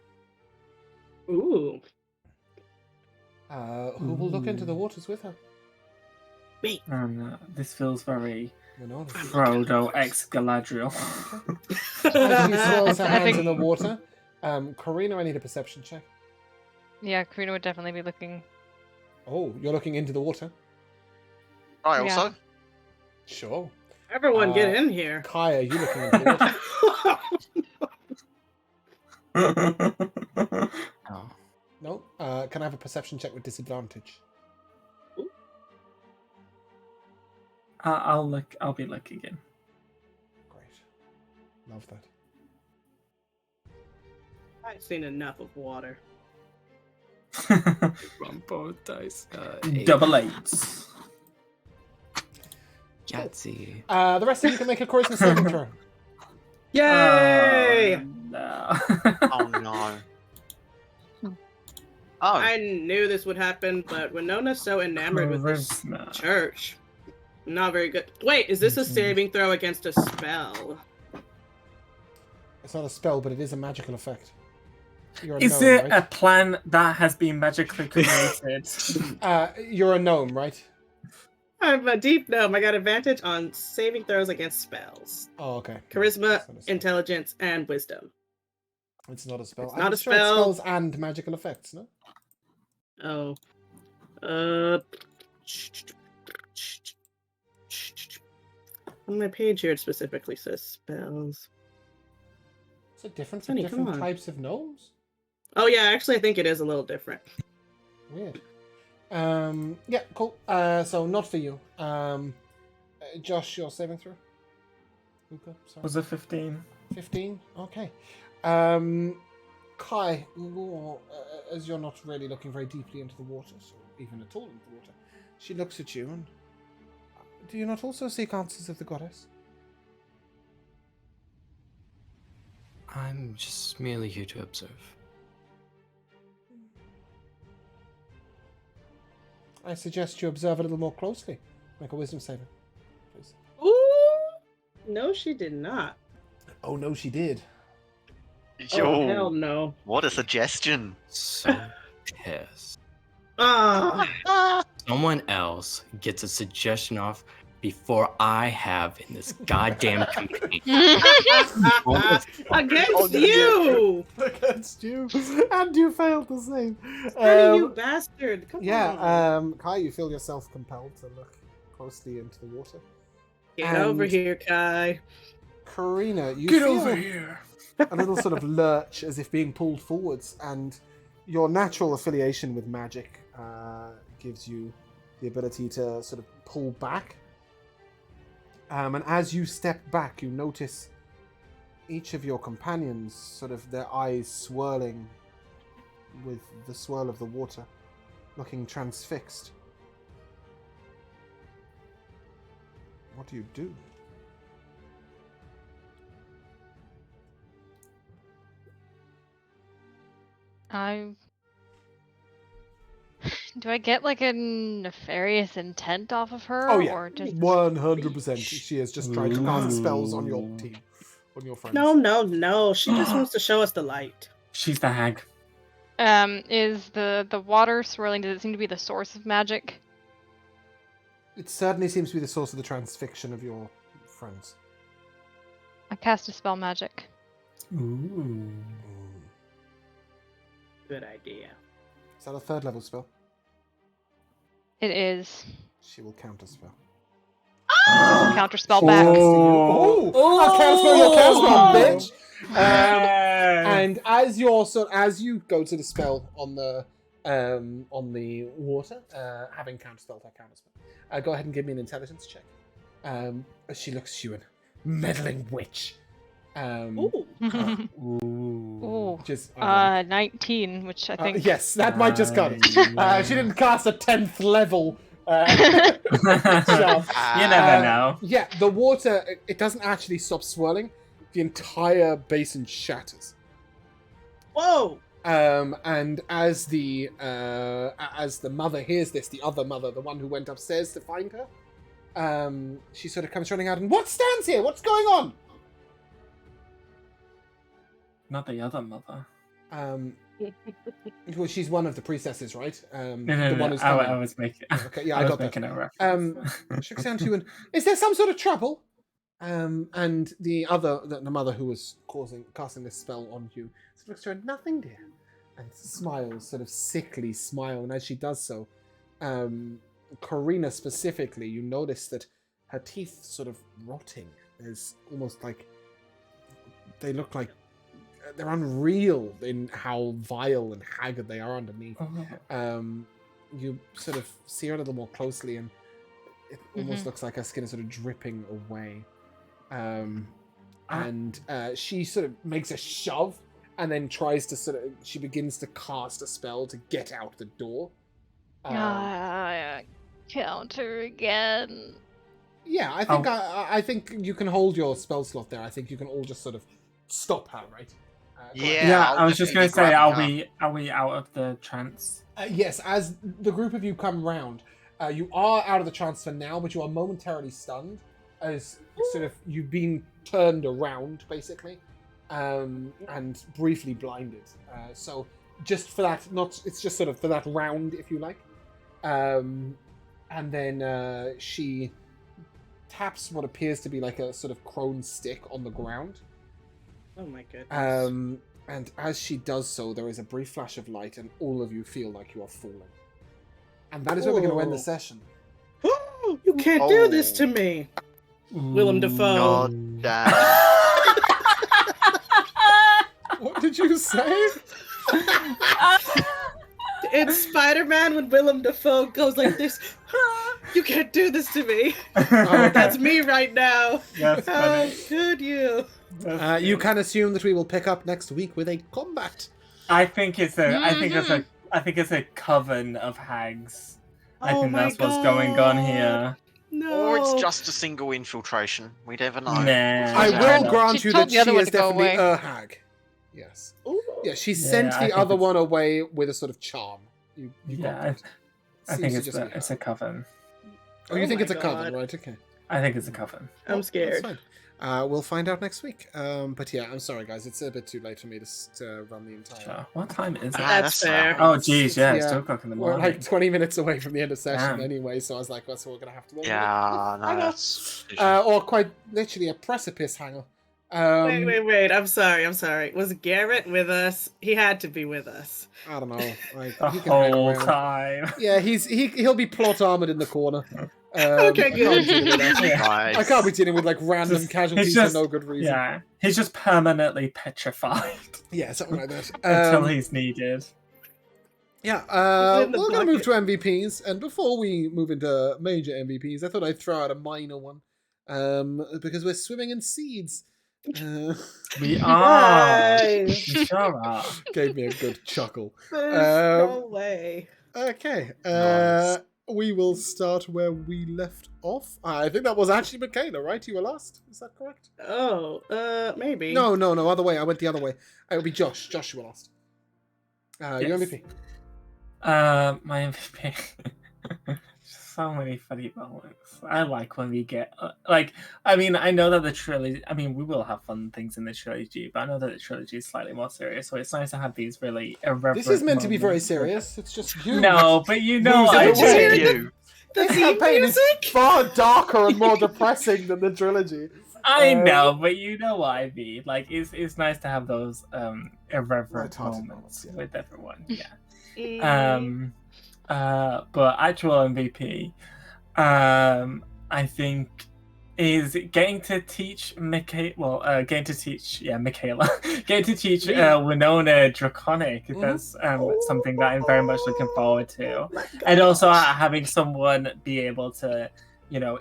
Ooh. Who will look into the waters with her? this feels very Winona. Frodo ex Galadriel. As she swirls her I hands think- in the water, Karina, I need a perception check. Yeah, Karina would definitely be looking. Oh, you're looking into the water? I Yeah. also. Sure. Everyone get Uh, in here. Kai, are you looking into the water? Oh. No? Can I have a perception check with disadvantage? I'll look. I'll be looking in. Great. Love that. I've seen enough of water. From both dice. 8. Yahtzee. The rest of you can make a charisma saving throw. Yay! No. Oh no. Oh, I knew this would happen, but Winona's so enamored with this Charisma. church. Not very good. Wait, is this a saving throw against a spell? It's not a spell, but it is a magical effect. You're a Is gnome, it right? a plan that has been magically created? You're a gnome, right? I'm a deep gnome. I got advantage on saving throws against spells. Oh, okay. Charisma, It's not a spell. intelligence, and wisdom. It's not a spell. It's not I'm a sure it's spell. spells and magical effects, no? Oh. On my page here, it specifically says spells. Is it different for Honey, come different on. types of gnomes? Oh yeah, actually, I think it is a little different. Weird. Yeah, cool. So not for you. Josh, your saving throw? Luca, sorry. Was it 15? 15? Okay. Kai, as you're not really looking very deeply into the water, or even at all into the water, she looks at you and... Do you not also seek answers of the goddess? I'm just merely here to observe. I suggest you observe a little more closely. Make a wisdom saving, please. Ooh! No, she did not. Oh, no, she did. Oh, hell yo, no. what a suggestion. So pissed. Ah! Someone else gets a suggestion off before I have in this goddamn campaign. Against you! Against you. And you failed the same. Honey, you bastard. Come on. Kai, you feel yourself compelled to look closely into the water. Get and- over here, Kai. Karina, you feel here. a little sort of lurch as if being pulled forwards, and your natural affiliation with magic gives you the ability to sort of pull back. And as you step back, you notice each of your companions, sort of their eyes swirling with the swirl of the water, looking transfixed. What do you do? Do I get like a nefarious intent off of her? Oh yeah, Or just 100%. She has just tried to cast spells on your team, on your friends. No. She just wants to show us the light. She's the hag. is the water swirling? Does it seem to be the source of magic? It certainly seems to be the source of the transfixion of your friends. I cast a spell magic. Ooh. Good idea. Is that a third level spell? It is. She will counter spell. Counter spell back. Oh! I'll counterspell your counterspell, bitch! Yeah. And as you go to the spell on the water, having counterspelled her counterspell, go ahead and give me an intelligence check. As she looks at you and meddling witch. Ooh. Ooh. Just 19, which I think. yes, that might just cut it. She didn't cast a 10th level. Shove. You never know. Yeah, the water, it doesn't actually stop swirling. The entire basin shatters. Whoa! And as the mother hears this, the other mother, the one who went upstairs to find her, she sort of comes running out and, what stands here? What's going on? Not the other mother. Well, she's one of the priestesses, right? No. The one who's coming. I was making. Okay, yeah, I I was got that. making a reference. She looks down to you and, is there some sort of trouble? And the mother who was casting this spell on you, sort of looks to her, nothing, dear, and smiles, sort of sickly smile. And as she does so, Karina specifically, you notice that her teeth sort of rotting. There's almost like they look like they're unreal in how vile and haggard they are underneath. You sort of see her a little more closely, and it almost looks like her skin is sort of dripping away. And she sort of makes a shove, and then tries to she begins to cast a spell to get out the door. Counter again. Yeah, I think you can hold your spell slot there. I think you can all just sort of stop her, right? Yeah, I was just going to say, are we? we out of the trance? Yes, as the group of you come round, you are out of the trance for now, but you are momentarily stunned as sort of you've been turned around, basically, and briefly blinded. So just for that, it's just sort of for that round, if you like. And then she taps what appears to be like a sort of crone stick on the ground. Oh my goodness. And as she does so, there is a brief flash of light, and all of you feel like you are falling. And that is where we're going to end the session. You can't do this to me, Willem Dafoe. God damn. What did you say? It's Spider-Man when Willem Dafoe goes like this. You can't do this to me. That's me right now. That's How funny. could you? You can assume that we will pick up next week with a combat. I think it's a coven of hags. I think that's what's going on here. No. Or it's just a single infiltration. We never know. Nah. I will grant She you told that the other she one is to go definitely away. a hag. Yes. Ooh. Yeah, she Yeah, sent I the think other it's- one away with a sort of charm. You got Yeah, that. I think Seems to it's just be it's her. a coven. Oh, you Oh think my it's a coven, God. right? Okay. I think it's a coven. I'm That's scared. fine. We'll find out next week. But yeah, I'm sorry, guys. It's a bit too late for me to run the entire. Sure. What time is it? That's fair. Oh, geez, yeah, it's Yeah. 2 o'clock in the We're morning. like 20 minutes away from the end of session Damn. anyway, so I was like, that's what we're going to have to do. Yeah, no, I know. that's. Or quite literally a precipice hanger. Wait. I'm sorry. Was Garrett with us? He had to be with us. I don't know. Like, The he can hang whole around. time. Yeah, he'll be plot armored in the corner. Okay, I can't be good. dealing with that. Nice. I can't be dealing with like random Just- casualties he's just- for no good reason. Yeah, he's just permanently petrified Yeah, something like that. until he's needed. Yeah, He's in the we're going to move bucket. to MVPs, and before we move into major MVPs, I thought I'd throw out a minor one, because we're swimming in seeds. We are. Nice. We sure are. Gave me a good chuckle. There's no way. Okay, Nice. we will start where we left off. I think that was actually Michaela, right? You were last. Is that correct? Oh, maybe. No, other way. I went the other way. It would be Josh. Josh, you were last. Your Yes. MVP. My MVP. So many funny moments. I like when we get I know that the trilogy. I mean, we will have fun things in the trilogy, but I know that the trilogy is slightly more serious. So it's nice to have these really irreverent. This is meant to be very moments. serious. It's just you. No, but you know, Moves I it away. do. You. The This theme campaign is music? far darker and more depressing than the trilogy. I know, but you know what I mean. Like, it's nice to have those irreverent Lighthearted moments moments, yeah. with everyone. Yeah. Mm. But actual MVP, I think, is getting to teach Michaela. Getting to teach Winona Draconic. Mhm. That's something that I'm very much looking forward to, and also having someone be able to,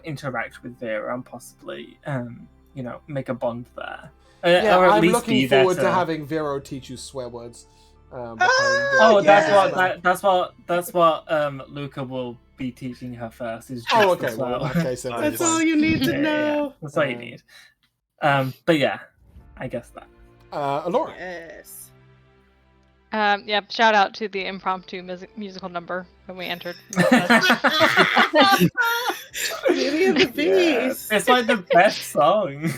interact with Vera and possibly, make a bond there. Yeah, or at I'm least looking be there forward to having Vero teach you swear words. Oh, yeah. that's what Luca will be teaching her first. Is Oh, just okay. as Well, in that case, then That's fine. all you need to Yeah, know. that's all you need. But yeah, I guess that. Alora. Yes. Yep. Shout out to the impromptu musical number when we entered. Beauty and the Beast. It's like the best song.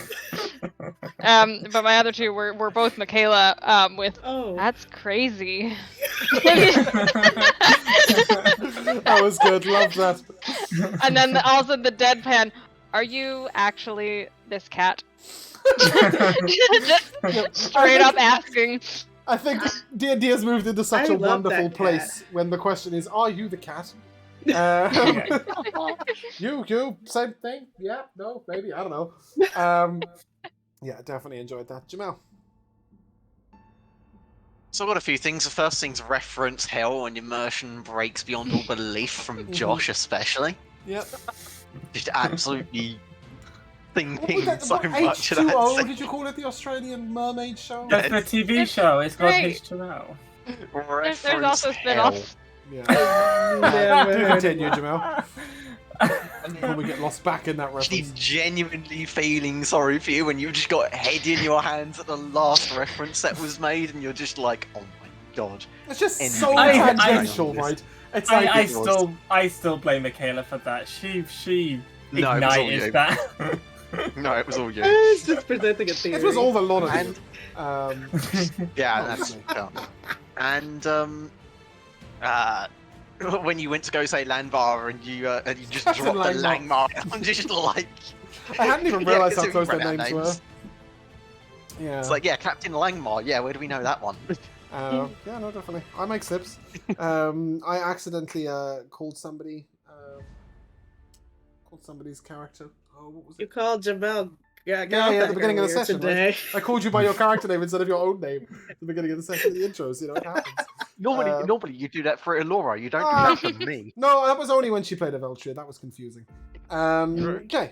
But my other two were both Michaela. With Oh. that's crazy. That was good. Love that. And then also the deadpan. Are you actually this cat. Just straight up asking. I think D&D has moved into such I a love wonderful that place when the question is, are you the cat? You, same thing? Yeah, no, maybe, I don't know. Yeah, definitely enjoyed that. Jamel? So I've got a few things. The first thing's reference hell and immersion breaks beyond all belief from Josh, especially. Yep. Just absolutely thinking What so was that, much of H2O, that. did you call it the Australian mermaid show? That's the TV show. It's called Great. H2O. There's also spin-offs. Yeah. Never Do heard of continue, that. Jamel. Before we get lost back in that Actually reference. genuinely feeling sorry for you when you've just got head in your hands at the last reference that was made and you're just like, oh my god. It's just And so I- tangential, right? It's like I still blame Michaela for that. She No, it was all ignited you. that. No, it was all you. It's just presenting a theory. it was all the lot of And- it. Yeah, that's Obviously. and when you went to go say Landvar and you just Captain dropped the Langmar. Langmar, I'm just like, I hadn't even Yeah, realised how so we close their ran out names of were. Yeah. it's like, yeah, Captain Langmar. Yeah, where do we know that one? Yeah, no, definitely. I make slips. I accidentally called somebody's character. Oh, what was You it? called Jamel. Yeah, at the beginning of the session, today. I called you by your character name instead of your own name at the beginning of the session, the intros. You know, it happens. Normally you do that for Elora. You don't do Ah. that for me. No, that was only when she played a Veltria. That was confusing. Okay.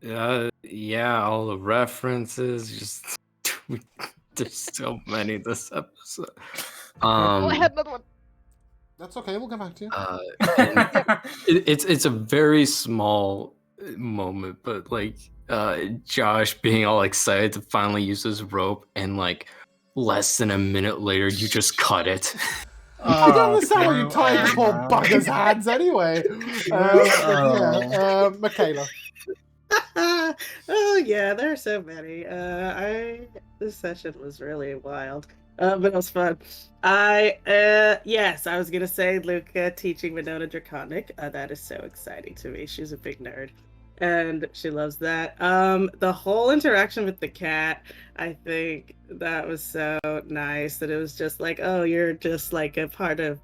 Yeah, all the references. Just there's so many this episode. Oh, I had another one. That's okay. We'll come back to you. And it's a very small moment, but like Josh being all excited to finally use his rope, and like less than a minute later, you just cut it. I don't understand why you Oh, tied the poor no. bugger's hands anyway. Michaela. Oh yeah, there are so many. This session was really wild, but it was fun. Yes, I was gonna say Luca teaching Winona Draconic. That is so exciting to me. She's a big nerd, and she loves that. The whole interaction with the cat, I think that was so nice. That it was just like, oh, you're just like a part of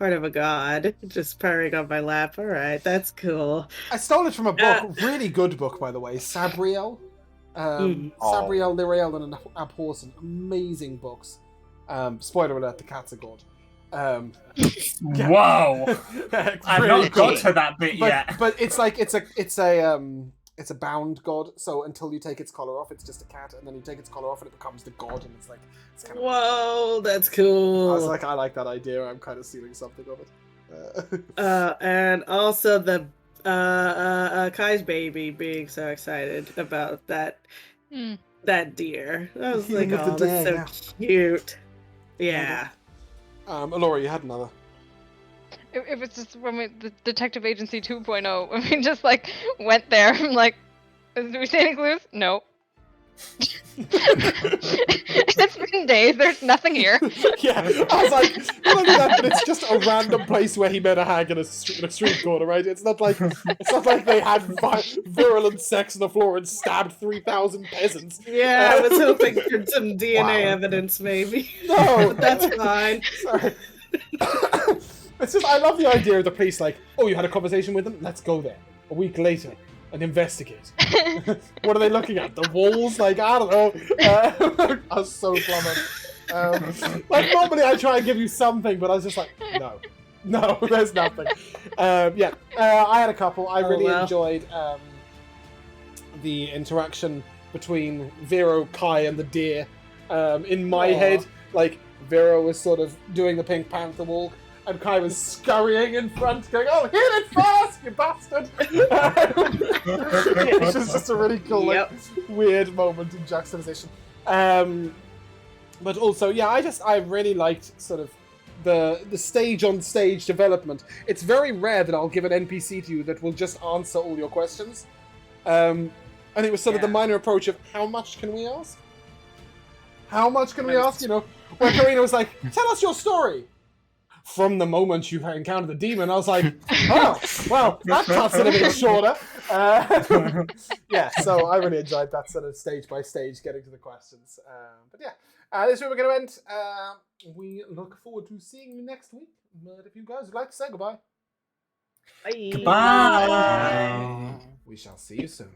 a god, just purring on my lap. All right, that's cool. I stole it from a book, really good book, by the way, Sabriel. Sabriel, Lirael, and Abhorsen. Amazing books. Spoiler alert, the cat's a god. Whoa! I've Really not got good. to that bit yet. But it's like it's a bound god. So until you take its collar off, it's just a cat, and then you take its collar off, and it becomes the god, and it's like it's kind of. Whoa, that's I cool. was like, I like that idea. I'm kind of stealing something of it. And also the Kai's baby being so excited about that deer. I was like, With the oh, that's deer, so cute. Yeah. Alora, you had another. It was just when the Detective Agency 2.0. I mean, just like went there. I'm like, do we see any clues? No. It's been days. There's nothing here. Yeah, I was like, not only that, but it's just a random place where he met a hag in a street corner, right? It's not like they had virulent sex on the floor and stabbed 3,000 peasants. Yeah, I was hoping for some DNA Wow. evidence, maybe. No, But that's fine. Sorry. It's just I love the idea of the police like, oh, you had a conversation with them? Let's go there. A week later and investigate. What are they looking at? The walls? Like, I don't know. I was so flummoxed. Like, normally I try and give you something, but I was just like, no, there's nothing. I had a couple. I really enjoyed the interaction between Vero, Kai, and the deer. In my head, like, Vero was sort of doing the Pink Panther walk, and Kai was scurrying in front, going, "Oh, hit it fast, you bastard!" It's just a really cool, like, weird moment in juxtaposition. But also, yeah, I really liked sort of the stage-on-stage development. It's very rare that I'll give an NPC to you that will just answer all your questions. And it was sort of the minor approach of, how much can we ask? How much can we ask? You know, where Karina was like, "Tell us your story." from the moment you encountered the demon. I was like, oh, well, that cutscene a bit shorter. Yeah, so I really enjoyed that sort of stage by stage getting to the questions. But yeah, this is where we're going to end. We look forward to seeing you next week. But if you guys would like to say goodbye, Bye. Goodbye. we shall see you soon.